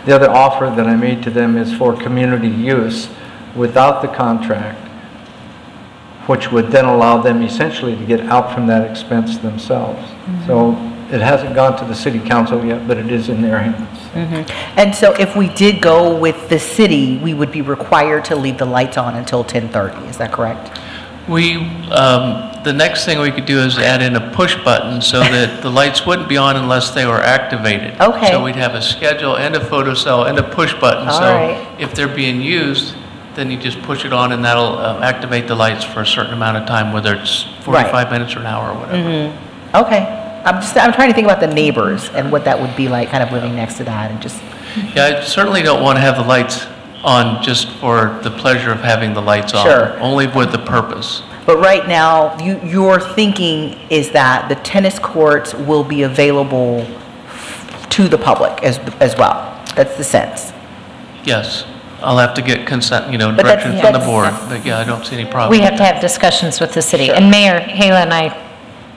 The other offer that I made to them is for community use without the contract, which would then allow them essentially to get out from that expense themselves. So it hasn't gone to the city council yet, but it is in their hands. And so if we did go with the city, we would be required to leave the lights on until 10:30, is that correct? The next thing we could do is add in a push button so that the lights wouldn't be on unless they were activated. Okay. So we'd have a schedule and a photo cell and a push button. All So right. if they're being used, then you just push it on and that'll activate the lights for a certain amount of time, whether it's 45 minutes or an hour or whatever. Okay. I'm trying to think about the neighbors and what that would be like kind of living next to that and just. Yeah, I certainly don't want to have the lights on just for the pleasure of having the lights on. Sure. Only with the purpose. But right now, your thinking is that the tennis courts will be available to the public as well. That's the sense. Yes. I'll have to get consent, But direction from the board, but yeah, I don't see any problem. We have to have discussions with the city. And Mayor Hala and I,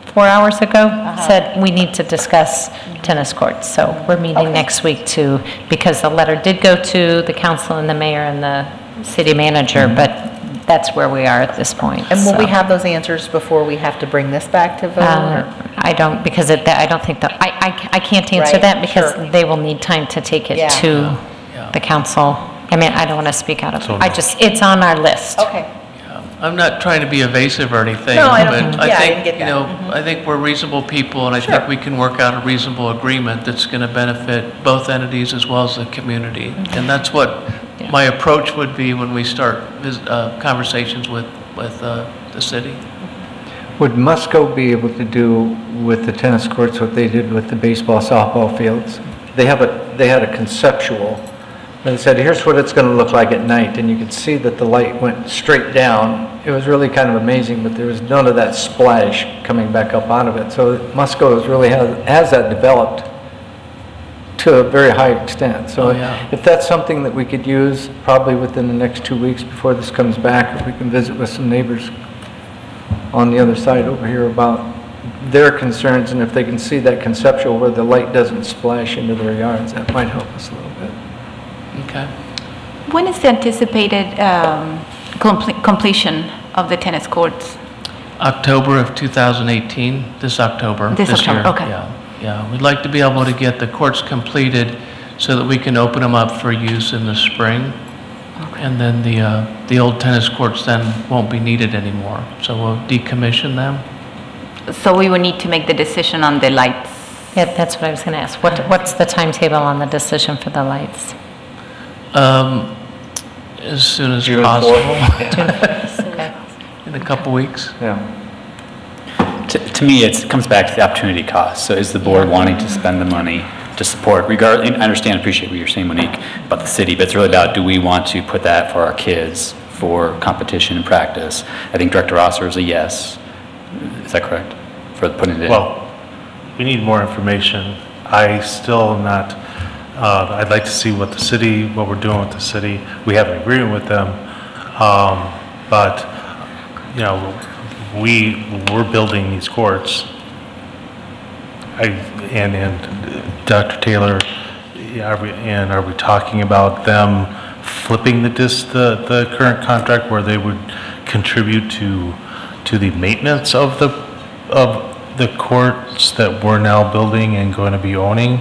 4 hours ago, said we need to discuss tennis courts. So we're meeting next week because the letter did go to the council and the mayor and the city manager, but that's where we are at this point. And will we have those answers before we have to bring this back to vote? I don't, because I don't think that, I can't answer Right, that because sure. they will need time to take it to the council. I mean, I don't want to speak out of, it's on our list. Okay. I'm not trying to be evasive or anything, No, I but don't- I yeah, I think, didn't get you know, I think we're reasonable people, and I think we can work out a reasonable agreement that's going to benefit both entities as well as the community. And that's what my approach would be when we start conversations with the city. Would Musco be able to do with the tennis courts what they did with the baseball, softball fields? They had a conceptual. They said, here's what it's going to look like at night, and you could see that the light went straight down. It was really kind of amazing, but there was none of that splash coming back up out of it. So Musco really has that developed to a very high extent. So if that's something that we could use probably within the next 2 weeks before this comes back, if we can visit with some neighbors on the other side over here about their concerns, and if they can see that conceptual where the light doesn't splash into their yards, that might help us a little bit. Okay. When is the anticipated completion of the tennis courts? October of 2018, this October. This October, year. okay. Yeah. We'd like to be able to get the courts completed so that we can open them up for use in the spring. Okay. And then the old tennis courts then won't be needed anymore. So we'll decommission them. So we will need to make the decision on the lights. Yeah, that's what I was going to ask. What's the timetable on the decision for the lights? As soon as June possible. 4th. Okay. In a couple weeks. Yeah. To me, it comes back to the opportunity cost. So is the board wanting to spend the money to support, I understand, appreciate what you're saying, Monique, about the city, but it's really about, do we want to put that for our kids for competition and practice? I think Director Rosser is a yes. Is that correct? For putting it in? Well, we need more information. I still am not, I'd like to see what we're doing with the city. We have an agreement with them, but, you know, we're building these courts. And Dr. Taylor, are we talking about them flipping the current contract where they would contribute to the maintenance of the courts that we're now building and going to be owning?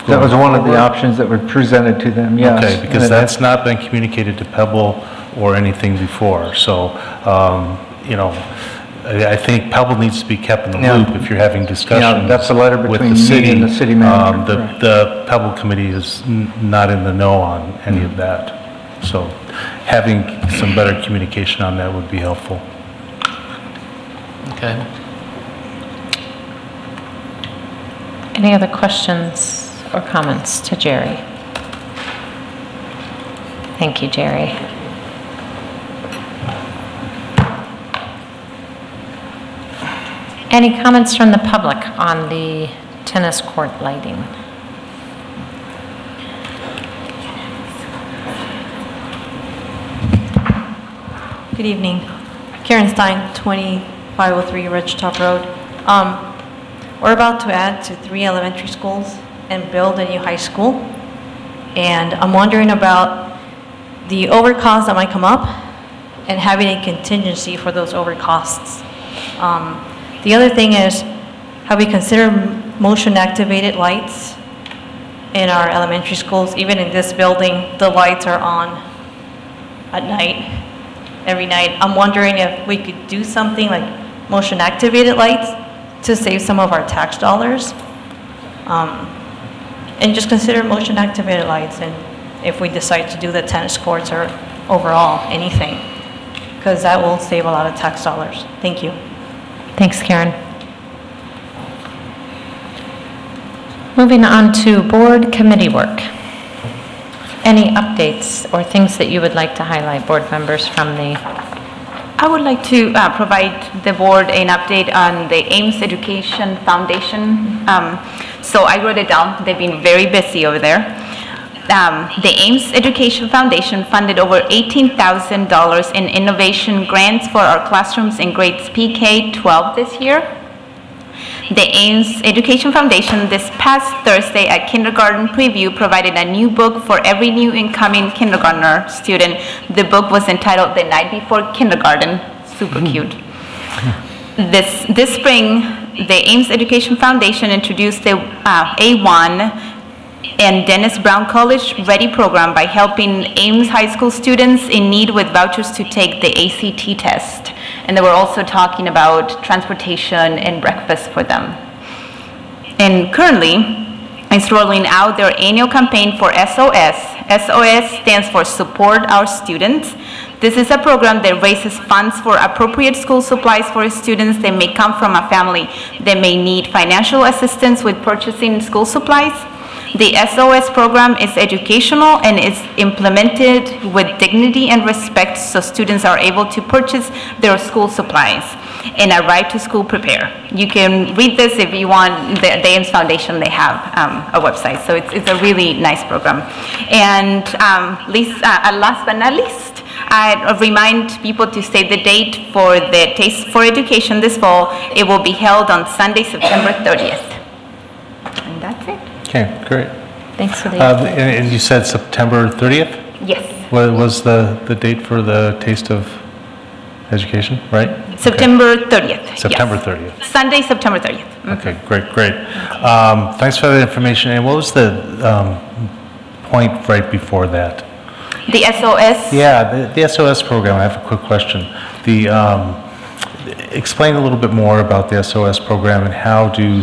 That was one of the options that were presented to them, yes. Okay, because that's not been communicated to Pebble or anything before. So, you know, I think Pebble needs to be kept in the loop if you're having discussions. That's a letter between me and the city manager. The Pebble committee is not in the know on any of that. So having some better communication on that would be helpful. Okay. Any other questions or comments to Jerry? Thank you, Jerry. Any comments from the public on the tennis court lighting? Good evening. Karen Stein, 2503 Ridge Top Road. We're about to add to 3 elementary schools and build a new high school. And I'm wondering about the overcosts that might come up and having a contingency for those overcosts. The other thing is, have we considered motion-activated lights in our elementary schools? Even in this building, the lights are on at night, every night. I'm wondering if we could do something like motion-activated lights to save some of our tax dollars. And just consider motion-activated lights, and if we decide to do the tennis courts or overall anything, because that will save a lot of tax dollars. Thank you. Thanks, Karen. Moving on to board committee work. Any updates or things that you would like to highlight, board members, from the... I would like to provide the board an update on the Ames Education Foundation. So I wrote it down. They've been very busy over there. The Ames Education Foundation funded over $18,000 in innovation grants for our classrooms in grades PK-12 this year. The Ames Education Foundation this past Thursday at Kindergarten Preview provided a new book for every new incoming kindergartner student. The book was entitled The Night Before Kindergarten. Super cute. This spring, the Ames Education Foundation introduced the A1 and Dennis Brown College Ready program by helping Ames High School students in need with vouchers to take the ACT test. And they were also talking about transportation and breakfast for them. And currently, it's rolling out their annual campaign for SOS. SOS stands for Support Our Students. This is a program that raises funds for appropriate school supplies for students that may come from a family that may need financial assistance with purchasing school supplies. The SOS program is educational and is implemented with dignity and respect so students are able to purchase their school supplies and arrive to school prepared. You can read this if you want. The Ames Foundation, they have a website, so it's a really nice program. And last but not least, I remind people to save the date for the Taste for Education this fall. It will be held on Sunday, September 30th. And that's it. Okay, great. Thanks for the and you said September 30th? Yes. What was the date for the Taste of Education, right? September 30th. September yes. 30th. Sunday, September 30th. Okay, great. Thanks for that information. And what was the point right before that? The SOS? Yeah, the SOS program. I have a quick question. Explain a little bit more about the SOS program and how do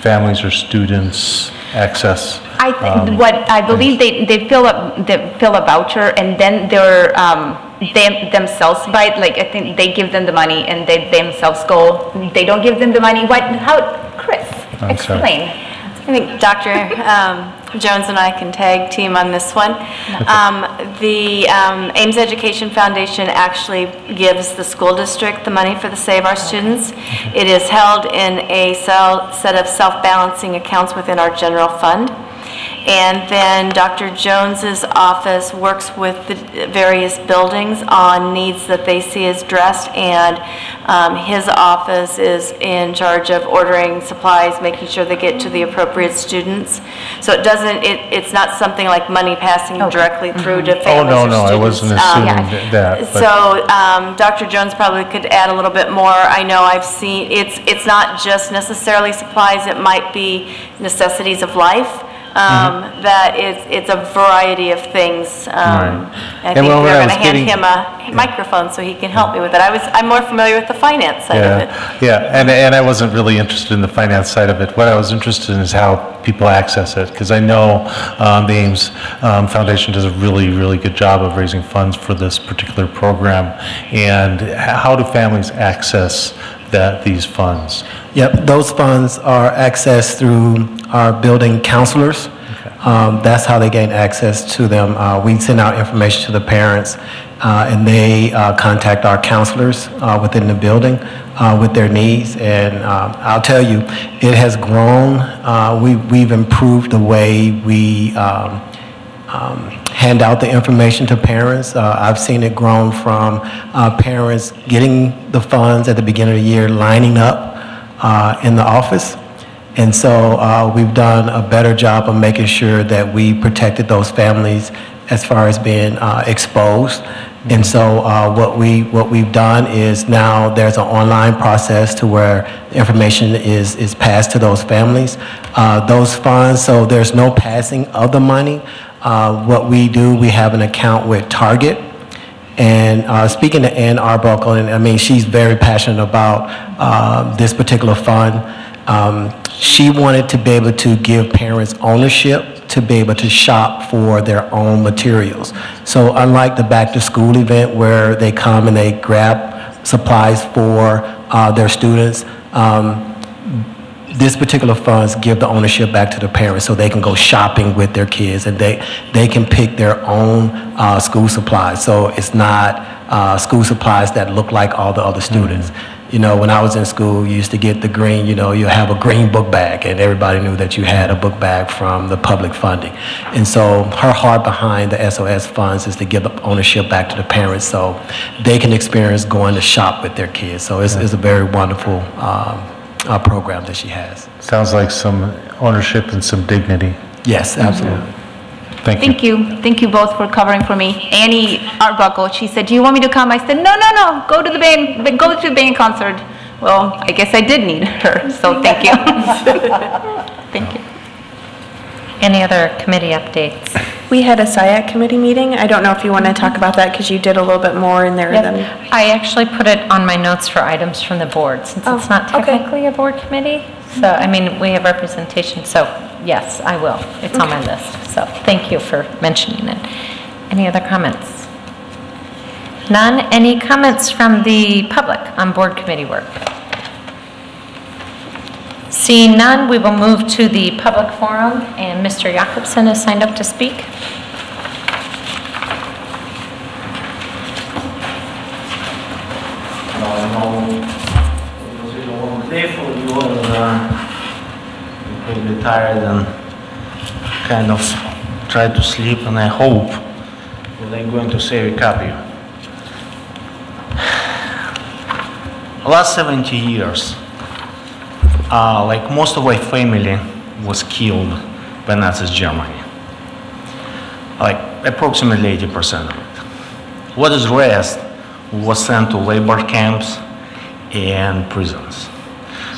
families or students access? I believe they fill a voucher and then they themselves buy it. Like I think they give them the money and they themselves go. They don't give them the money. Chris, explain. I think Dr. Jones and I can tag team on this one. The Ames Education Foundation actually gives the school district the money for the Save Our Students. It is held in a set of self-balancing accounts within our general fund. And then Dr. Jones's office works with the various buildings on needs that they see as addressed, and his office is in charge of ordering supplies, making sure they get to the appropriate students. So it's not something like money passing directly through to families or students. I wasn't assuming that. So Dr. Jones probably could add a little bit more. I know I've seen, it's not just necessarily supplies, it might be necessities of life. That it's a variety of things. I think we're going to hand him a microphone so he can help me with it. I'm more familiar with the finance side of it. Yeah, and I wasn't really interested in the finance side of it. What I was interested in is how people access it, because I know the Ames Foundation does a really, really good job of raising funds for this particular program. And how do families access these funds? Yep, those funds are accessed through our building counselors. That's how they gain access to them. We send out information to the parents, and they contact our counselors within the building with their needs. And I'll tell you, it has grown. We've improved the way we hand out the information to parents. I've seen it grown from parents getting the funds at the beginning of the year, lining up in the office. And so we've done a better job of making sure that we protected those families as far as being exposed. And so what we've done is now there's an online process to where information is passed to those families. Those funds, so there's no passing of the money. What we do, we have an account with Target. And speaking to Ann Arbuckle, and I mean, she's very passionate about this particular fund. She wanted to be able to give parents ownership to be able to shop for their own materials. So unlike the back to school event where they come and they grab supplies for their students, this particular funds give the ownership back to the parents so they can go shopping with their kids and they can pick their own school supplies. So it's not school supplies that look like all the other students. You know, when I was in school, you used to get the green, you know, you have a green book bag, and everybody knew that you had a book bag from the public funding. And so her heart behind the SOS funds is to give ownership back to the parents so they can experience going to shop with their kids. So it's a very wonderful program that she has. Sounds like some ownership and some dignity. Yes, absolutely. Thank you. Thank you both for covering for me. Annie Arbuckle, she said, "Do you want me to come?" I said, no, go to the band concert. Well, I guess I did need her, so thank you. Thank you. Any other committee updates? We had a SIAC committee meeting. I don't know if you want to talk about that because you did a little bit more in there than... I actually put it on my notes for items from the board, since it's not technically a board committee. So, I mean, we have representation, so yes, I will. It's on my list. So thank you for mentioning it. Any other comments? None? Any comments from the public on board committee work? Seeing none, we will move to the public forum, and Mr. Jakobsen is signed up to speak. Day for you and you'll be tired and kind of try to sleep, and I hope that I'm going to save a copy. Last 70 years, like most of my family was killed by Nazi Germany, like approximately 80% of it. What is rest was sent to labor camps and prisons.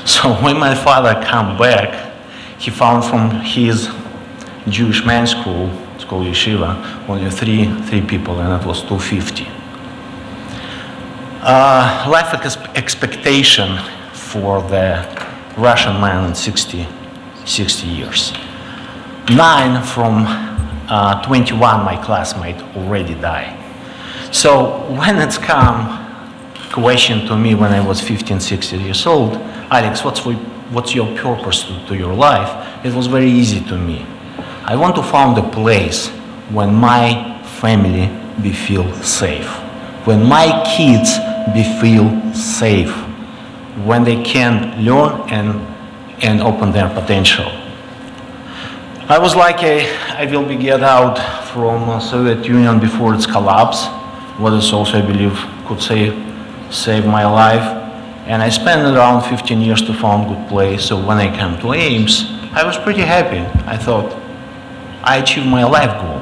So when my father came back, he found from his Jewish men's school, it's called yeshiva, only three people, and it was 250. Life expectation for the Russian man in 60 years. 9 from 21, my classmate, already died. So when it's come question to me when I was 15, 16 years old, Alex, what's your purpose to your life? It was very easy to me. I want to found a place when my family be feel safe, when my kids be feel safe, when they can learn and open their potential. I was lucky. I will be get out from Soviet Union before its collapse, what is also, I believe, could save my life. And I spent around 15 years to find a good place. So when I came to Ames, I was pretty happy. I thought, I achieved my life goal.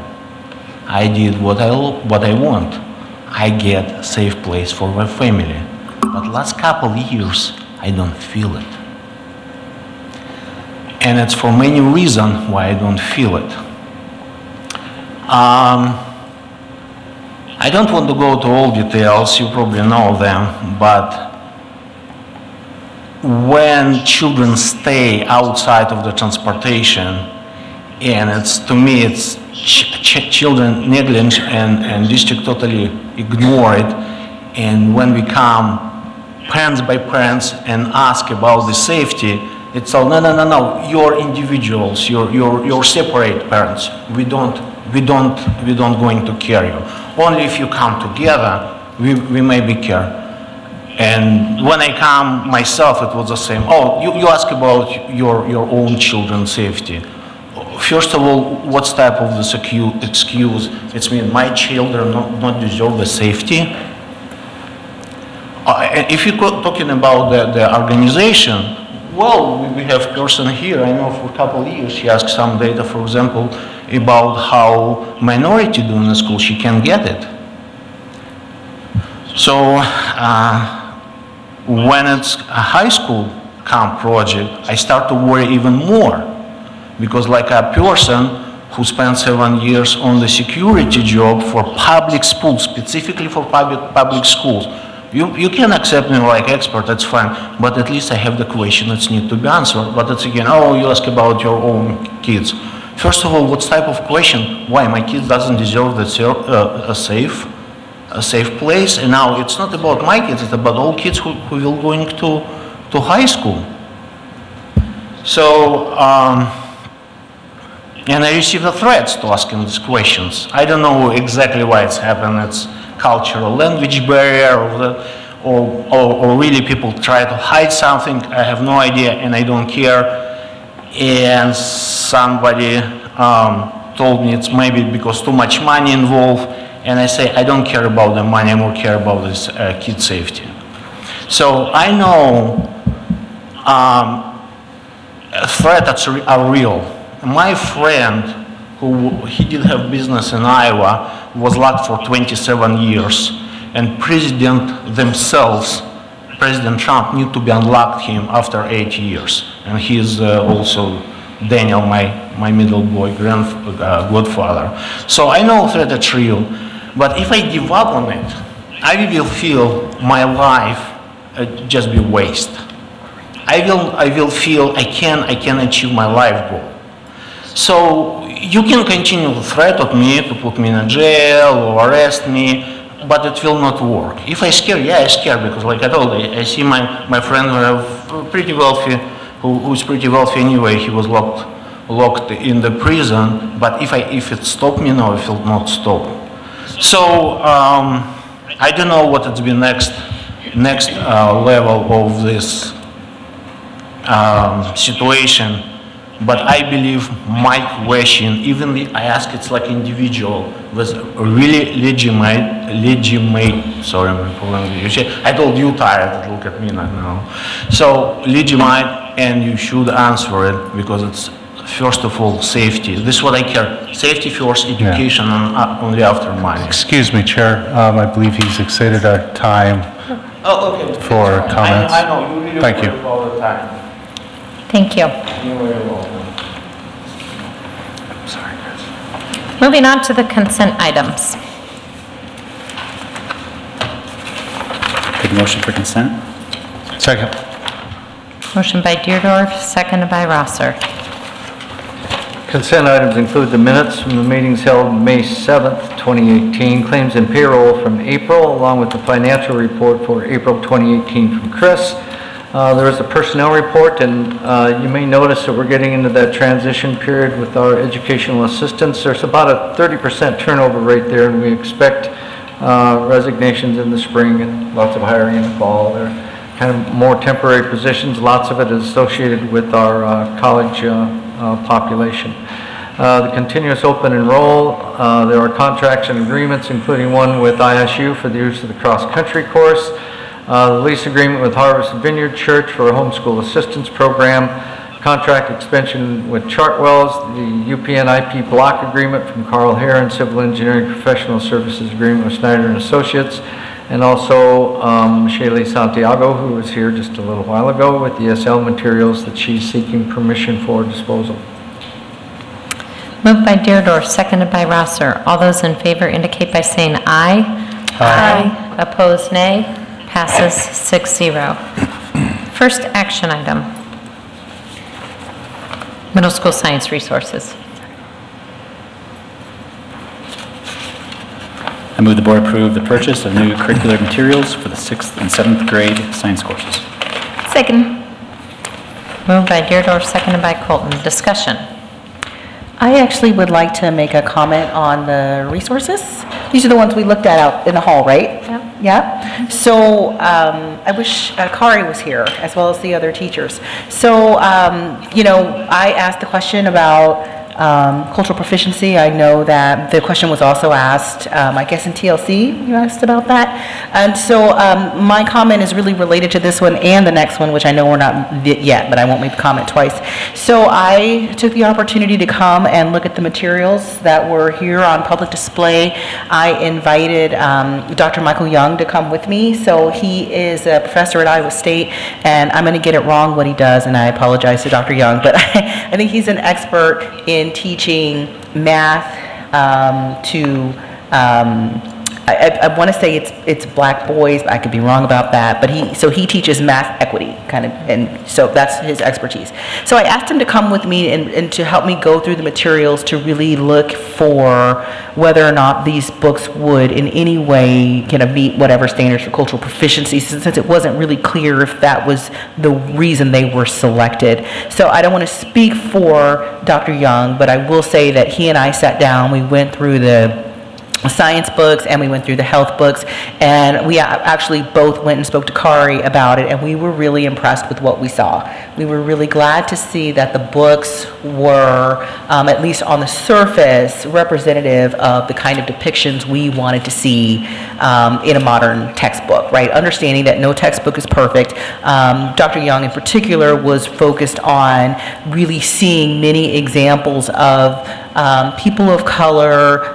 I did what I want. I get a safe place for my family. But last couple of years, I don't feel it. And it's for many reasons why I don't feel it. I don't want to go to all details, you probably know them, but when children stay outside of the transportation, and it's, to me, it's children negligence and district totally ignore it, and when we come parents by parents and ask about the safety, it's all, no, you're individuals, you're separate parents. We don't going to care you. Only if you come together, we maybe care. And when I come myself, it was the same. Oh, you ask about your own children's safety. First of all, what type of this excuse? It's mean my children not deserve the safety. If you're talking about the organization, well, we have person here, I know for a couple of years, she asked some data, for example, about how minority do in the school, she can get it. So, when it's a high school camp project, I start to worry even more. Because like a person who spent 7 years on the security job for public schools, specifically for public schools, you can accept me like expert, that's fine, but at least I have the question that needs to be answered. But it's again, oh, you ask about your own kids. First of all, what type of question? Why my kids doesn't deserve a safe place? And now it's not about my kids, it's about all kids who will going to high school. So, and I receive the threats to asking these questions. I don't know exactly why it's happened. It's cultural language barrier, or really people try to hide something. I have no idea and I don't care. And somebody told me it's maybe because too much money involved. And I say, I don't care about the money, I more care about this kid safety. So I know threats are real. My friend, he did have business in Iowa, was locked for 27 years. And president themselves, President Trump, need to be unlocked him after 8 years. And he is also Daniel, my middle boy, godfather. So I know that it's real. But if I give up on it, I will feel my life just be waste. I will feel I can achieve my life goal. So you can continue to threaten me to put me in a jail or arrest me, but it will not work. If I scare, yeah, I scare because, like I told you, I see my friend who have pretty wealthy, who's pretty wealthy anyway. He was locked in the prison. But if it stopped me, no, it will not stop. So I don't know what it's been next level of this situation. But I believe my question, even I ask it's like individual, was really legitimate, sorry, I told you tired, look at me now. So legitimate, and you should answer it because it's first of all safety. This is what I care, safety first, education, and only after money. Excuse me, Chair, I believe he's exceeded our time for comments. I know, you really Thank you. all the time. Thank you. You're very welcome. Sorry, guys. Moving on to the consent items. Take a motion for consent. Second. Motion by Deerdorf, seconded by Rosser. Consent items include the minutes from the meetings held May 7th, 2018, claims and payroll from April, along with the financial report for April 2018 from Chris. There is a personnel report, and you may notice that we're getting into that transition period with our educational assistants. There's about a 30% turnover rate there, and we expect resignations in the spring and lots of hiring in the fall. They're kind of more temporary positions. Lots of it is associated with our college population. The continuous open enroll, there are contracts and agreements, including one with ISU for the use of the cross-country course. The lease agreement with Harvest Vineyard Church for a homeschool assistance program, contract extension with Chartwells, the UPN IP block agreement from Carl Heron, civil engineering professional services agreement with Snyder and Associates, and also Shaylee Santiago, who was here just a little while ago with the ESL materials that she's seeking permission for disposal. Moved by Deerdorf, seconded by Rosser. All those in favor indicate by saying aye. Aye. Opposed, nay. Passes 6-0. First action item. Middle school science resources. I move the board approve the purchase of new curricular materials for the 6th and 7th grade science courses. Second. Moved by Deirdre, seconded by Colton. Discussion. I actually would like to make a comment on the resources. These are the ones we looked at out in the hall, right? Yep. Yeah. So I wish Kari was here, as well as the other teachers. So, you know, I asked the question about cultural proficiency. I know that the question was also asked, I guess in TLC, you asked about that. And so my comment is really related to this one and the next one, which I know we're not yet, but I won't make the comment twice. So I took the opportunity to come and look at the materials that were here on public display. I invited Dr. Michael Young to come with me. So he is a professor at Iowa State, and I'm going to get it wrong what he does, and I apologize to Dr. Young, but I think he's an expert in teaching math to I want to say it's black boys, but I could be wrong about that. But he teaches math equity kind of, and so that's his expertise. So I asked him to come with me and to help me go through the materials to really look for whether or not these books would in any way kind of meet whatever standards for cultural proficiency, since it wasn't really clear if that was the reason they were selected. So I don't want to speak for Dr. Young, but I will say that he and I sat down, we went through the science books and we went through the health books, and we actually both went and spoke to Kari about it, and we were really impressed with what we saw. We were really glad to see that the books were, at least on the surface, representative of the kind of depictions we wanted to see in a modern textbook, right? Understanding that no textbook is perfect. Dr. Young in particular was focused on really seeing many examples of people of color,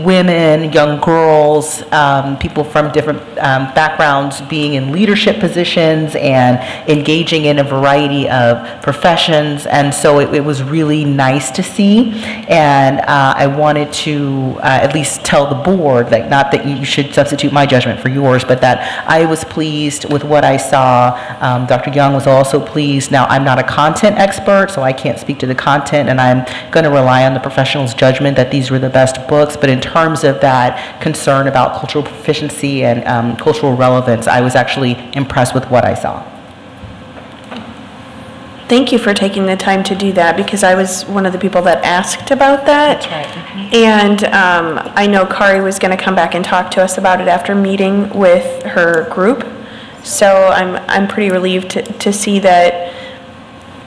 women, young girls, people from different backgrounds being in leadership positions and engaging in a variety of professions. And so it was really nice to see. And I wanted to at least tell the board, like, not that you should substitute my judgment for yours, but that I was pleased with what I saw. Dr. Young was also pleased. Now, I'm not a content expert, so I can't speak to the content, and I'm going to rely on the professional's judgment that these were the best books. But in terms of that concern about cultural proficiency and cultural relevance, I was actually impressed with what I saw. Thank you for taking the time to do that, because I was one of the people that asked about that. That's right. Mm-hmm. And I know Kari was going to come back and talk to us about it after meeting with her group. So I'm pretty relieved to see that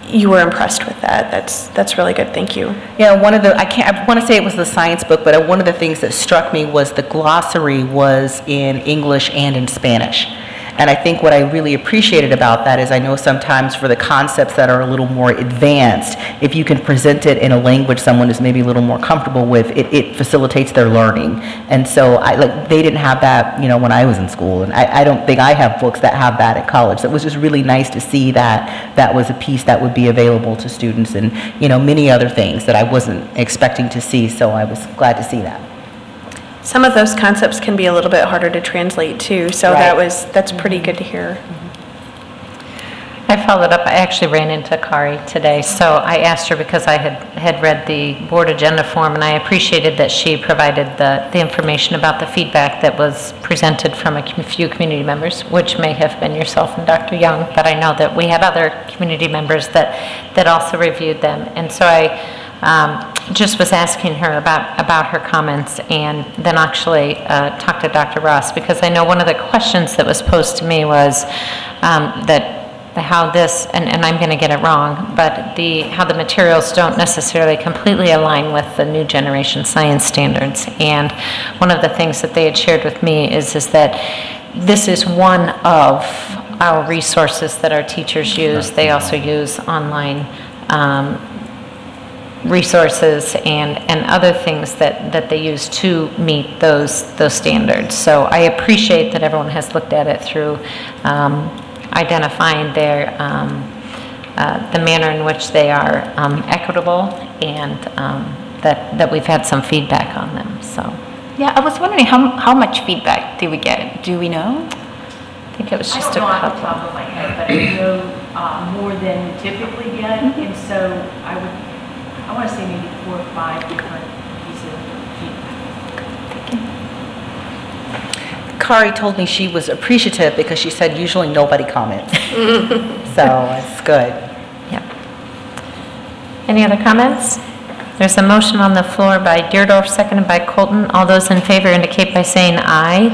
you were impressed with that. That's really good. Thank you. Yeah, I want to say it was the science book, but one of the things that struck me was the glossary was in English and in Spanish. And I think what I really appreciated about that is I know sometimes for the concepts that are a little more advanced, if you can present it in a language someone is maybe a little more comfortable with, it facilitates their learning. And so they didn't have that, you know, when I was in school, and I don't think I have books that have that at college. So it was just really nice to see that that was a piece that would be available to students, and, you know, many other things that I wasn't expecting to see. So I was glad to see that. Some of those concepts can be a little bit harder to translate too, so Right. that's pretty good to hear. I followed up. I actually ran into Kari today, so I asked her because I had read the board agenda form, and I appreciated that she provided the information about the feedback that was presented from a few community members, which may have been yourself and Dr. Young, but I know that we had other community members that also reviewed them. And so I just was asking her about her comments, and then actually talked to Dr. Ross, because I know one of the questions that was posed to me was how this, and I'm going to get it wrong, but how the materials don't necessarily completely align with the new generation science standards. And one of the things that they had shared with me is that this is one of our resources that our teachers use. They also use online resources and other things that they use to meet those standards. So I appreciate that everyone has looked at it through identifying the manner in which they are equitable, and that we've had some feedback on them. So Yeah, I was wondering how much feedback did we get? Do we know? I think it was just I don't know off the top of my head, but I know more than we typically get, and so I want to say maybe 4 or 5 different pieces of feedback. Kari told me she was appreciative because she said usually nobody comments. So it's good. Yep. Any other comments? There's a motion on the floor by Deerdorf, seconded by Colton. All those in favor indicate by saying aye.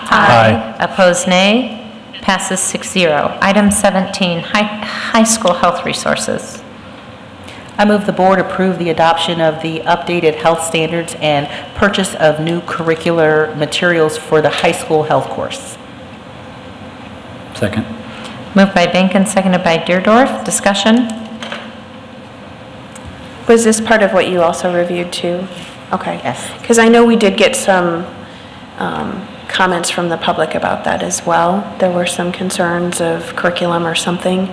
Aye. Opposed, nay. Passes 6-0. Item 17, high school health resources. I move the board approve the adoption of the updated health standards and purchase of new curricular materials for the high school health course. Second. Moved by Benkin, seconded by Deerdorf. Discussion? Was this part of what you also reviewed too? Okay. Yes. Because I know we did get some comments from the public about that as well. There were some concerns of curriculum or something.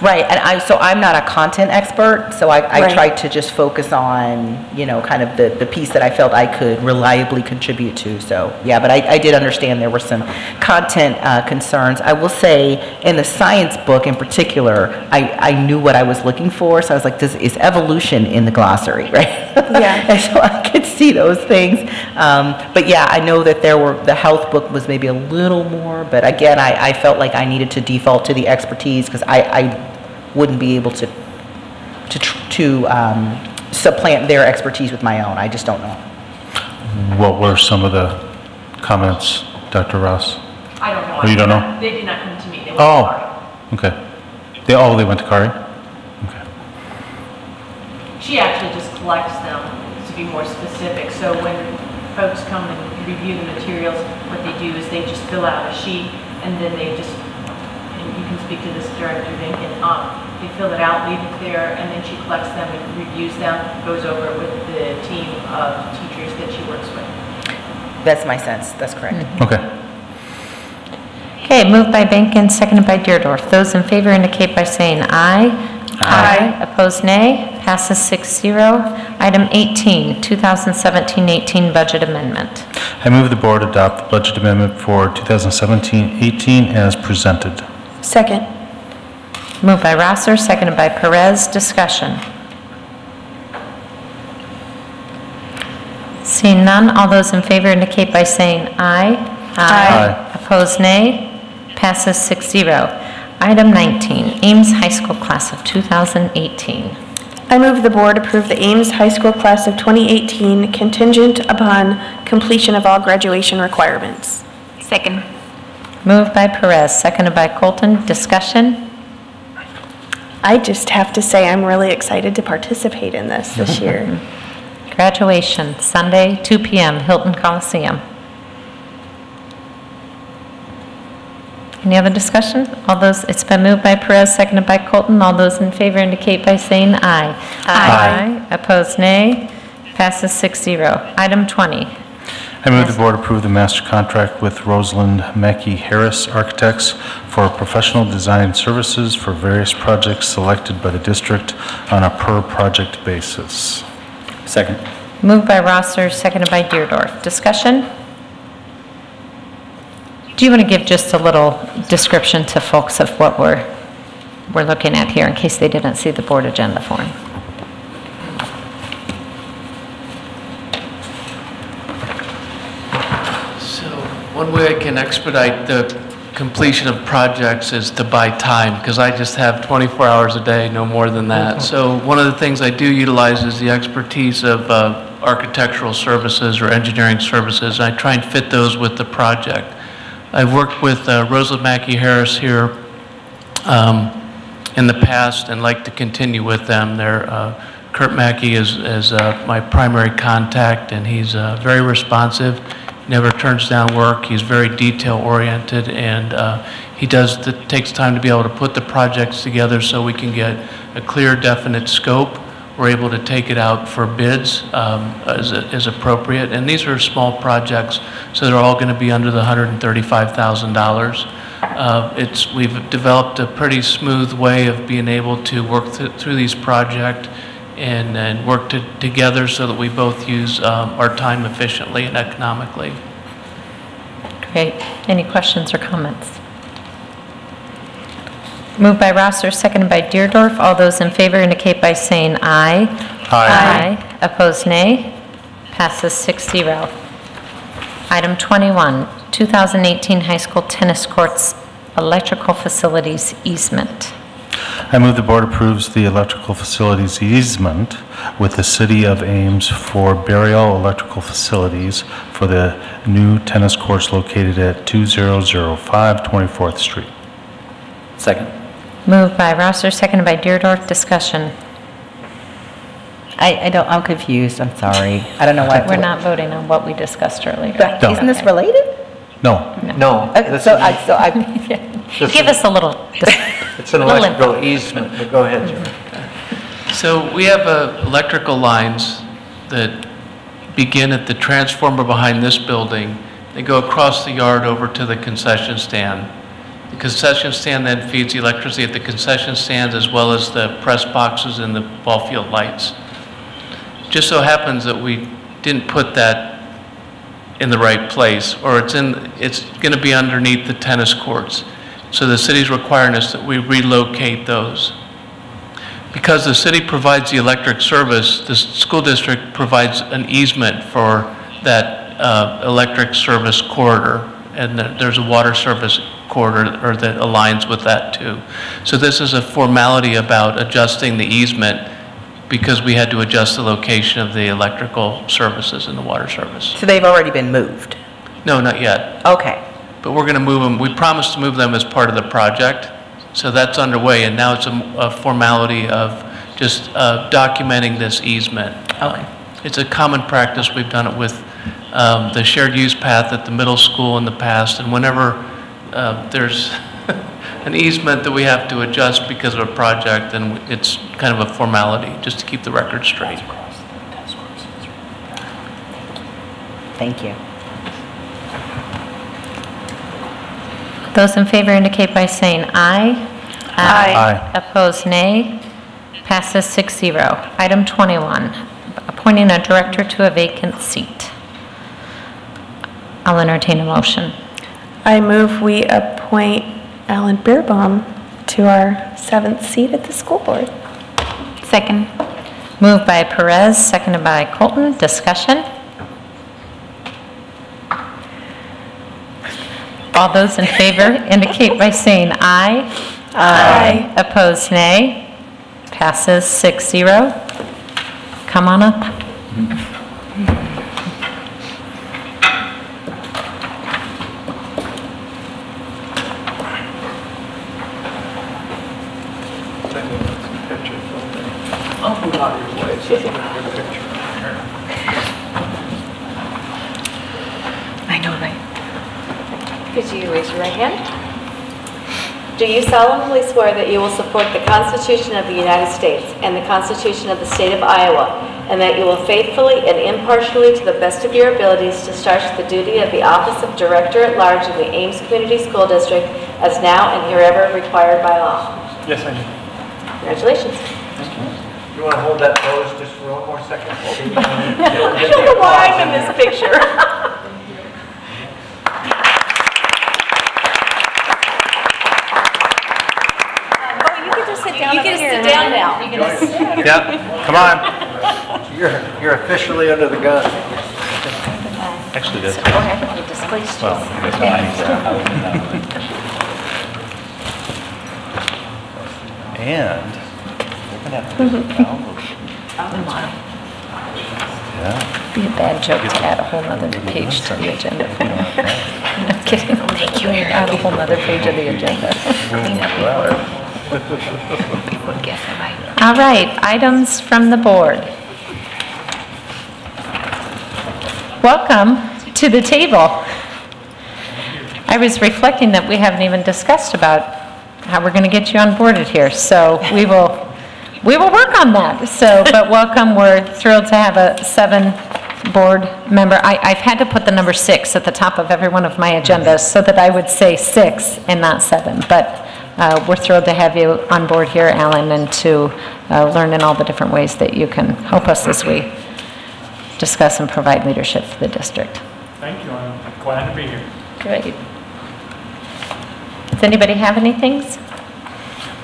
Right, and so I'm not a content expert, so I Right. tried to just focus on, you know, kind of the piece that I felt I could reliably contribute to. So, yeah, but I did understand there were some content concerns. I will say, in the science book in particular, I knew what I was looking for, so I was like, is evolution in the glossary, right? Yeah. And so I could see those things. But yeah, I know that the health book was maybe a little more, but again, I felt like I needed to default to the expertise because I wouldn't be able to supplant their expertise with my own. I just don't know. What were some of the comments, Dr. Ross? I don't know. Oh, you don't know? They did not come to me. They went to Kari. Oh, okay. They went to Kari? Okay. She actually just collects them to be more specific. So when folks come and review the materials, what they do is they just fill out a sheet and then they just, and you can speak to this Director Vinkin, they fill it out, leave it there, and then she collects them and reviews them, goes over it with the team of teachers that she works with. That's my sense. That's correct. Okay. Okay, moved by Benkin, seconded by Deerdorf. Those in favor indicate by saying aye. Aye. Opposed, nay. Passes 6-0. Item 18, 2017-18 budget amendment. I move the board adopt the budget amendment for 2017-18 as presented. Second. Moved by Rosser, seconded by Perez. Discussion. Seeing none, all those in favor indicate by saying aye. Aye. Opposed, nay. Passes 6-0. Item 19, Ames High School Class of 2018. I move the board approve the Ames High School Class of 2018 contingent upon completion of all graduation requirements. Second. Moved by Perez, seconded by Colton. Discussion? I just have to say I'm really excited to participate in this year. Graduation, Sunday, 2 p.m., Hilton Coliseum. Any other discussion? All those, it's been moved by Perez, seconded by Colton. All those in favor indicate by saying aye. Aye. Opposed, nay. Passes 6-0. Item 20. I move the board approve the master contract with Rosalind Mackey Harris Architects for professional design services for various projects selected by the district on a per-project basis. Second. Moved by Rosser, seconded by Deerdorf. Discussion? Do you want to give just a little description to folks of what we're looking at here in case they didn't see the board agenda form? So one way I can expedite the completion of projects is to buy time, because I just have 24 hours a day, no more than that. So one of the things I do utilize is the expertise of architectural services or engineering services. I try and fit those with the project. I've worked with Rosalind Mackey Harris here in the past and like to continue with them. Kurt Mackey is my primary contact, and he's very responsive, never turns down work. He's very detail-oriented, and he takes time to be able to put the projects together so we can get a clear, definite scope. We're able to take it out for bids as appropriate, and these are small projects, so they're all going to be under the $135,000. We've developed a pretty smooth way of being able to work through these projects and work together so that we both use our time efficiently and economically. Great. Any questions or comments? Moved by Rosser, seconded by Deerdorf. All those in favor indicate by saying aye. Aye. Opposed, nay. Passes 6-0. Item 21, 2018 high school tennis courts electrical facilities easement. I move the board approves the electrical facilities easement with the City of Ames for burial electrical facilities for the new tennis courts located at 2005 24th Street. Second. Moved by Rosser, seconded by Deerdorf. Discussion. I'm confused, I'm sorry. I don't know why. We're not voting on what we discussed earlier. But isn't this related? No. No. Okay, Give us a little. It's an electrical easement, but go ahead, Jim. So we have electrical lines that begin at the transformer behind this building. They go across the yard over to the concession stand. The concession stand then feeds the electricity at the concession stands as well as the press boxes and the ball field lights. Just so happens that we didn't put that in the right place, or it's going to be underneath the tennis courts. So the city's requiring us that we relocate those. Because the city provides the electric service, the school district provides an easement for that electric service corridor, and there's a water service corridor or that aligns with that too. So this is a formality about adjusting the easement because we had to adjust the location of the electrical services and the water service. So they've already been moved? No, not yet. Okay. But we're going to move them. We promised to move them as part of the project. So that's underway, and now it's a formality of just documenting this easement. Okay. It's a common practice. We've done it with the shared use path at the middle school in the past, and whenever there's an easement that we have to adjust because of a project, then it's kind of a formality, just to keep the record straight. Thank you. Those in favor indicate by saying aye. Aye. Opposed, nay. Passes 6-0. Item 21, appointing a director to a vacant seat. I'll entertain a motion. I move we appoint Alan Beerbaum to our 7th seat at the school board. Second. Moved by Perez, seconded by Colton. Discussion. All those in favor indicate by saying aye. Aye. Opposed, nay. Passes 6-0. Come on up. I know, right? Could you raise your right hand? Do you solemnly swear that you will support the Constitution of the United States and the Constitution of the State of Iowa, and that you will faithfully and impartially, to the best of your abilities, discharge the duty of the office of Director at Large of the Ames Community School District as now and herever required by law? Yes, I do. Congratulations. You want to hold that pose just for one more second? I don't know why I'm in this picture. You can sit down now. Yeah, come on. You're officially under the gun. Actually, that's. Go ahead, you displaced you. And we're going to have to Yeah. Be a bad joke to add a whole other page to the agenda. I'm kidding. Thank you. Add a whole other page of the agenda. All right, items from the board. Welcome to the table. I was reflecting that we haven't even discussed about how we're going to get you onboarded here, so we will work on that. So, but welcome. We're thrilled to have a 7 board member. I've had to put the number 6 at the top of every one of my agendas so that I would say 6 and not 7. But we're thrilled to have you on board here, Alan, and to learn in all the different ways that you can help us as we discuss and provide leadership for the district. Thank you. I'm glad to be here. Great. Does anybody have any things?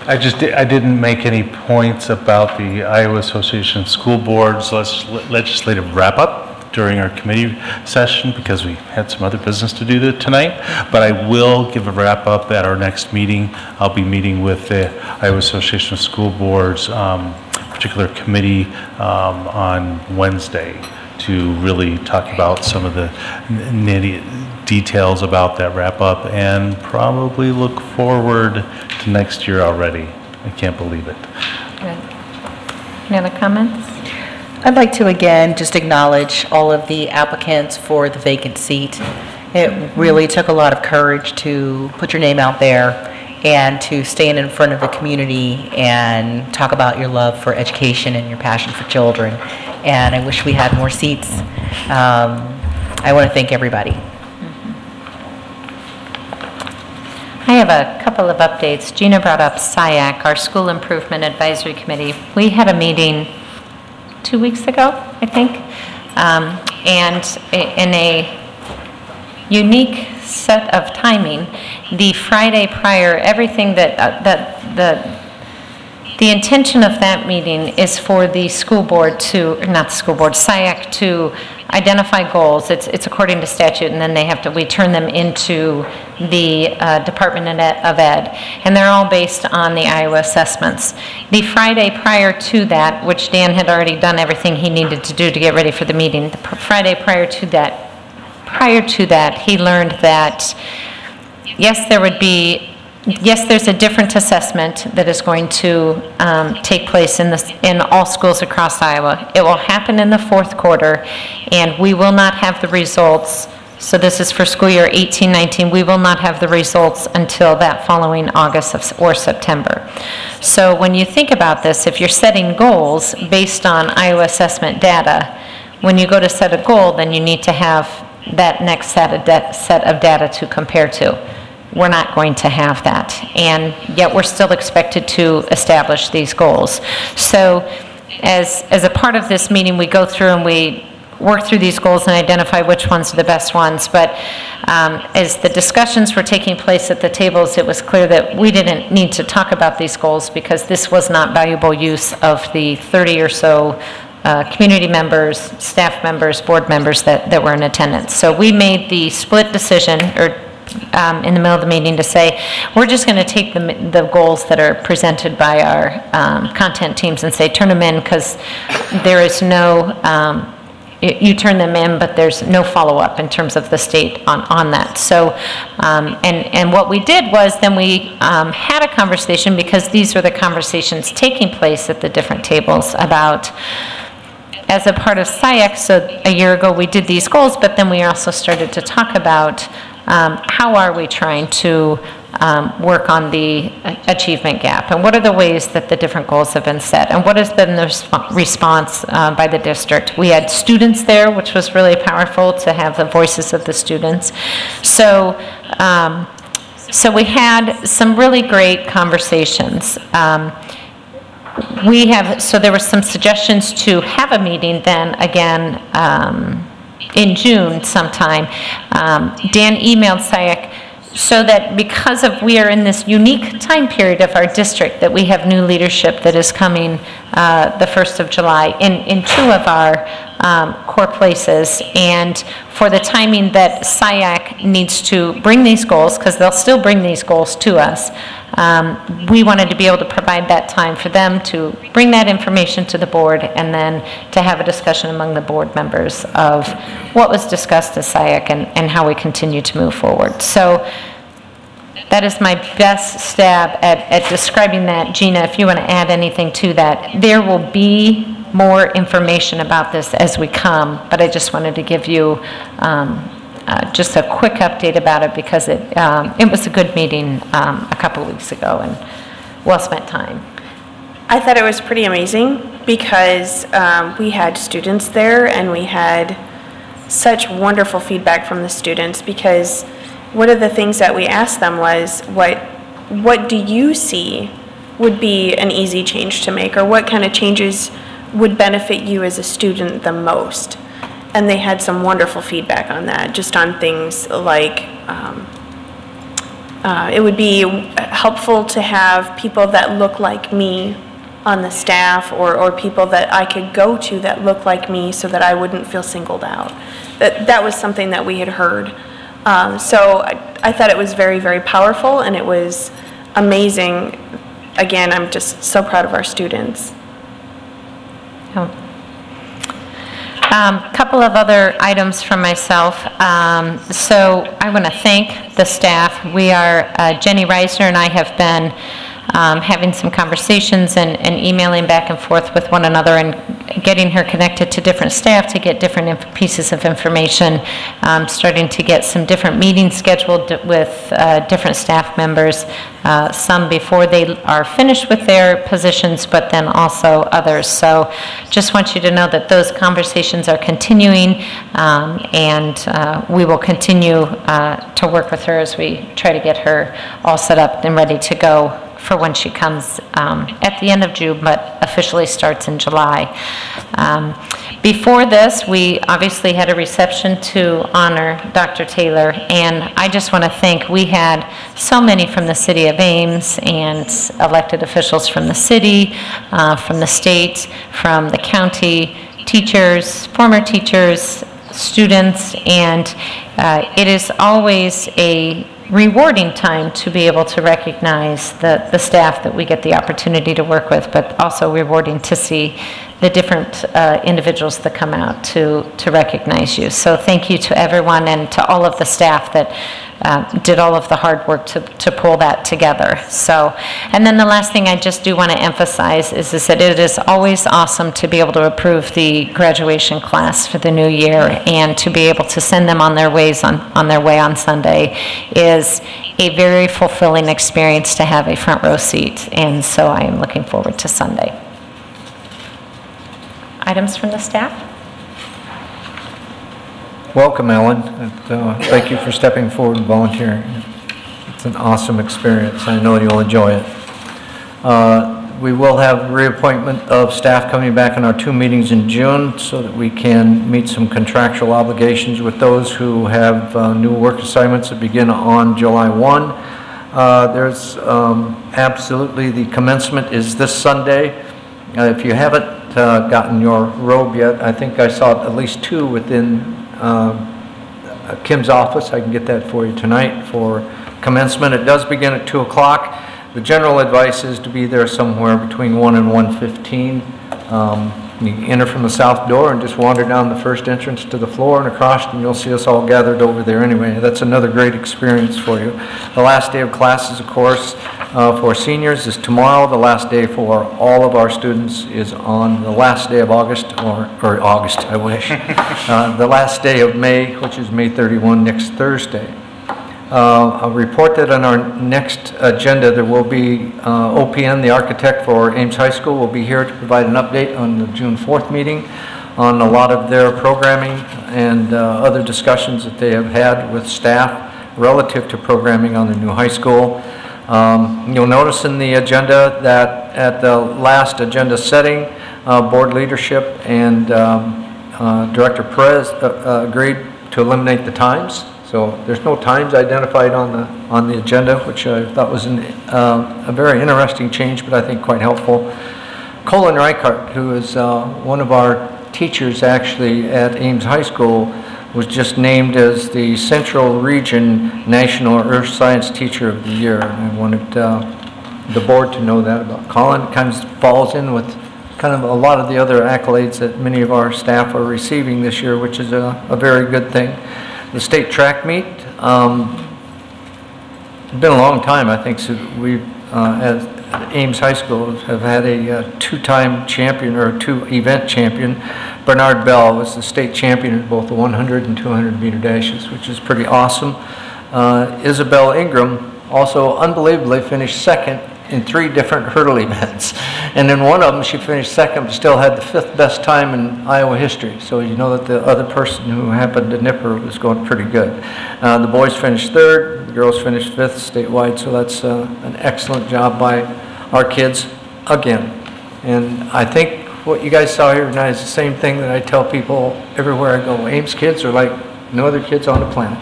I didn't make any points about the Iowa Association of School Boards legislative wrap-up during our committee session because we had some other business to do tonight, but I will give a wrap up at our next meeting. I'll be meeting with the Iowa Association of School Boards particular committee on Wednesday to really talk about some of the nitty details about that wrap up and probably look forward to next year already. I can't believe it. Good. Any other comments? I'd like to again just acknowledge all of the applicants for the vacant seat. It really took a lot of courage to put your name out there and to stand in front of the community and talk about your love for education and your passion for children. And I wish we had more seats. I want to thank everybody. I have a couple of updates. Gina brought up SIAC, our School Improvement Advisory Committee. We had a meeting 2 weeks ago, I think, and in a unique set of timing, the Friday prior, everything the intention of that meeting is for the school board to, not the school board, SIAC to identify goals. It's according to statute, and then we turn them into the Department of Ed, and they're all based on the Iowa assessments. The Friday prior to that, which Dan had already done everything he needed to do to get ready for the meeting, the Friday prior to that, he learned that yes, there's a different assessment that is going to take place in all schools across Iowa. It will happen in the fourth quarter, and we will not have the results. So this is for school year 18-19. We will not have the results until that following August or September. So when you think about this, if you're setting goals based on Iowa assessment data, when you go to set a goal, then you need to have that next set of data to compare to. We're not going to have that, and yet we're still expected to establish these goals. So as a part of this meeting, we go through and we work through these goals and identify which ones are the best ones. But as the discussions were taking place at the tables, it was clear that we didn't need to talk about these goals because this was not valuable use of the 30 or so community members, staff members, board members that were in attendance. So we made the split decision, in the middle of the meeting, to say we're just going to take the goals that are presented by our content teams and say turn them in, because there is no you turn them in, but there's no follow-up in terms of the state on that. So and what we did was then we had a conversation, because these are the conversations taking place at the different tables about, as a part of SIAC, so a year ago we did these goals, but then we also started to talk about how are we trying to work on the achievement gap, and what are the ways that the different goals have been set, and what has been the response by the district. We had students there, which was really powerful to have the voices of the students. So, so we had some really great conversations. So there were some suggestions to have a meeting then again in June sometime. Dan emailed SIAC so that, because we are in this unique time period of our district, that we have new leadership that is coming the 1st of July in two of our core places, and for the timing that SIAC needs to bring these goals, because they'll still bring these goals to us, we wanted to be able to provide that time for them to bring that information to the board, and then to have a discussion among the board members of what was discussed at SIAC and how we continue to move forward. So that is my best stab at describing that. Gina, if you want to add anything to that. There will be more information about this as we come, but I just wanted to give you just a quick update about it, because it was a good meeting a couple of weeks ago and well spent time. I thought it was pretty amazing, because we had students there and we had such wonderful feedback from the students, because one of the things that we asked them was, what do you see would be an easy change to make, or what kind of changes would benefit you as a student the most? And they had some wonderful feedback on that, just on things like it would be helpful to have people that look like me on the staff or people that I could go to that looked like me so that I wouldn't feel singled out. That was something that we had heard. So I thought it was very, very powerful, and it was amazing. Again, I'm just so proud of our students. Couple of other items from myself. So I want to thank the staff. We are, Jenny Reisner and I have been having some conversations and emailing back and forth with one another and getting her connected to different staff to get different pieces of information, starting to get some different meetings scheduled with different staff members, some before they are finished with their positions, but then also others. So just want you to know that those conversations are continuing, and we will continue to work with her as we try to get her all set up and ready to go for when she comes at the end of June, but officially starts in July. Before this, we obviously had a reception to honor Dr. Taylor, and I just want to thank, we had so many from the city of Ames and elected officials from the city, from the state, from the county, teachers, former teachers, students, and it is always a rewarding time to be able to recognize the staff that we get the opportunity to work with, but also rewarding to see the different individuals that come out to recognize you. So thank you to everyone and to all of the staff that did all of the hard work to pull that together. So, and then the last thing I just do want to emphasize is that it is always awesome to be able to approve the graduation class for the new year, and to be able to send them on their ways on their way on Sunday is a very fulfilling experience to have a front row seat, and so I am looking forward to Sunday. Items from the staff? Welcome, Ellen. Thank you for stepping forward and volunteering. It's an awesome experience. I know you'll enjoy it. We will have reappointment of staff coming back in our 2 meetings in June so that we can meet some contractual obligations with those who have new work assignments that begin on July 1. There's absolutely, the commencement is this Sunday. If you haven't gotten your robe yet, I think I saw at least 2 within Kim's office. I can get that for you tonight for commencement. It does begin at 2 o'clock. The general advice is to be there somewhere between 1 and 1:15. You enter from the south door and just wander down the first entrance to the floor and across, and you'll see us all gathered over there anyway. That's another great experience for you. The last day of classes, of course, for seniors is tomorrow. The last day for all of our students is on the last day of August, or August, I wish. The last day of May, which is May 31, next Thursday. I'll report that on our next agenda there will be OPN, the architect for Ames High School, will be here to provide an update on the June 4th meeting on a lot of their programming and other discussions that they have had with staff relative to programming on the new high school. You'll notice in the agenda that at the last agenda setting, board leadership and Director Perez agreed to eliminate the times. So there's no times identified on the agenda, which I thought was a very interesting change, but I think quite helpful. Colin Reichart, who is one of our teachers actually at Ames High School, was just named as the Central Region National Earth Science Teacher of the Year. And I wanted the board to know that about Colin. It kind of falls in with kind of a lot of the other accolades that many of our staff are receiving this year, which is a very good thing. The state track meet, it's been a long time, I think, since we, as Ames High School, have had a 2-time champion or a 2-event champion. Bernard Bell was the state champion in both the 100 and 200 meter dashes, which is pretty awesome. Isabel Ingram also unbelievably finished second in 3 different hurdle events. And in one of them, she finished second, but still had the 5th best time in Iowa history. So you know that the other person who happened to nip her was going pretty good. The boys finished 3rd, the girls finished 5th statewide, so that's an excellent job by our kids again. And I think what you guys saw here tonight is the same thing that I tell people everywhere I go. Ames kids are like no other kids on the planet.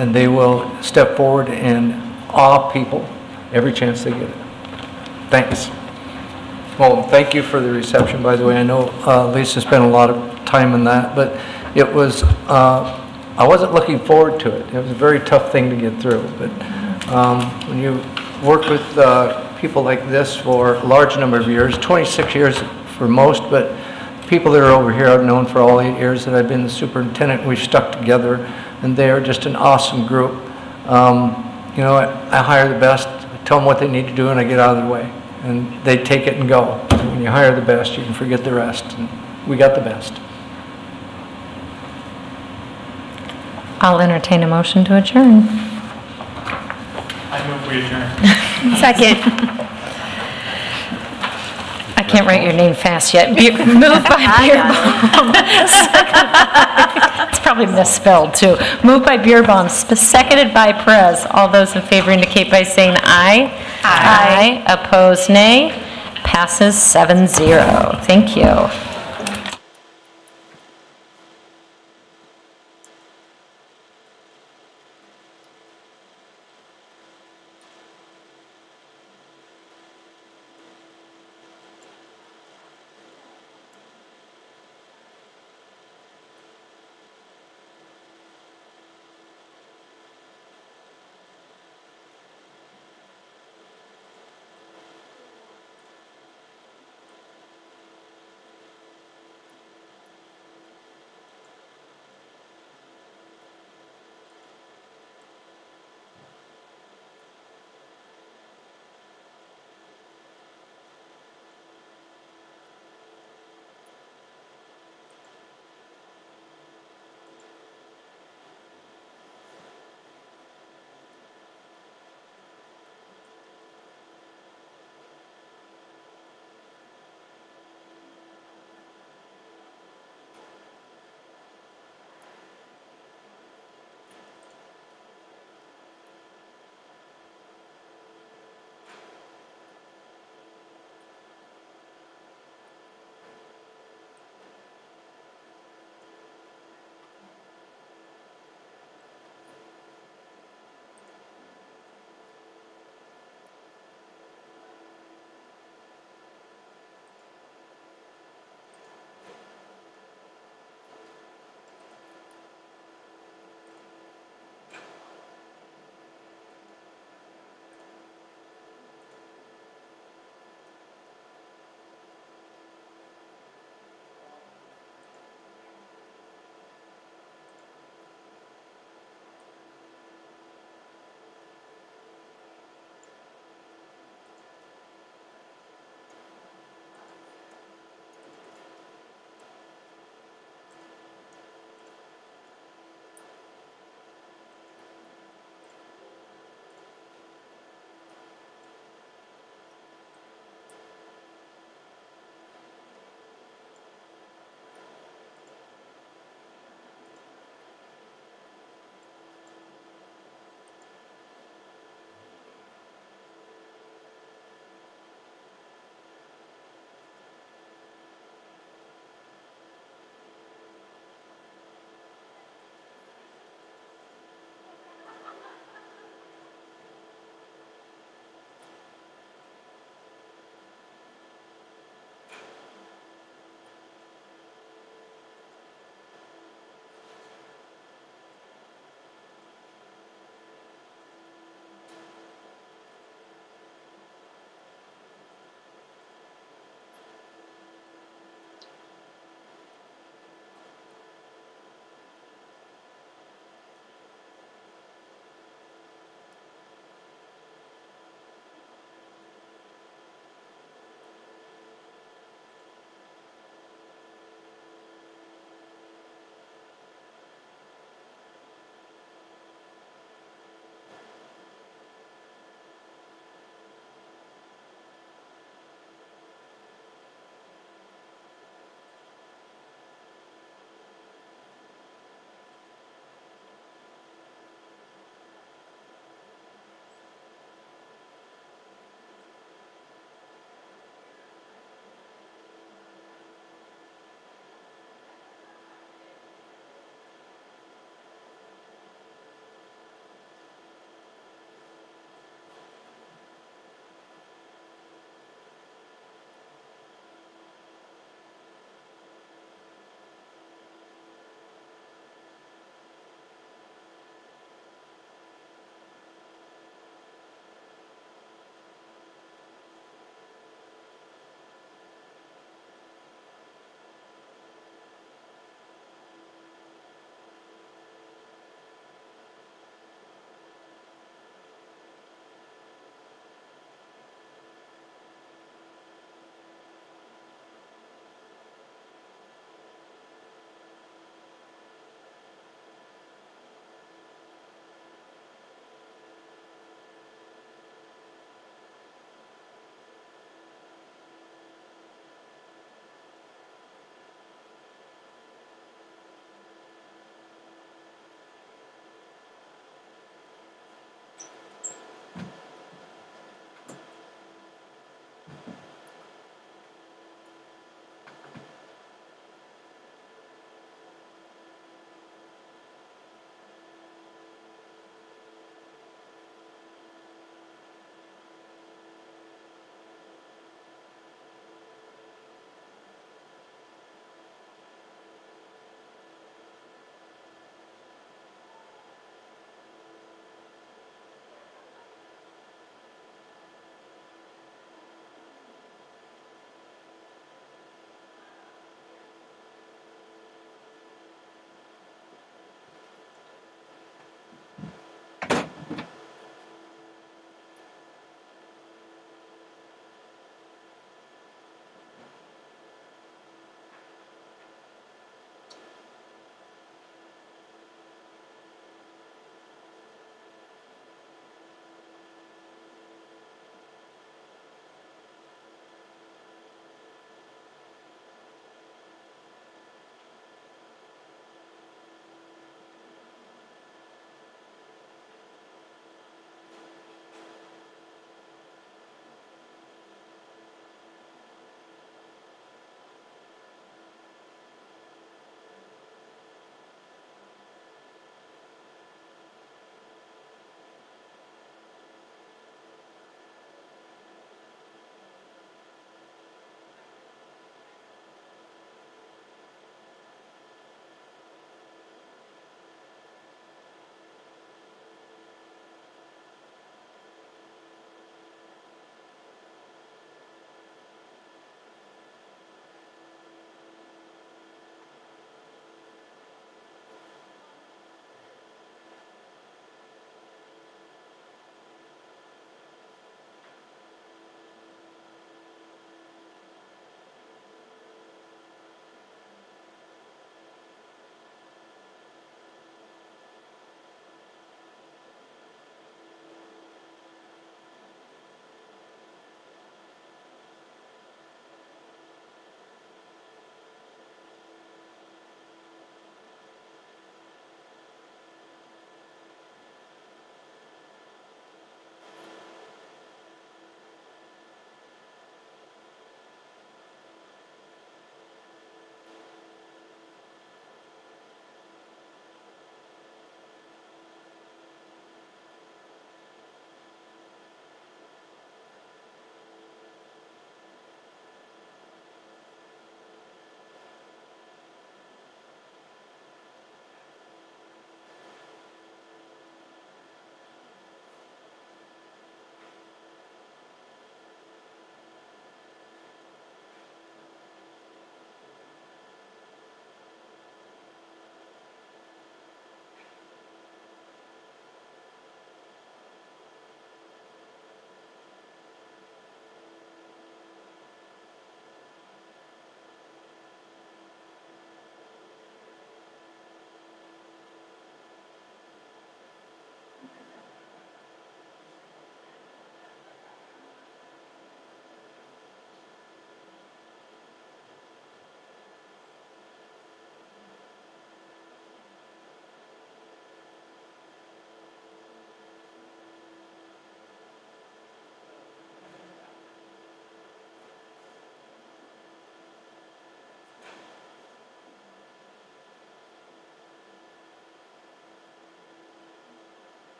And they will step forward and awe people every chance they get it. Thanks. Well, thank you for the reception, by the way. I know Lisa spent a lot of time in that, but it was, I wasn't looking forward to it. It was a very tough thing to get through, but when you work with people like this for a large number of years, 26 years for most, but people that are over here I've known for all 8 years that I've been the superintendent. We've stuck together, and they are just an awesome group. You know, I hire the best, I tell them what they need to do, and I get out of their way. And they take it and go. When you hire the best, you can forget the rest. And we got the best. I'll entertain a motion to adjourn. I move we adjourn. Second. I can't write your name fast yet. Moved by Beerbaum. It's probably misspelled too. Moved by Beerbaum, seconded by Perez. All those in favor indicate by saying aye. Aye. Opposed, nay. Passes 7-0. Thank you.